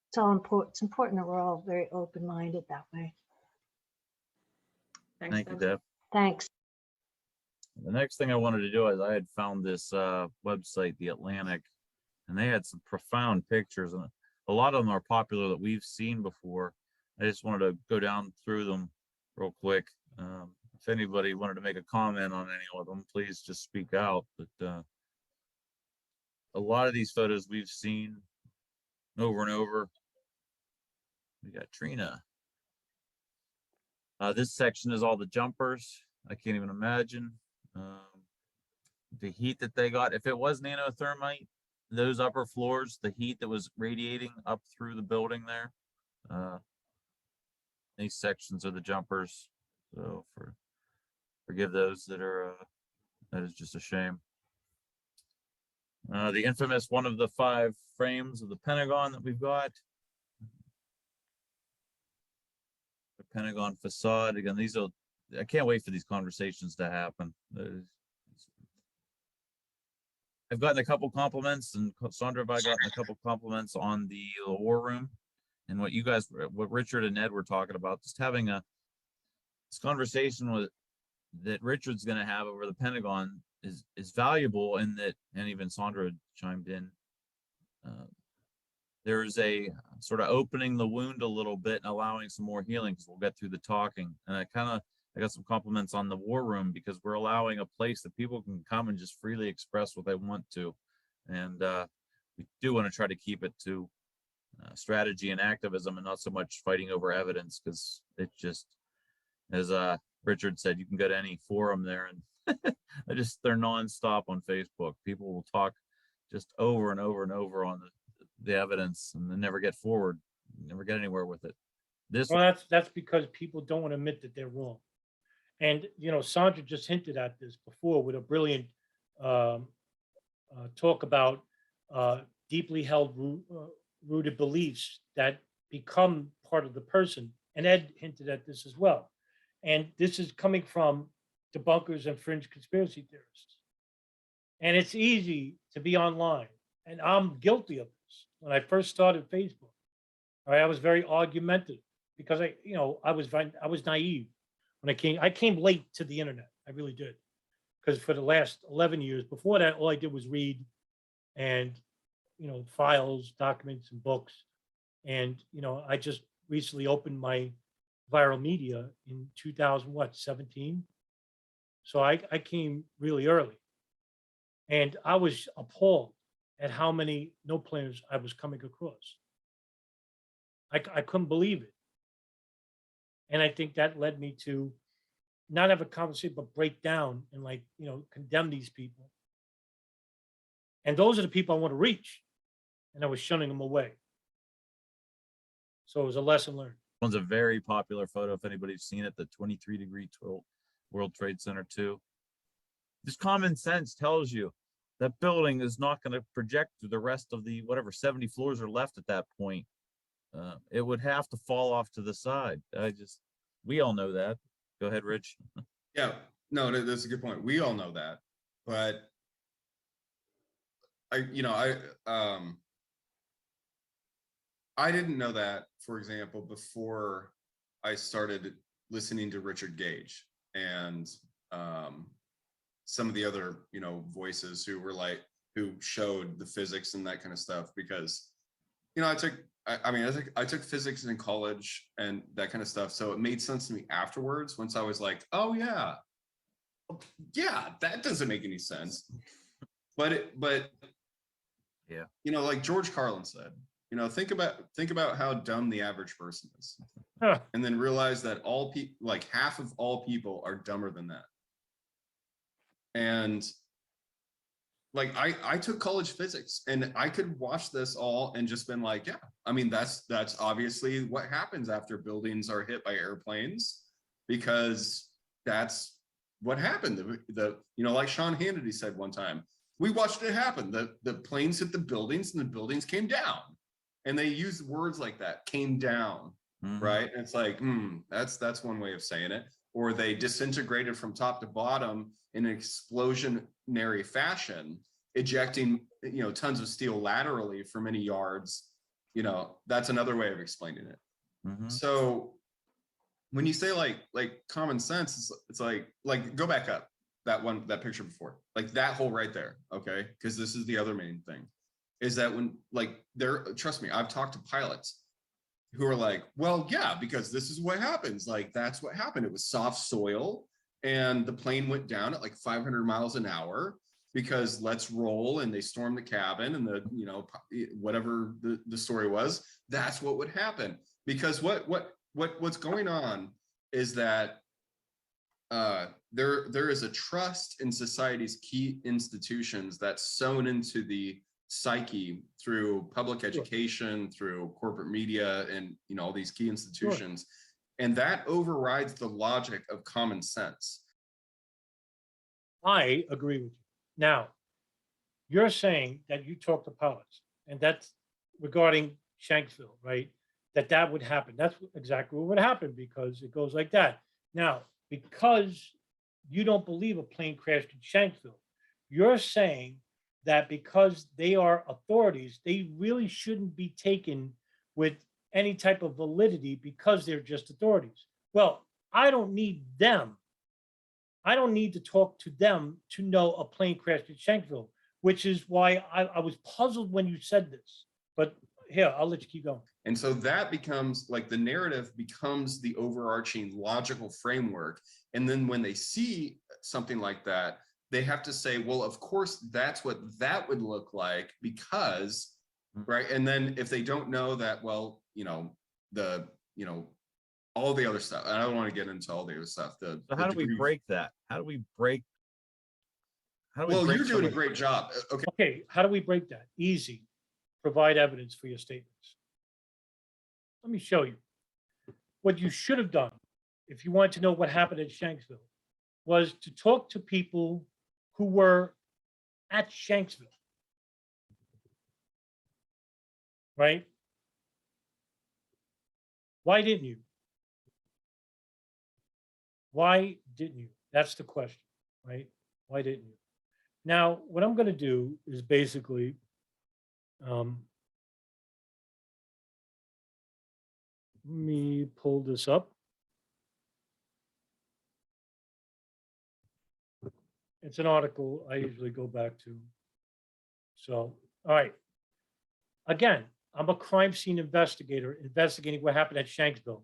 It's all important. It's important that we're all very open-minded that way. Thanks, Thank you, Deb. Deb. Thanks. The next thing I wanted to do is I had found this website, The Atlantic, and they had some profound pictures, and a lot of them are popular that we've seen before. I just wanted to go down through them real quick. If anybody wanted to make a comment on any of them, please just speak out. But a lot of these photos we've seen over and over. We got Trina. This section is all the jumpers. I can't even imagine the heat that they got. If it was nanothermite, those upper floors, the heat that was radiating up through the building there. These sections are the jumpers. So forgive those that are, that is just a shame. The infamous one of the 5 frames of the Pentagon that we've got. The Pentagon facade. Again, these are, I can't wait for these conversations to happen. I've gotten a couple compliments, and Sandra, I've gotten a couple compliments on the War Room and what you guys, what Richard and Ed were talking about, just having this conversation with that Richard's going to have over the Pentagon is valuable, in that, and even Sandra chimed in. There's a sort of opening the wound a little bit and allowing some more healing, because we'll get through the talking. And I got some compliments on the War Room, because we're allowing a place that people can come and just freely express what they want to. And we do want to try to keep it to strategy and activism, and not so much fighting over evidence, because it just, as Richard said, you can go to any forum there and they're nonstop on Facebook. People will talk just over and over and over on the evidence, and then never get forward, never get anywhere with it. Well, that's because people don't want to admit that they're wrong. And, you know, Sandra just hinted at this before with a brilliant talk about deeply held rooted beliefs that become part of the person. And Ed hinted at this as well. And this is coming from debunkers and fringe conspiracy theorists. And it's easy to be online. And I'm guilty of this. When I first started Facebook, I was very argumentative, because I was naive when I came late to the internet. I really did. Because for the last 11 years before that, all I did was read and, files, documents, and books. And, I just recently opened my viral media in 2017. So I came really early. And I was appalled at how many no planners I was coming across. I couldn't believe it. And I think that led me to not have a conversation, but break down and condemn these people And those are the people I want to reach. And I was shunning them away. So it was a lesson learned. One's a very popular photo. If anybody's seen it, the 23-degree World Trade Center 2. Just common sense tells you that building is not going to project through the rest of the whatever 70 floors are left at that point. It would have to fall off to the side. We all know that. Go ahead, Rich. Yeah, no, that's a good point. We all know that, but I didn't know that, for example, before I started listening to Richard Gage and some of the other, voices who showed the physics and that kind of stuff, because, I took physics in college and that kind of stuff. So it made sense to me afterwards, once I was like, oh yeah, that doesn't make any sense. But yeah, like George Carlin said, think about how dumb the average person is, and then realize that half of all people are dumber than that. And I took college physics, and I could watch this all and just been like, yeah, that's obviously what happens after buildings are hit by airplanes, because that's what happened. Like Sean Hannity said one time, we watched it happen. The planes hit the buildings and the buildings came down. And they use words like that, came down, right? And it's like, that's one way of saying it. Or they disintegrated from top to bottom in an explosionary fashion, ejecting, tons of steel laterally for many yards. That's another way of explaining it. So when you say like common sense, it's like go back up that picture before, like that hole right there, okay? Because this is the other main thing, is that when trust me, I've talked to pilots who are like, well, yeah, because this is what happens. Like, that's what happened. It was soft soil and the plane went down at like 500 miles an hour because let's roll, and they stormed the cabin and whatever the story was, that's what would happen. Because what's going on is that there is a trust in society's key institutions that's sewn into the psyche through public education, through corporate media, and all these key institutions, and that overrides the logic of common sense. I agree with you. Now, you're saying that you talk to pilots, and that's regarding Shanksville, right? That would happen. That's exactly what would happen, because it goes like that. Now, because you don't believe a plane crashed in Shanksville, you're saying that because they are authorities, they really shouldn't be taken with any type of validity because they're just authorities. Well, I don't need them. I don't need to talk to them to know a plane crashed in Shanksville, which is why I was puzzled when you said this. But here, I'll let you keep going. And so that becomes like the narrative becomes the overarching logical framework. And then when they see something like that, they have to say, well, of course, that's what that would look like because, right? And then if they don't know that, well, all the other stuff, and I don't want to get into all the other stuff. So how do we break that? Well, you're doing a great job. Okay, how do we break that? Easy. Provide evidence for your statements. Let me show you. What you should have done, if you wanted to know what happened at Shanksville, was to talk to people who were at Shanksville. Right? Why didn't you? Why didn't you? That's the question, right? Why didn't you? Now, what I'm going to do is basically let me pull this up. It's an article I usually go back to. So, all right. Again, I'm a crime scene investigator investigating what happened at Shanksville.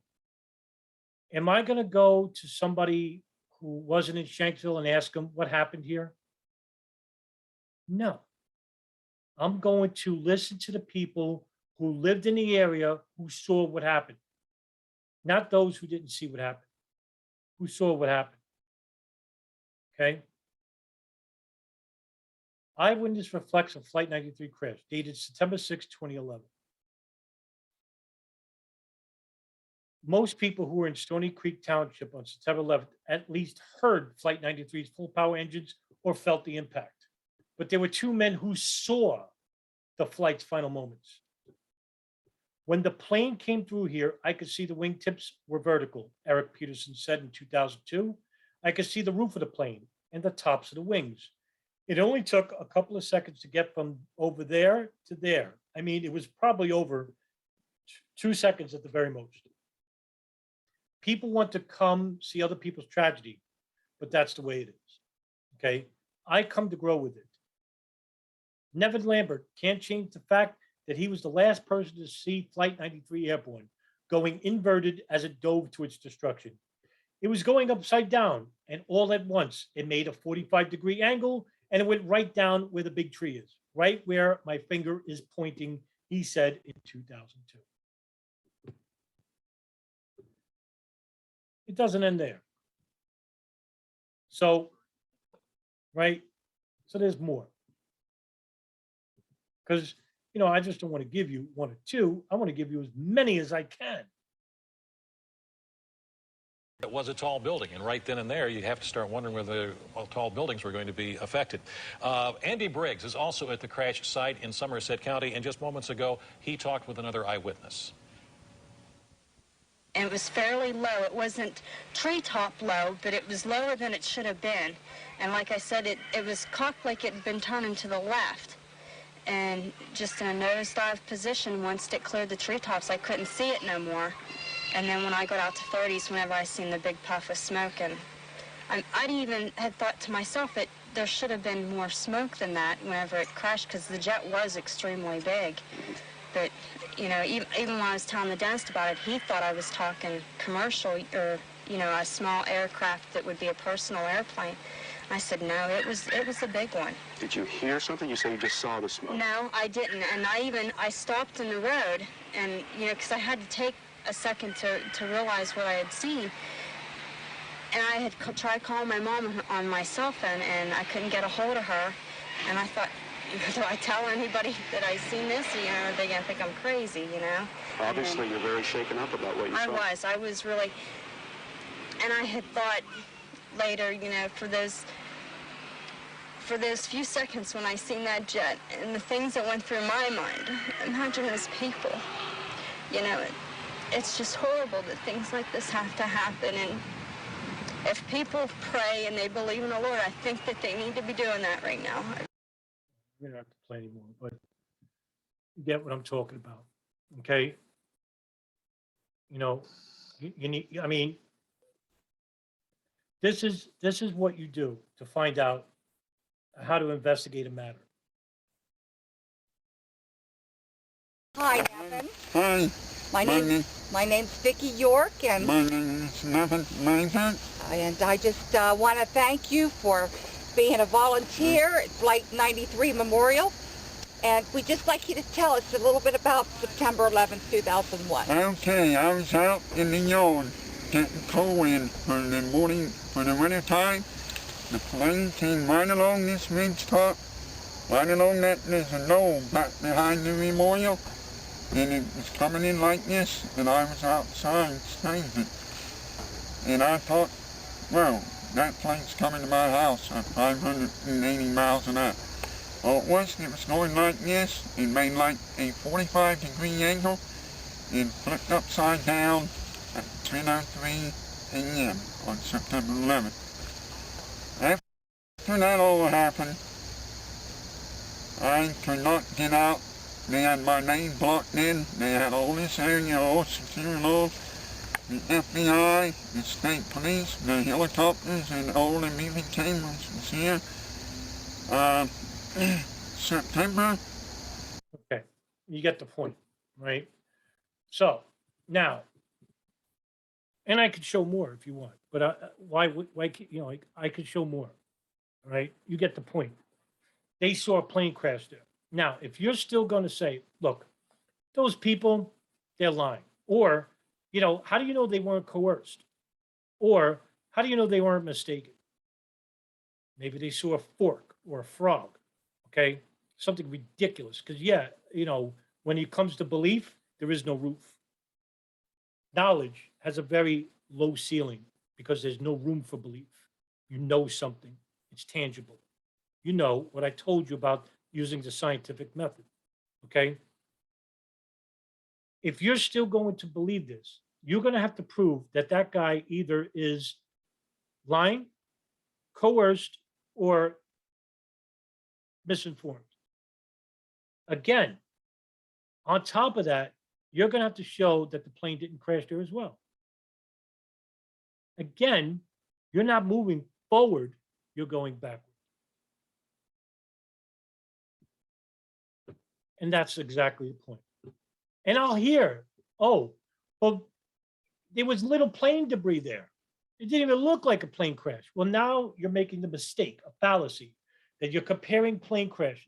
Am I going to go to somebody who wasn't in Shanksville and ask them what happened here? No. I'm going to listen to the people who lived in the area who saw what happened. Not those who didn't see what happened, who saw what happened. Okay? Eyewitness reflects on Flight 93 crash, dated September 6, 2011. Most people who were in Stony Creek Township on September 11th at least heard Flight 93's full power engines or felt the impact. But there were two men who saw the flight's final moments. When the plane came through here, I could see the wingtips were vertical, Eric Peterson said in 2002. I could see the roof of the plane and the tops of the wings. It only took a couple of seconds to get from over there to there. I mean, it was probably over 2 seconds at the very most. People want to come see other people's tragedy, but that's the way it is. Okay. I come to grow with it. Nevin Lambert can't change the fact that he was the last person to see Flight 93 airborne, going inverted as it dove to its destruction. It was going upside down, and all at once, it made a 45-degree angle, and it went right down where the big tree is, right where my finger is pointing, he said in 2002. It doesn't end there. So, right? So there's more. Because, you know, I just don't want to give you one or two. I want to give you as many as I can. It was a tall building, and right then and there, you have to start wondering whether tall buildings were going to be affected. Andy Briggs is also at the crash site in Somerset County, and just moments ago, he talked with another eyewitness. And it was fairly low. It wasn't treetop low, but it was lower than it should have been. And like I said, it was cocked like it had been turning to the left. And just in a nosedive position, once it cleared the treetops, I couldn't see it no more. And then when I got out to 30s, whenever I seen the big puff of smoke, and I'd even had thought to myself that there should have been more smoke than that whenever it crashed, because the jet was extremely big. But, you know, even when I was telling the dentist about it, he thought I was talking commercial or, you know, a small aircraft that would be a personal airplane. I said, no, it was a big one. Did you hear something? You say you just saw the smoke. No, I didn't. And I stopped in the road, and, you know, because I had to take a second to realize what I had seen. And I had tried calling my mom on my cell phone, and I couldn't get a hold of her. And I thought, do I tell anybody that I seen this? You know, are they going to think I'm crazy, you know? Obviously, you're very shaken up about what you saw. I was really, and I had thought later, you know, for those few seconds when I seen that jet and the things that went through my mind, imagine those people, you know, it's just horrible that things like this have to happen. And if people pray and they believe in the Lord, I think that they need to be doing that right now. We don't have to play anymore, but you get what I'm talking about, okay? You know, you need, I mean, this is what you do to find out how to investigate a matter. Hi, Nevin. Hi. My name's Vicki York, and My name is Nevin Mason. and I just want to thank you for being a volunteer at Flight 93 Memorial. And we'd just like you to tell us a little bit about September 11th, 2001. Okay, I was out in the yard getting coal in for the morning, for the winter time. The plane came right along this ridge top, right along that, there's a knoll back behind the memorial, and it was coming in like this, and I was outside standing. And I thought, well, that plane's coming to my house at 580 miles an hour. All it was going like this. It made like a 45-degree angle and flipped upside down at 10:03 a.m. on September 11th. After that all happened, I could not get out. They had my name blocked in. They had all this area, all secure laws. The FBI, the state police, the helicopters, and all the moving cameras was here. September. Okay, you get the point, right? So now, and I could show more if you want, but why, you know, I could show more, right? You get the point. They saw a plane crash there. Now, if you're still going to say, look, those people, they're lying, or, you know, how do you know they weren't coerced? Or how do you know they weren't mistaken? Maybe they saw a fork or a frog, Okay, something ridiculous. Because yeah, when it comes to belief, there is no roof. Knowledge has a very low ceiling because there's no room for belief. You know something, it's tangible. You know what I told you about using the scientific method. Okay. If you're still going to believe this, you're going to have to prove that that guy either is lying, coerced, or misinformed. Again, on top of that, you're going to have to show that the plane didn't crash there as well. Again, you're not moving forward, you're going backward. And that's exactly the point. And I'll hear, oh, well, there was little plane debris there. It didn't even look like a plane crash. Well, now you're making the mistake, a fallacy, that you're comparing plane crashes.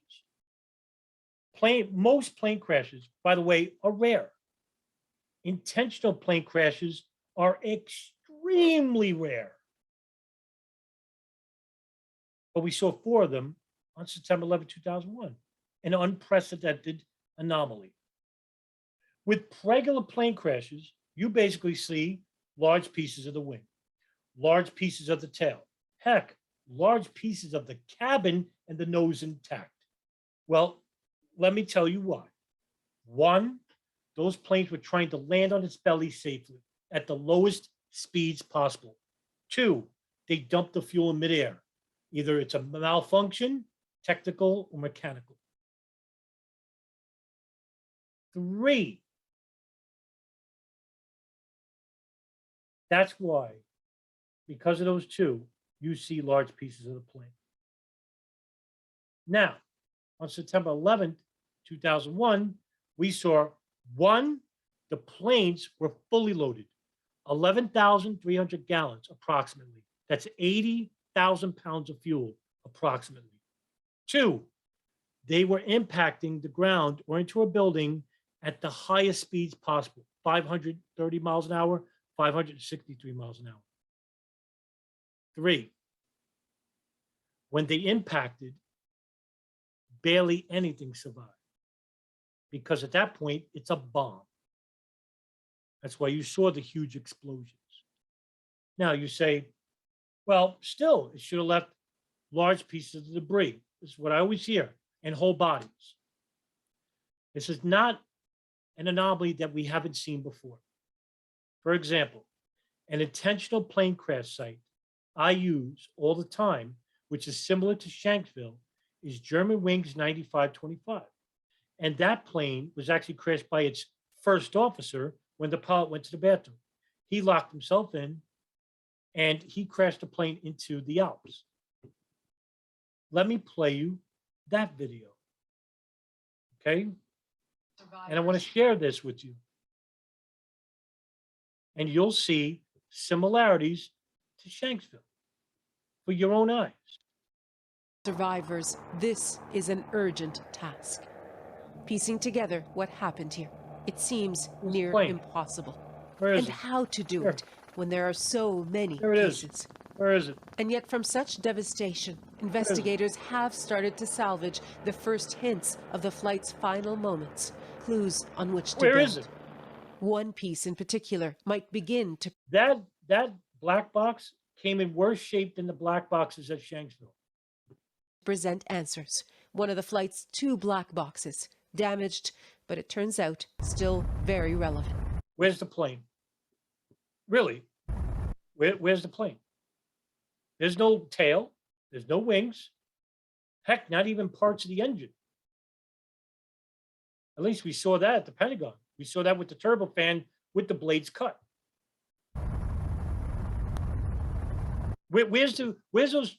Most plane crashes, by the way, are rare. Intentional plane crashes are extremely rare. But we saw 4 of them on September 11, 2001, an unprecedented anomaly. With regular plane crashes, you basically see large pieces of the wing, large pieces of the tail, heck, large pieces of the cabin and the nose intact. Well, let me tell you why. 1, those planes were trying to land on its belly safely at the lowest speeds possible. 2, they dumped the fuel in midair. Either it's a malfunction, technical, or mechanical. 3, that's why, because of those 2, you see large pieces of the plane. Now, on September 11th, 2001, we saw 1, the planes were fully loaded, 11,300 gallons approximately. That's 80,000 pounds of fuel approximately. 2, they were impacting the ground or into a building at the highest speeds possible, 530 miles an hour, 563 miles an hour. 3, when they impacted, barely anything survived. Because at that point, it's a bomb. That's why you saw the huge explosions. Now you say, well, still, it should have left large pieces of debris. This is what I always hear, and whole bodies. This is not an anomaly that we haven't seen before. For example, an intentional plane crash site I use all the time, which is similar to Shanksville, is Germanwings 9525. And that plane was actually crashed by its first officer when the pilot went to the bathroom. He locked himself in and he crashed the plane into the Alps. Let me play you that video. Okay? And I want to share this with you. And you'll see similarities to Shanksville for your own eyes. Survivors, this is an urgent task. Piecing together what happened here. It seems near impossible. And how to do it when there are so many pieces. Where is it? And yet from such devastation, investigators have started to salvage the first hints of the flight's final moments, clues on which to build. Where is it? One piece in particular might begin to... That black box came in worse shape than the black boxes at Shanksville. Present answers. One of the flight's 2 black boxes, damaged, but it turns out still very relevant. Where's the plane? Really? Where's the plane? There's no tail. There's no wings. Heck, not even parts of the engine. At least we saw that at the Pentagon. We saw that with the turbofan with the blades cut. Where's those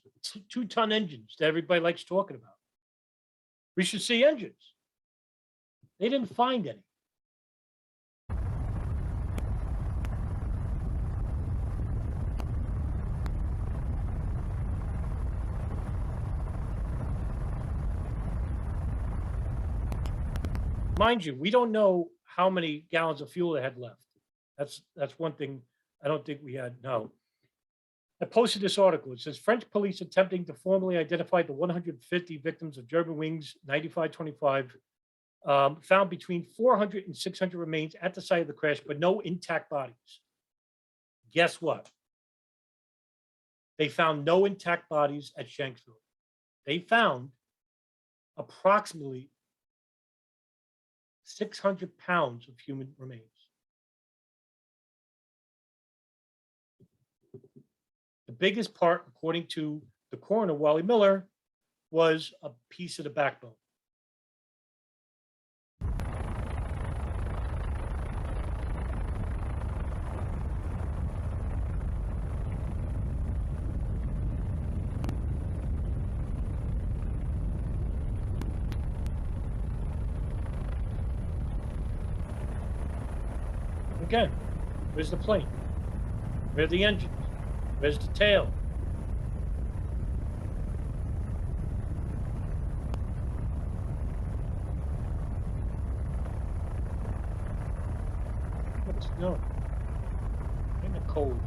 2-ton engines that everybody likes talking about? We should see engines. They didn't find any. Mind you, we don't know how many gallons of fuel they had left. That's one thing I don't think we had. No. I posted this article. It says French police attempting to formally identify the 150 victims of Germanwings 9525 found between 400 and 600 remains at the site of the crash, but no intact bodies. Guess what? They found no intact bodies at Shanksville. They found approximately 600 pounds of human remains. The biggest part, according to the coroner, Wally Miller, was a piece of the backbone. Again, where's the plane? Where are the engines? Where's the tail? What's going? Kind of cold.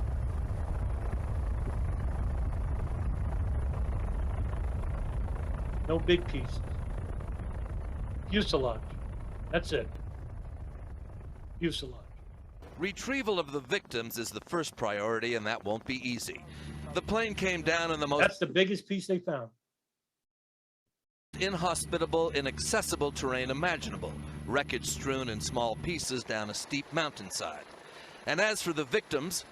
No big pieces. Fuselage. That's it. Fuselage. Retrieval of the victims is the first priority, and that won't be easy. The plane came down in the most... That's the biggest piece they found. ...inhospitable, inaccessible terrain imaginable, wreckage strewn in small pieces down a steep mountainside. And as for the victims...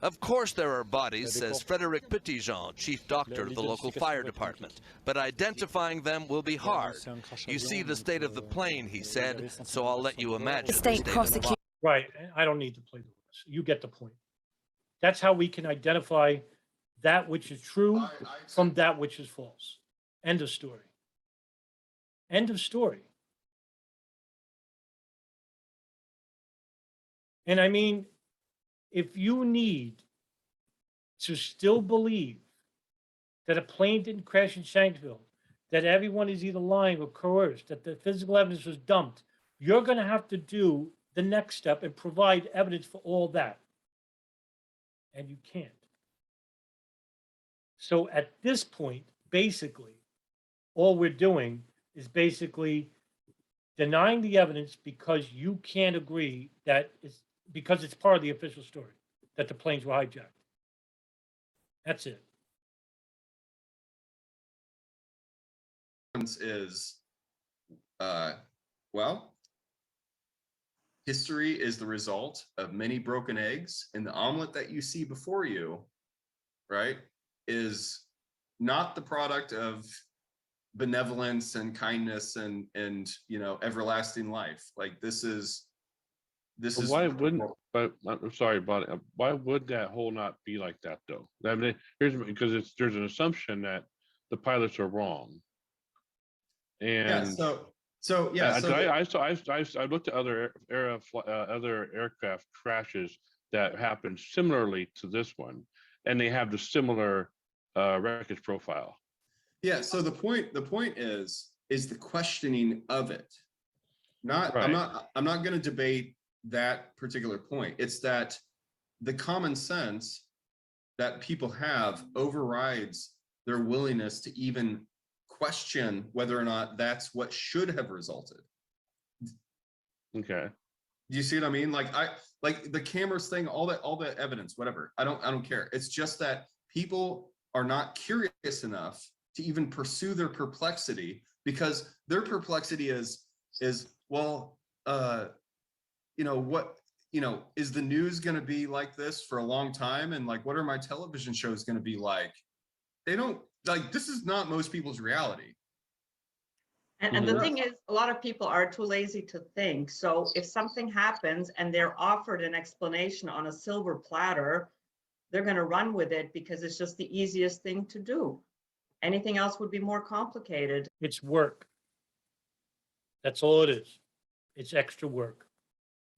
Of course there are bodies, says Frederic Petitjean, chief doctor of the local fire department. But identifying them will be hard. You see the state of the plane, he said, so I'll let you imagine the state of the body. Right. I don't need to play the rest. You get the point. That's how we can identify that which is true from that which is false. End of story. End of story. And I mean, if you need to still believe that a plane didn't crash in Shanksville, that everyone is either lying or coerced, that the physical evidence was dumped, you're going to have to do the next step and provide evidence for all that. And you can't. So at this point, basically, all we're doing is basically denying the evidence because you can't agree that it's because it's part of the official story that the planes were hijacked. That's it. Is, well, history is the result of many broken eggs, and the omelet that you see before you, right, is not the product of benevolence and kindness and you know, everlasting life. Like this is why wouldn't, but I'm sorry, but why would that whole not be like that though? I mean, here's because there's an assumption that the pilots are wrong. And yeah, I looked at other aircraft crashes that happened similarly to this one, and they have the similar wreckage profile. Yeah. So the point is the questioning of it. Not right. I'm not going to debate that particular point. It's that the common sense that people have overrides their willingness to even question whether or not that's what should have resulted. Okay. Do you see what I mean? Like the cameras thing, all the evidence, whatever. I don't care. It's just that people are not curious enough to even pursue their perplexity, because their perplexity is well, you know, what, you know, is the news going to be like this for a long time? And like, what are my television shows going to be like? They don't, like, this is not most people's reality. And the thing is, a lot of people are too lazy to think. So if something happens and they're offered an explanation on a silver platter, they're going to run with it because it's just the easiest thing to do. Anything else would be more complicated. It's work. That's all it is. It's extra work.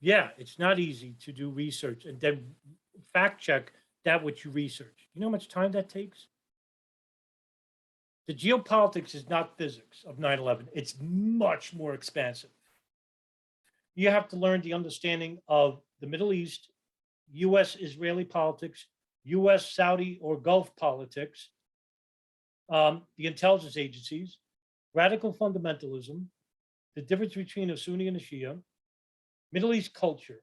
Yeah, it's not easy to do research and then fact check that which you research. You know how much time that takes? The geopolitics is not physics of 9/11. It's much more expansive. You have to learn the understanding of the Middle East, U.S.-Israeli politics, US, Saudi, or Gulf politics, the intelligence agencies, radical fundamentalism, the difference between a Sunni and a Shia, Middle East culture,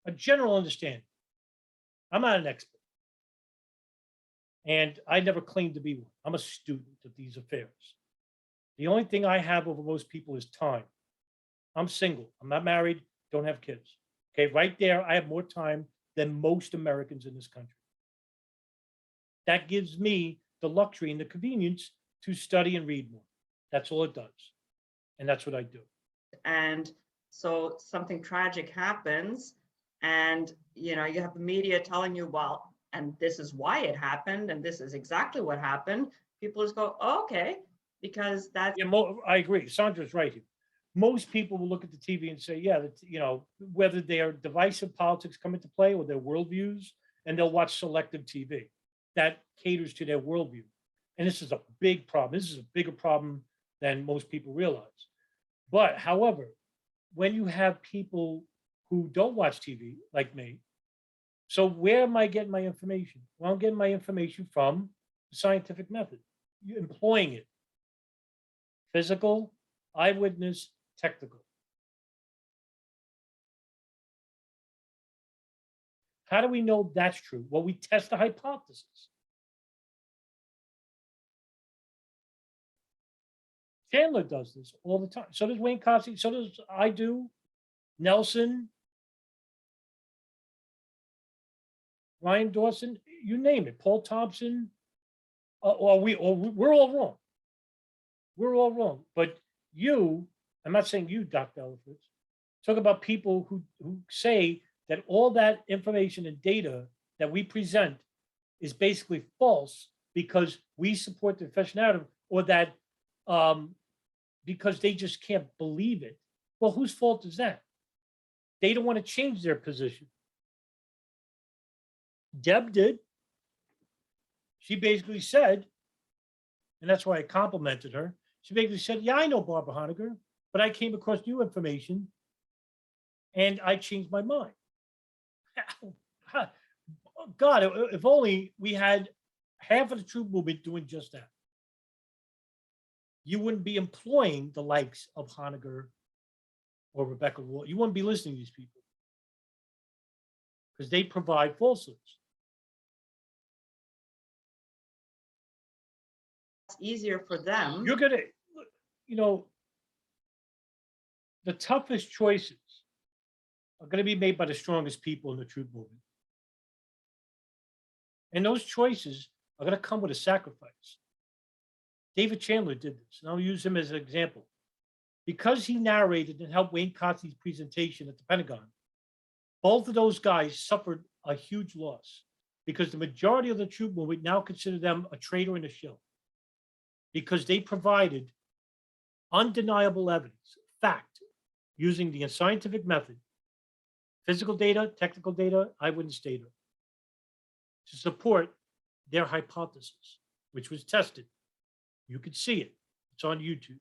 a general understanding. I'm not an expert. And I never claimed to be one. I'm a student of these affairs. The only thing I have over most people is time. I'm single. I'm not married, don't have kids. Okay, right there, I have more time than most Americans in this country. That gives me the luxury and the convenience to study and read more. That's all it does. And that's what I do. And so something tragic happens, and you have the media telling you, well, and this is why it happened, and this is exactly what happened. People just go, oh, okay, because that's. Yeah, I agree. Sandra's right here. Most people will look at the TV and say, yeah, whether their divisive politics come into play or their worldviews, and they'll watch selective TV that caters to their worldview. And this is a big problem. This is a bigger problem than most people realize. But however, when you have people who don't watch TV like me, so where am I getting my information? Well, I'm getting my information from the scientific method, employing it. Physical, eyewitness, technical. How do we know that's true? Well, we test the hypothesis. Chandler does this all the time. So does Wayne Cosby. So does I do. Nelson. Ryan Dawson. You name it. Paul Thompson. We're all wrong. We're all wrong. But I'm not saying you, Dr. Ellefritz, talk about people who say that all that information and data that we present is basically false because we support the fresh narrative, or that because they just can't believe it. Well, whose fault is that? They don't want to change their position. Deb did. She basically said, and that's why I complimented her. She basically said, yeah, I know Barbara Honegger, but I came across new information and I changed my mind. God, if only we had half of the truth movement doing just that. You wouldn't be employing the likes of Honegger or Rebecca Wall. You wouldn't be listening to these people because they provide falsehoods. It's easier for them. You're going to, the toughest choices are going to be made by the strongest people in the truth movement. And those choices are going to come with a sacrifice. David Chandler did this, and I'll use him as an example. Because he narrated and helped Wayne Cosby's presentation at the Pentagon, both of those guys suffered a huge loss because the majority of the truth movement now consider them a traitor and a shill because they provided undeniable evidence, fact, using the scientific method, physical data, technical data, eyewitness data, to support their hypothesis, which was tested. You could see it. It's on YouTube.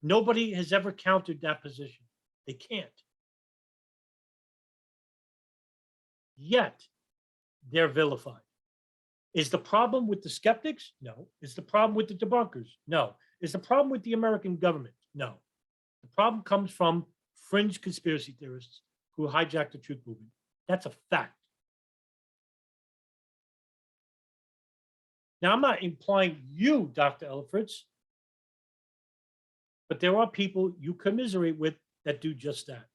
Nobody has ever countered that position. They can't. Yet, they're vilified. Is the problem with the skeptics? No. Is the problem with the debunkers? No. Is the problem with the American government? No. The problem comes from fringe conspiracy theorists who hijack the truth movement. That's a fact. Now, I'm not implying you, Dr. Ellefritz, but there are people you commiserate with that do just that.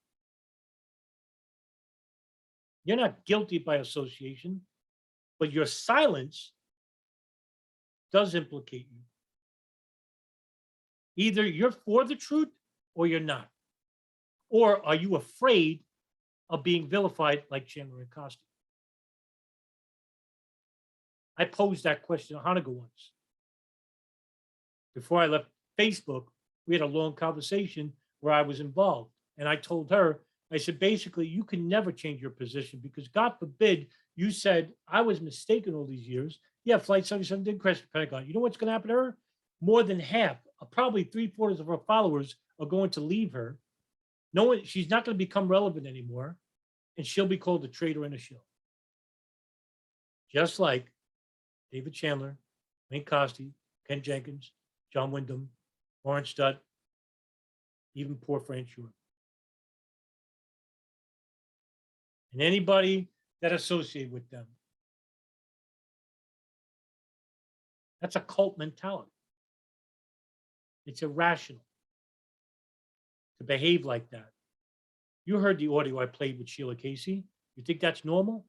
You're not guilty by association, but your silence does implicate you. Either you're for the truth or you're not. Or are you afraid of being vilified like Chandler and Cosby? I posed that question to Honegger once. Before I left Facebook, we had a long conversation where I was involved. And I told her, I said, basically, you can never change your position because God forbid you said, I was mistaken all these years. Yeah, Flight 77 did crash the Pentagon. You know what's going to happen to her? More than half, probably 3/4 of her followers are going to leave her. No one, she's not going to become relevant anymore. And she'll be called a traitor and a shill. just like David Chandler, Wayne Costi, Ken Jenkins, John Wyndham, Lawrence Studd, even poor Fran Short. And anybody that associate with them. That's a cult mentality. It's irrational to behave like that. You heard the audio I played with Sheila Casey. You think that's normal?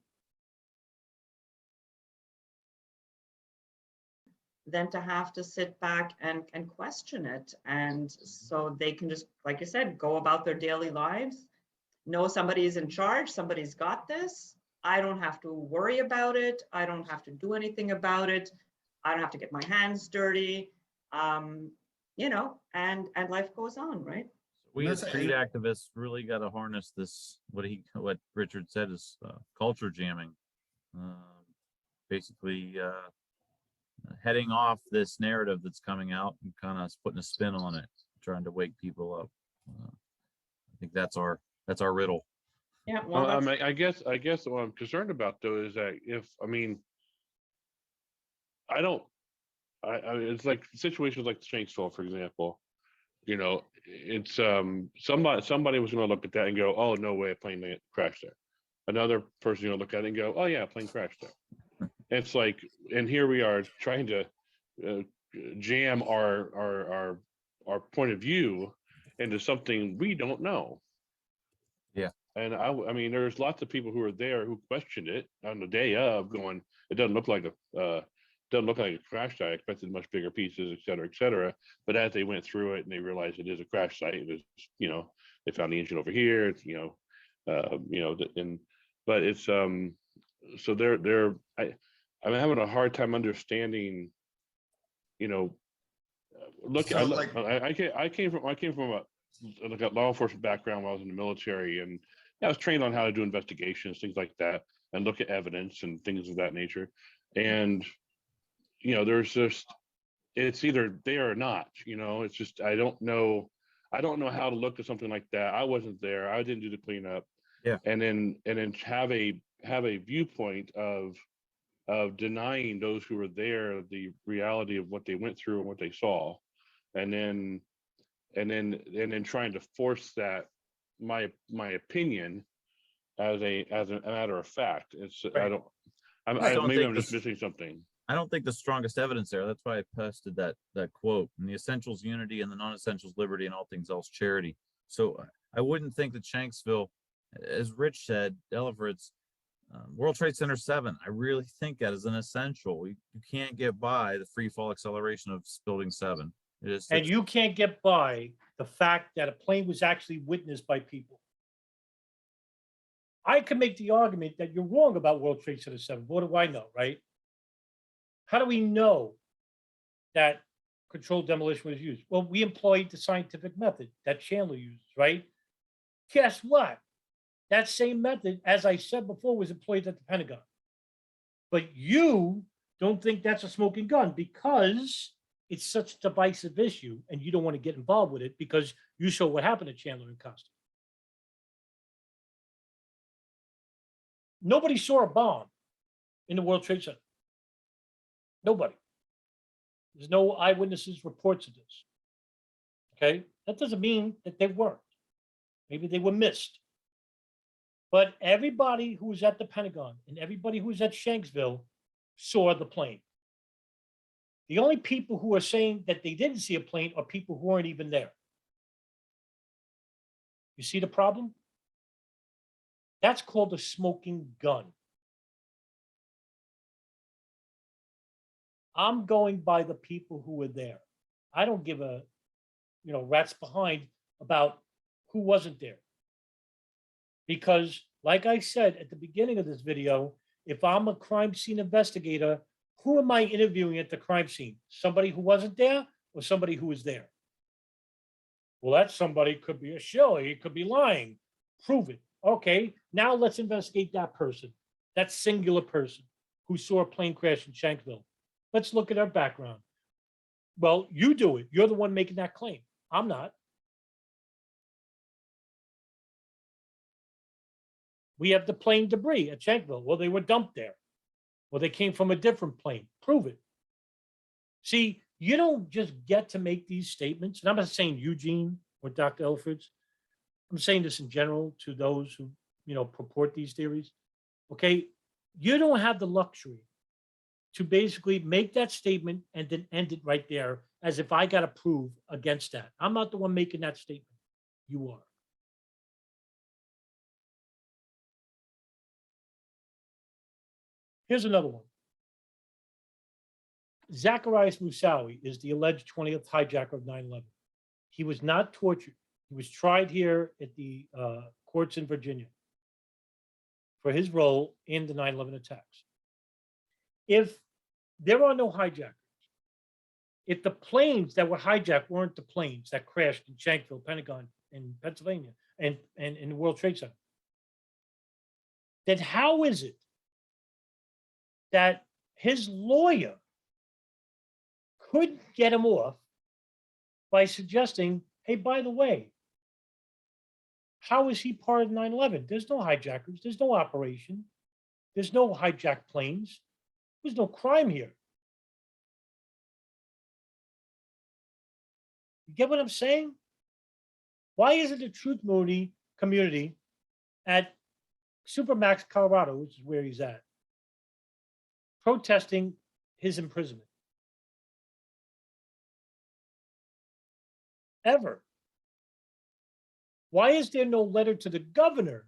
Then to have to sit back and question it. And so they can just, like I said, go about their daily lives, know somebody is in charge, somebody's got this. I don't have to worry about it. I don't have to do anything about it. I don't have to get my hands dirty. You know, and life goes on, right? We as street activists really got to harness this, what Richard said is culture jamming. Basically heading off this narrative that's coming out and kind of putting a spin on it, trying to wake people up. I think that's our riddle. Yeah, well, I guess what I'm concerned about though is that it's like situations like Shanksville, for example. You know, it's somebody was going to look at that and go, "Oh, no way, a plane crashed there." Another person going to look at it and go, "Oh yeah, a plane crashed there." It's like, and here we are trying to jam our point of view into something we don't know. Yeah. And I mean, there's lots of people who are there who questioned it on the day of, going, "It doesn't look like a crash site. I expected much bigger pieces, et cetera, et cetera." But as they went through it and they realized it is a crash site, it is, you know, they found the engine over here. It's, but it's so I'm having a hard time understanding. You know, I came from a law enforcement background when I was in the military, and I was trained on how to do investigations, things like that, and look at evidence and things of that nature. And you know, there's just, it's either there or not. You know, it's just I don't know how to look at something like that. I wasn't there. I didn't do the cleanup. Yeah. And then have a viewpoint of denying those who were there the reality of what they went through and what they saw, and then trying to force that my opinion as a matter of fact. It's right. Maybe I'm just missing something. I don't think the strongest evidence there. That's why I posted that quote: "In the essentials unity, and the non-essentials liberty, and all things else charity." So I wouldn't think that Shanksville, as Rich said, Ellefritz, World Trade Center 7, I really think that is an essential. You can't get by the free fall acceleration of Building 7. And you can't get by the fact that a plane was actually witnessed by people. I can make the argument that you're wrong about World Trade Center 7. What do I know, right? How do we know that controlled demolition was used? Well, we employed the scientific method that Chandler uses, right? Guess what? That same method, as I said before, was employed at the Pentagon. But you don't think that's a smoking gun because it's such a divisive issue and you don't want to get involved with it because you saw what happened to Chandler and Costa. Nobody saw a bomb in the World Trade Center. Nobody. There's no eyewitnesses reports of this. Okay? That doesn't mean that they weren't. Maybe they were missed. But everybody who was at the Pentagon and everybody who was at Shanksville saw the plane. The only people who are saying that they didn't see a plane are people who weren't even there. You see the problem? That's called a smoking gun. I'm going by the people who were there. I don't give a, rat's behind about who wasn't there. Because, like I said at the beginning of this video, if I'm a crime scene investigator, who am I interviewing at the crime scene? Somebody who wasn't there or somebody who was there? Well, that somebody could be a shill. He could be lying. Prove it. Okay, now let's investigate that person, that singular person who saw a plane crash in Shanksville. Let's look at their background. Well, you do it. You're the one making that claim. I'm not. We have the plane debris at Shanksville. Well, they were dumped there. Or they came from a different plane. Prove it. See, you don't just get to make these statements. And I'm not saying Eugene or Dr. Ellefritz. I'm saying this in general to those who, purport these theories. Okay. You don't have the luxury to basically make that statement and then end it right there as if I got to prove against that. I'm not the one making that statement. You are. Here's another one. Zacharias Moussaoui is the alleged 20th hijacker of 9/11. He was not tortured. He was tried here at the courts in Virginia for his role in the 9/11 attacks. If there are no hijackers, if the planes that were hijacked weren't the planes that crashed in Shanksville, Pentagon, in Pennsylvania, and in the World Trade Center, then how is it that his lawyer couldn't get him off by suggesting, hey, by the way, how is he part of 9/11? There's no hijackers. There's no operation. There's no hijacked planes. There's no crime here. You get what I'm saying? Why isn't the truth community at Supermax, Colorado, which is where he's at, protesting his imprisonment? Ever. Why is there no letter to the governor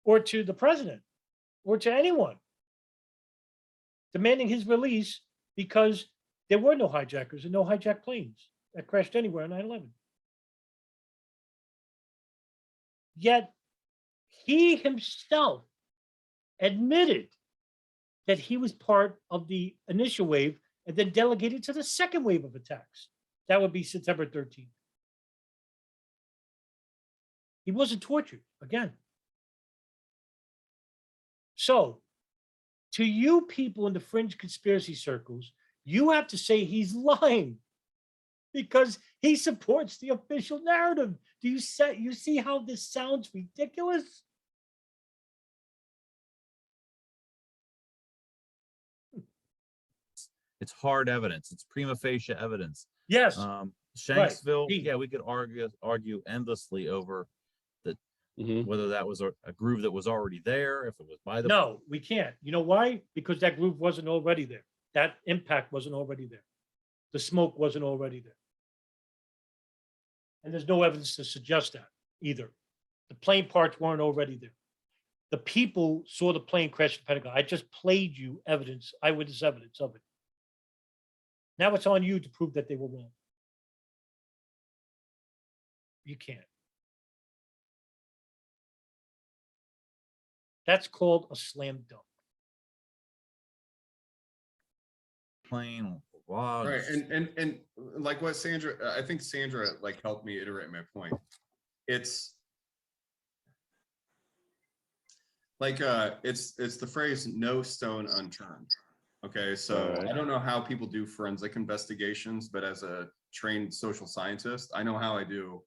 or to the president or to anyone demanding his release because there were no hijackers and no hijacked planes that crashed anywhere on 9/11? Yet he himself admitted that he was part of the initial wave and then delegated to the second wave of attacks. That would be September 13th. He wasn't tortured, again. So, to you people in the fringe conspiracy circles, you have to say he's lying because he supports the official narrative. Do you see how this sounds ridiculous? It's hard evidence. It's prima facie evidence. Yes. Shanksville, right. yeah, we could argue endlessly over that, whether that was a groove that was already there, if it was by the. No, we can't. You know why? Because that groove wasn't already there. That impact wasn't already there. The smoke wasn't already there. And there's no evidence to suggest that either. The plane parts weren't already there. The people saw the plane crash in the Pentagon. I just played you evidence, eyewitness evidence of it. Now it's on you to prove that they were wrong. You can't. That's called a slam dunk. Plane. Wow. Right. And like what Sandra, I think Sandra like helped me iterate my point. It's like it's the phrase "no stone unturned." Okay, so I don't know how people do forensic investigations, but as a trained social scientist, I know how I do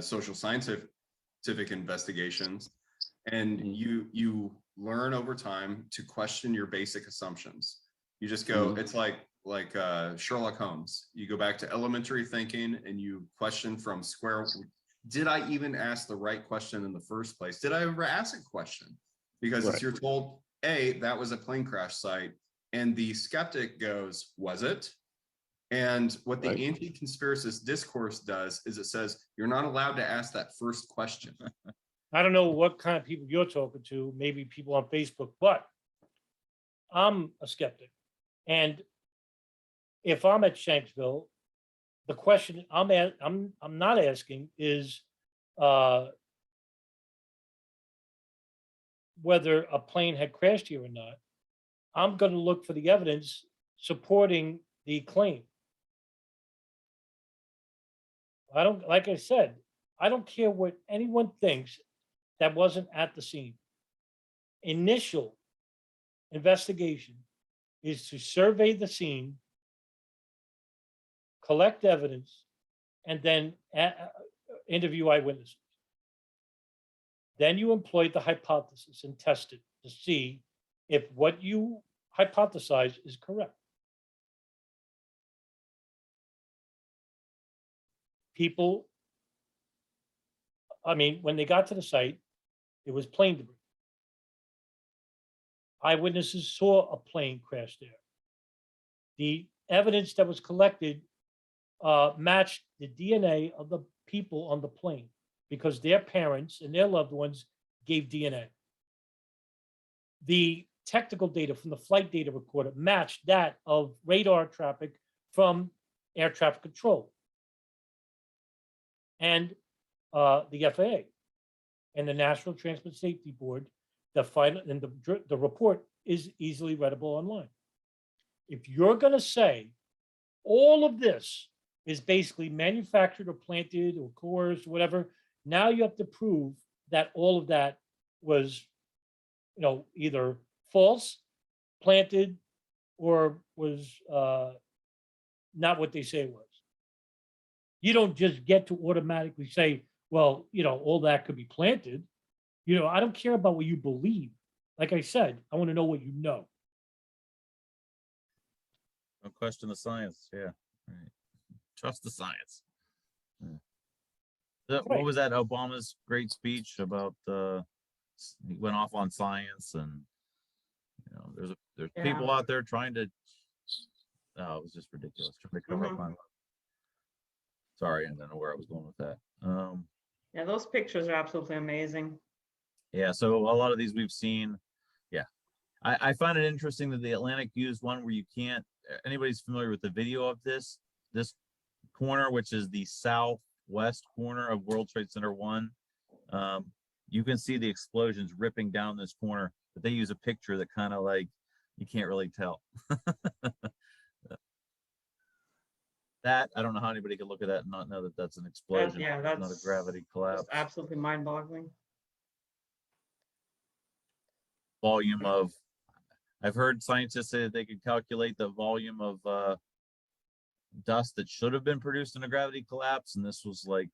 social scientific investigations. And you learn over time to question your basic assumptions. You just go, it's like Sherlock Holmes. You go back to elementary thinking and you question from square. Did I even ask the right question in the first place? Did I ever ask a question? Because as you're told, A, that was a plane crash site. And the skeptic goes, was it? And what the anti-conspiracist discourse does is it says, you're not allowed to ask that first question. I don't know what kind of people you're talking to, maybe people on Facebook, but I'm a skeptic. And if I'm at Shanksville, the question I'm not asking is whether a plane had crashed here or not. I'm going to look for the evidence supporting the claim. Like I said, I don't care what anyone thinks that wasn't at the scene. Initial investigation is to survey the scene, collect evidence, and then interview eyewitnesses. Then you employ the hypothesis and test it to see if what you hypothesize is correct. People, I mean, when they got to the site, it was plane debris. Eyewitnesses saw a plane crash there. The evidence that was collected matched the DNA of the people on the plane because their parents and their loved ones gave DNA. The technical data from the flight data recorder matched that of radar traffic from air traffic control and the FAA and the National Transport Safety Board. The final and the report is easily readable online. If you're going to say all of this is basically manufactured or planted or coerced or whatever, now you have to prove that all of that was, either false, planted, or was not what they say it was. You don't just get to automatically say, well, all that could be planted. I don't care about what you believe. Like I said, I want to know what you know. Don't question the science. Yeah. Right. Trust the science. Yeah. What was that Obama's great speech about? He went off on science, and there's people out there trying to. Oh, it was just ridiculous. Trying to cover up my. Sorry, I don't know where I was going with that. Yeah, those pictures are absolutely amazing. Yeah, so a lot of these we've seen. Yeah, I find it interesting that the Atlantic used one where you can't. Anybody's familiar with the video of this corner, which is the southwest corner of World Trade Center 1. You can see the explosions ripping down this corner, but they use a picture that kind of like you can't really tell. That I don't know how anybody could look at that and not know that that's an explosion. That's not a gravity collapse. Absolutely mind-boggling. Volume of, I've heard scientists say that they could calculate the volume of dust that should have been produced in a gravity collapse, and this was like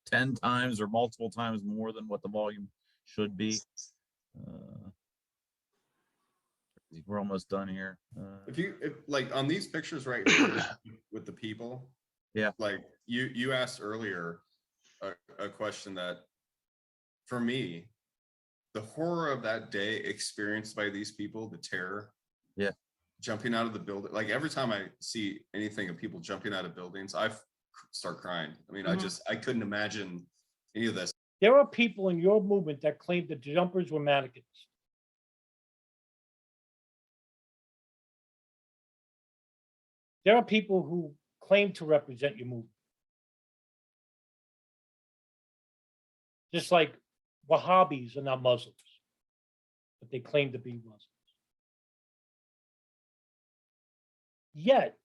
10 times or multiple times more than what the volume should be. We're almost done here. If like on these pictures right here with the people, yeah, like you asked earlier a question that for me, the horror of that day experienced by these people, the terror, jumping out of the building, like every time I see anything of people jumping out of buildings, I start crying. I mean, I couldn't imagine any of this. There are people in your movement that claim that jumpers were mannequins. There are people who claim to represent your movement. Just like Wahhabis are not Muslims, but they claim to be Muslims. Yet,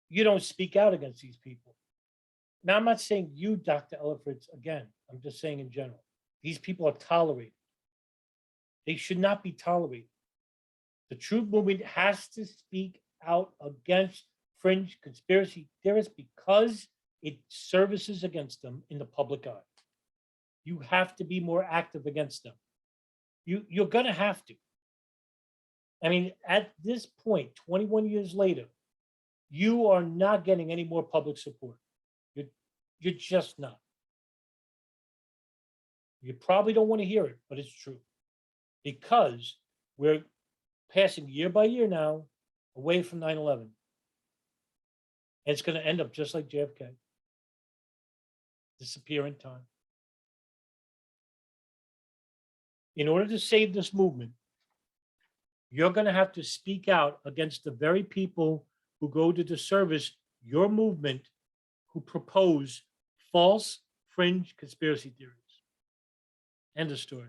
you don't speak out against these people. Now, I'm not saying you, Dr. Ellefritz, again. I'm just saying in general. These people are tolerated. They should not be tolerated. The truth movement has to speak out against fringe conspiracy theorists because it services against them in the public eye. You have to be more active against them. You're going to have to. I mean, at this point, 21 years later, you are not getting any more public support. You're just not. You probably don't want to hear it, but it's true. Because we're passing year by year now away from 9/11. And it's going to end up just like JFK. Disappear in time. In order to save this movement, you're going to have to speak out against the very people who go to disservice your movement, who propose false fringe conspiracy theories. End of story.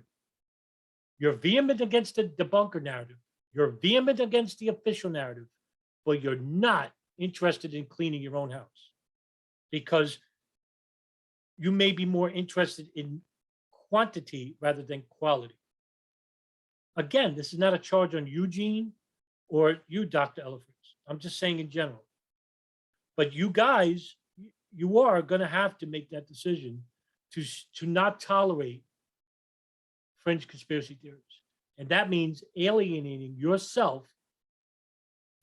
You're vehement against the debunker narrative. You're vehement against the official narrative, but you're not interested in cleaning your own house because you may be more interested in quantity rather than quality. Again, this is not a charge on Eugene or you, Dr. Ellefritz. I'm just saying in general. But you guys, you are going to have to make that decision to not tolerate fringe conspiracy theories. And that means alienating yourself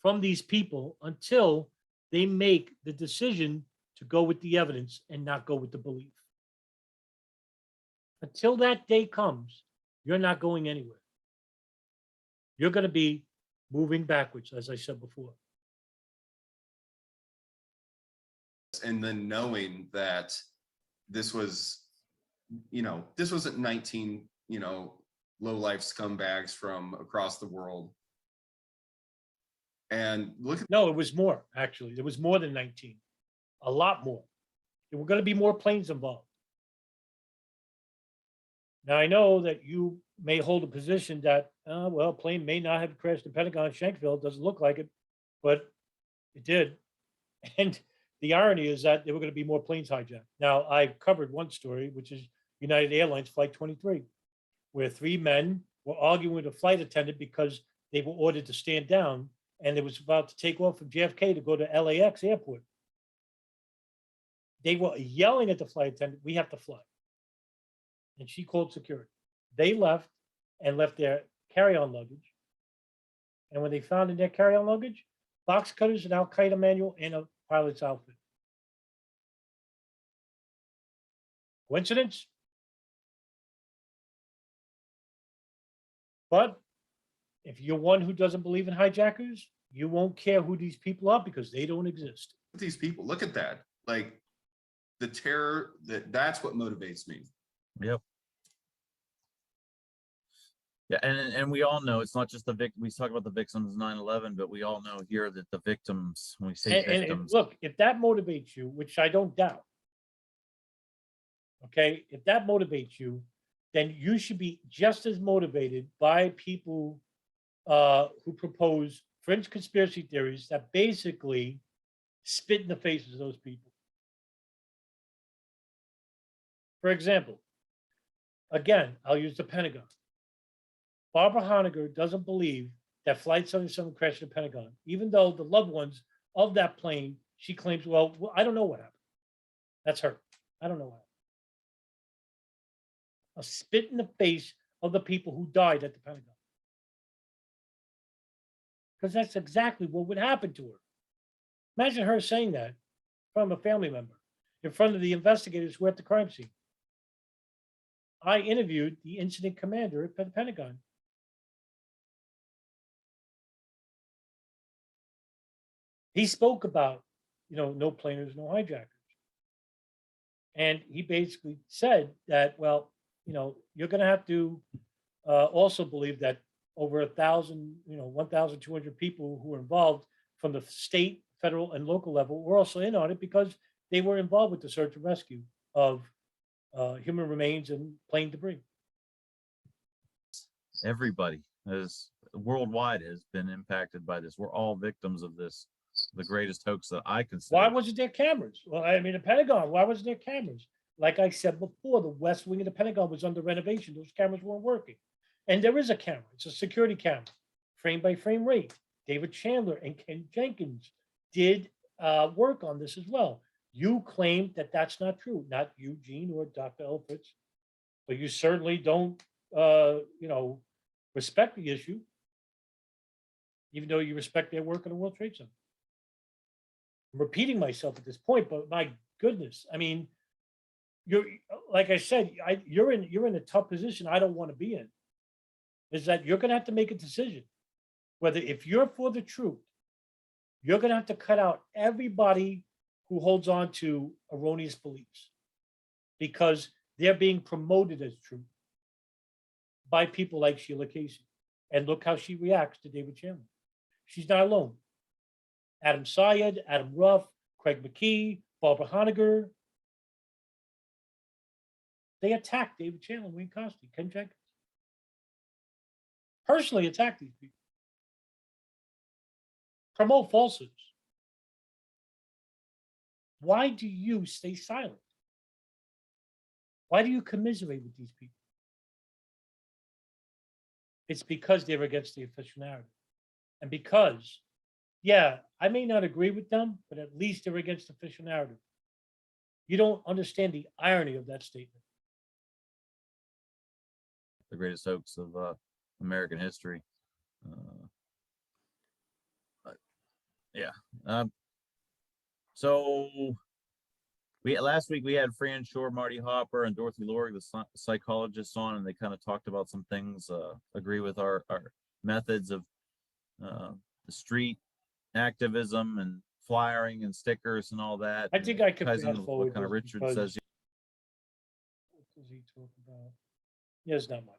from these people until they make the decision to go with the evidence and not go with the belief. Until that day comes, you're not going anywhere. You're going to be moving backwards, as I said before. And then knowing that this was, this wasn't 19, low-life scumbags from across the world. And look at— No, it was more, actually. There was more than 19. A lot more. There were going to be more planes involved. Now, I know that you may hold a position that, well, a plane may not have crashed the Pentagon at Shanksville. It doesn't look like it, but it did. And the irony is that there were going to be more planes hijacked. Now, I've covered one story, which is United Airlines Flight 23, where 3 men were arguing with a flight attendant because they were ordered to stand down, and it was about to take off from JFK to go to LAX airport. They were yelling at the flight attendant, "We have to fly." And she called security. They left and left their carry-on luggage. And when they found in their carry-on luggage, box cutters, an Al-Qaeda manual, and a pilot's outfit. Coincidence? But if you're one who doesn't believe in hijackers, you won't care who these people are because they don't exist. these people. Look at that. Like the terror, that's what motivates me. Yep. Yeah, and we all know it's not just the victim. We talk about the victims of 9/11, but we all know here that the victims, when we say victims, look, if that motivates you, which I don't doubt, okay, if that motivates you, then you should be just as motivated by people who propose fringe conspiracy theories that basically spit in the faces of those people. For example, again, I'll use the Pentagon. Barbara Honegger doesn't believe that Flight 77 crashed the Pentagon, even though the loved ones of that plane, she claims, well, I don't know what happened. That's her. I don't know what happened. A spit in the face of the people who died at the Pentagon. Because that's exactly what would happen to her. Imagine her saying that from a family member in front of the investigators who were at the crime scene. I interviewed the incident commander at the Pentagon. He spoke about, no planers, no hijackers. And he basically said that, well, you're going to have to also believe that over 1,000, 1,200 people who were involved from the state, federal, and local level were also in on it because they were involved with the search and rescue of human remains and plane debris. Everybody worldwide has been impacted by this. We're all victims of this. The greatest hoax that I consider. Why wasn't there cameras? Well, I mean, the Pentagon, why wasn't there cameras? Like I said before, the west wing of the Pentagon was under renovation. Those cameras weren't working. And there is a camera. It's a security camera, frame by frame rate. David Chandler and Ken Jenkins did work on this as well. You claim that that's not true. Not you, Gene, or Dr. Ellefritz, but you certainly don't, respect the issue, even though you respect their work on the World Trade Center. I'm repeating myself at this point, but my goodness, I mean, you're like I said, you're in a tough position I don't want to be in. Is that you're going to have to make a decision whether if you're for the truth, you're going to have to cut out everybody who holds on to erroneous beliefs because they're being promoted as truth by people like Sheila Casey. And look how she reacts to David Chandler. She's not alone. Adam Syed, Adam Ruff, Craig McKee, Barbara Honegger. They attacked David Chandler, Wayne Costi, Ken Jenkins. Personally attacked these people. Promote falsehoods. Why do you stay silent? Why do you commiserate with these people? It's because they're against the official narrative. And because, yeah, I may not agree with them, but at least they're against the official narrative. You don't understand the irony of that statement. The greatest hoax of American history. But yeah. So last week we had Fran Shore, Marty Hopper, and Dorothy Lorig, the psychologists, on, and they kind of talked about some things. Agree with our methods of the street activism and flyering and stickers and all that. I think I could ties into fast forward what kind of this Richard because- says. What does he talk about? There's not much.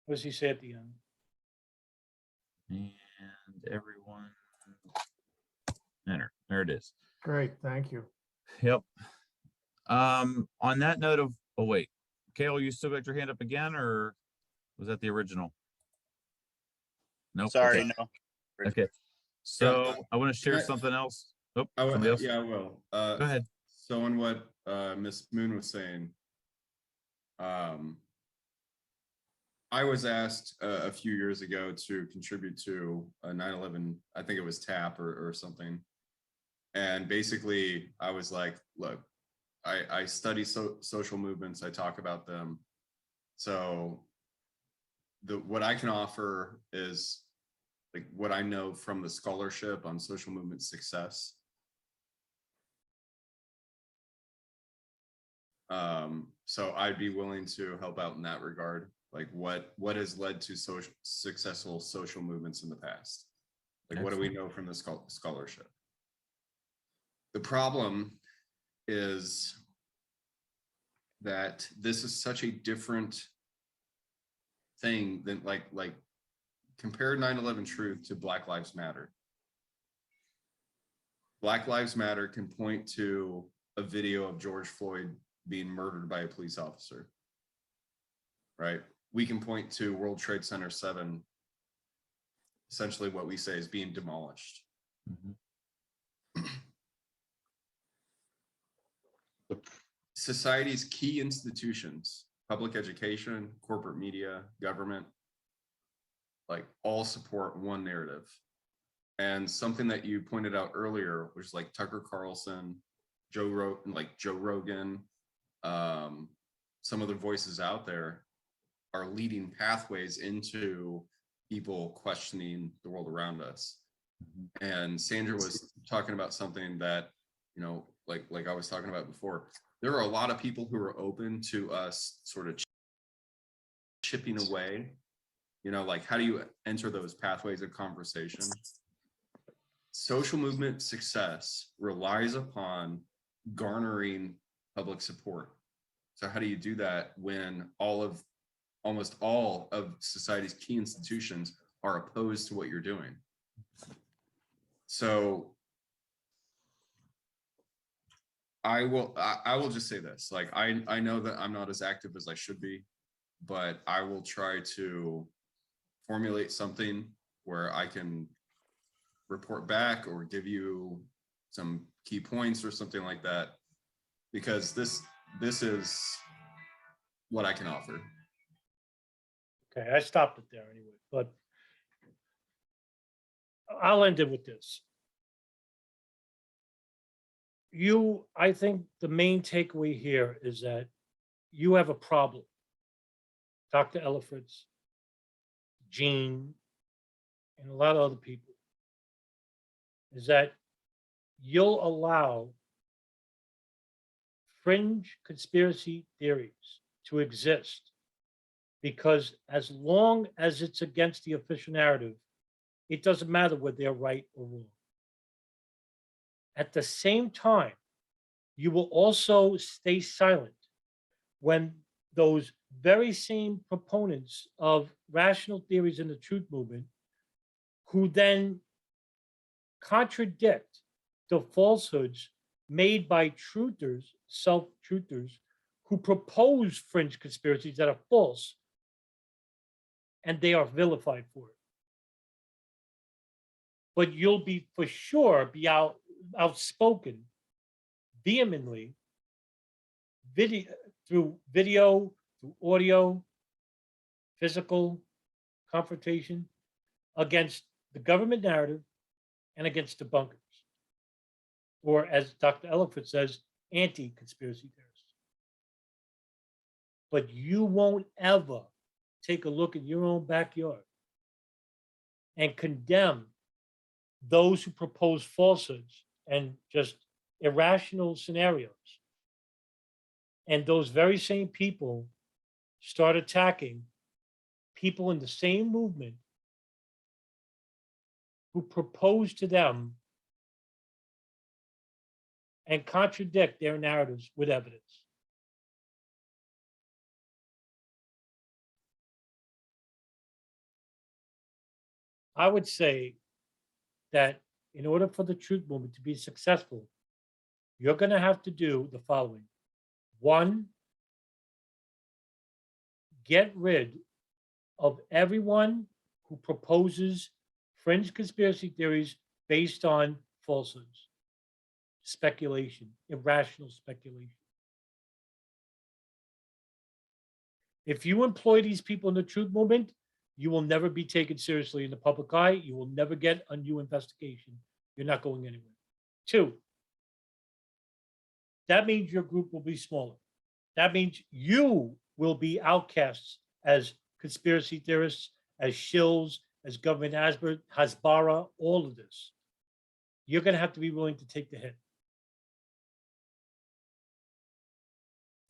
What does he say at the end? And everyone, there it is. Great, thank you. Yep. On that note of, oh wait, Kale, you still got your hand up again, or was that the original? Nope. Sorry, okay. no. Okay. So I want to share something else. Oh, somebody else? Yeah, I will. Go ahead. So on what Miss Moon was saying, I was asked a few years ago to contribute to a 9/11, I think it was TAP or something. And basically I was like, look, I study social movements, I talk about them. So what I can offer is like what I know from the scholarship on social movement success. So I'd be willing to help out in that regard. Like what has led to successful social movements in the past? Like what do we know from the scholarship? The problem is that this is such a different thing than like compare 9/11 truth to Black Lives Matter. Black Lives Matter can point to a video of George Floyd being murdered by a police officer, right? We can point to World Trade Center 7, essentially what we say is being demolished. Society's key institutions, public education, corporate media, government, like all support one narrative. And something that you pointed out earlier, which is like Tucker Carlson, Joe Rogan, some of the voices out there are leading pathways into people questioning the world around us. And Sandra was talking about something that, you know, like I was talking about before, there are a lot of people who are open to us sort of chipping away, you know, like how do you enter those pathways of conversation? Social movement success relies upon garnering public support. So how do you do that when almost all of society's key institutions are opposed to what you're doing? So I will just say this, like I know that I'm not as active as I should be, but I will try to formulate something where I can report back or give you some key points or something like that, because this is what I can offer. Okay, I stopped it there anyway, but I'll end it with this. I think the main takeaway here is that you have a problem. Dr. Ellefritz, Gene, and a lot of other people, is that you'll allow fringe conspiracy theories to exist because as long as it's against the official narrative, it doesn't matter whether they're right or wrong. At the same time, you will also stay silent when those very same proponents of rational theories in the truth movement, who then contradict the falsehoods made by truthers, self-truthers, who propose fringe conspiracies that are false, and they are vilified for it. But you'll be for sure outspoken vehemently through video, through audio, physical confrontation against the government narrative and against debunkers, or as Dr. Ellefritz says, anti-conspiracy theorists. But you won't ever take a look at your own backyard and condemn those who propose falsehoods and just irrational scenarios, and those very same people start attacking people in the same movement who propose to them and contradict their narratives with evidence. I would say that in order for the truth movement to be successful, you're going to have to do the following. One, get rid of everyone who proposes fringe conspiracy theories based on falsehoods, speculation, irrational speculation. If you employ these people in the truth movement, you will never be taken seriously in the public eye. You will never get a new investigation. You're not going anywhere. Two, that means your group will be smaller. That means you will be outcasts as conspiracy theorists, as shills, as government hasbara, all of this. You're going to have to be willing to take the hit.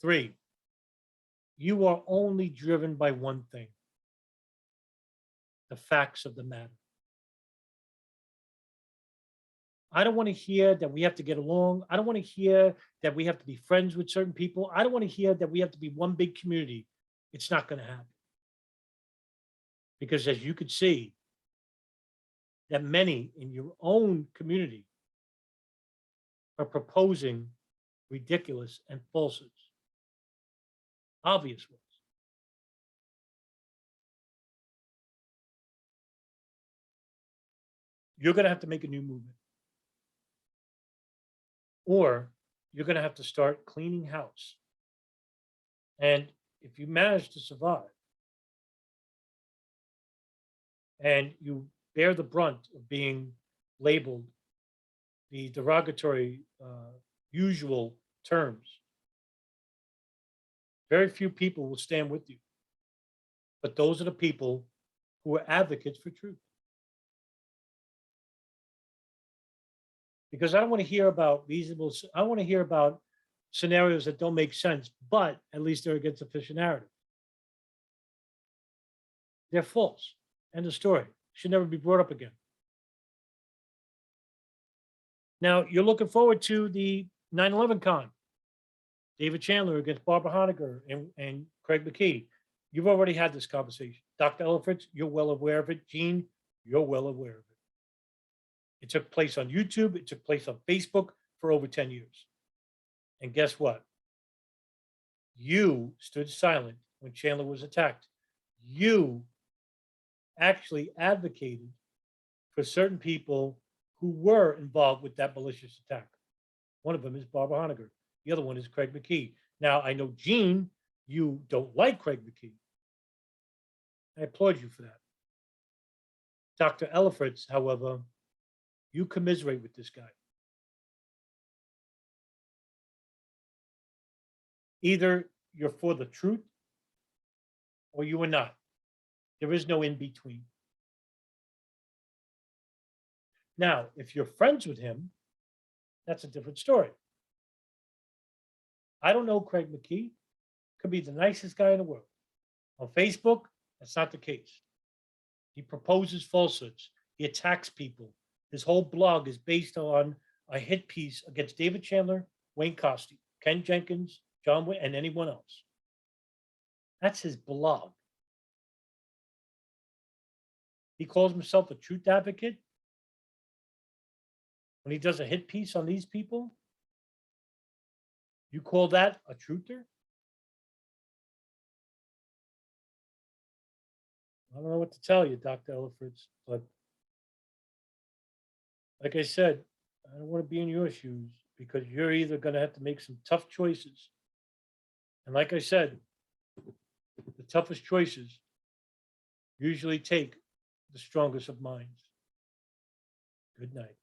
Three, you are only driven by one thing: the facts of the matter. I don't want to hear that we have to get along. I don't want to hear that we have to be friends with certain people. I don't want to hear that we have to be one big community. It's not going to happen. Because as you could see, that many in your own community are proposing ridiculous and falsehoods, obvious ones. You're going to have to make a new movement. Or you're going to have to start cleaning house. And if you manage to survive and you bear the brunt of being labeled the derogatory usual terms, very few people will stand with you. But those are the people who are advocates for truth. Because I don't want to hear about reasonable, I want to hear about scenarios that don't make sense, but at least they're against official narrative. They're false. End of story. Should never be brought up again. Now, you're looking forward to the 9/11 con. David Chandler against Barbara Honegger and Craig McKee. You've already had this conversation. Dr. Ellefritz, you're well aware of it. Gene, you're well aware of it. It took place on YouTube. It took place on Facebook for over 10 years. And guess what? You stood silent when Chandler was attacked. You actually advocated for certain people who were involved with that malicious attack. One of them is Barbara Honegger. The other one is Craig McKee. Now, I know, Gene, you don't like Craig McKee. I applaud you for that. Dr. Ellefritz, however, you commiserate with this guy. Either you're for the truth or you are not. There is no in between. Now, if you're friends with him, that's a different story. I don't know Craig McKee. Could be the nicest guy in the world. On Facebook, that's not the case. He proposes falsehoods. He attacks people. His whole blog is based on a hit piece against David Chandler, Wayne Costi, Ken Jenkins, John Wayne, and anyone else. That's his blog. He calls himself a truth advocate. When he does a hit piece on these people, you call that a truther? I don't know what to tell you, Dr. Ellefritz, but like I said, I don't want to be in your shoes because you're either going to have to make some tough choices. And like I said, the toughest choices usually take the strongest of minds. Good night.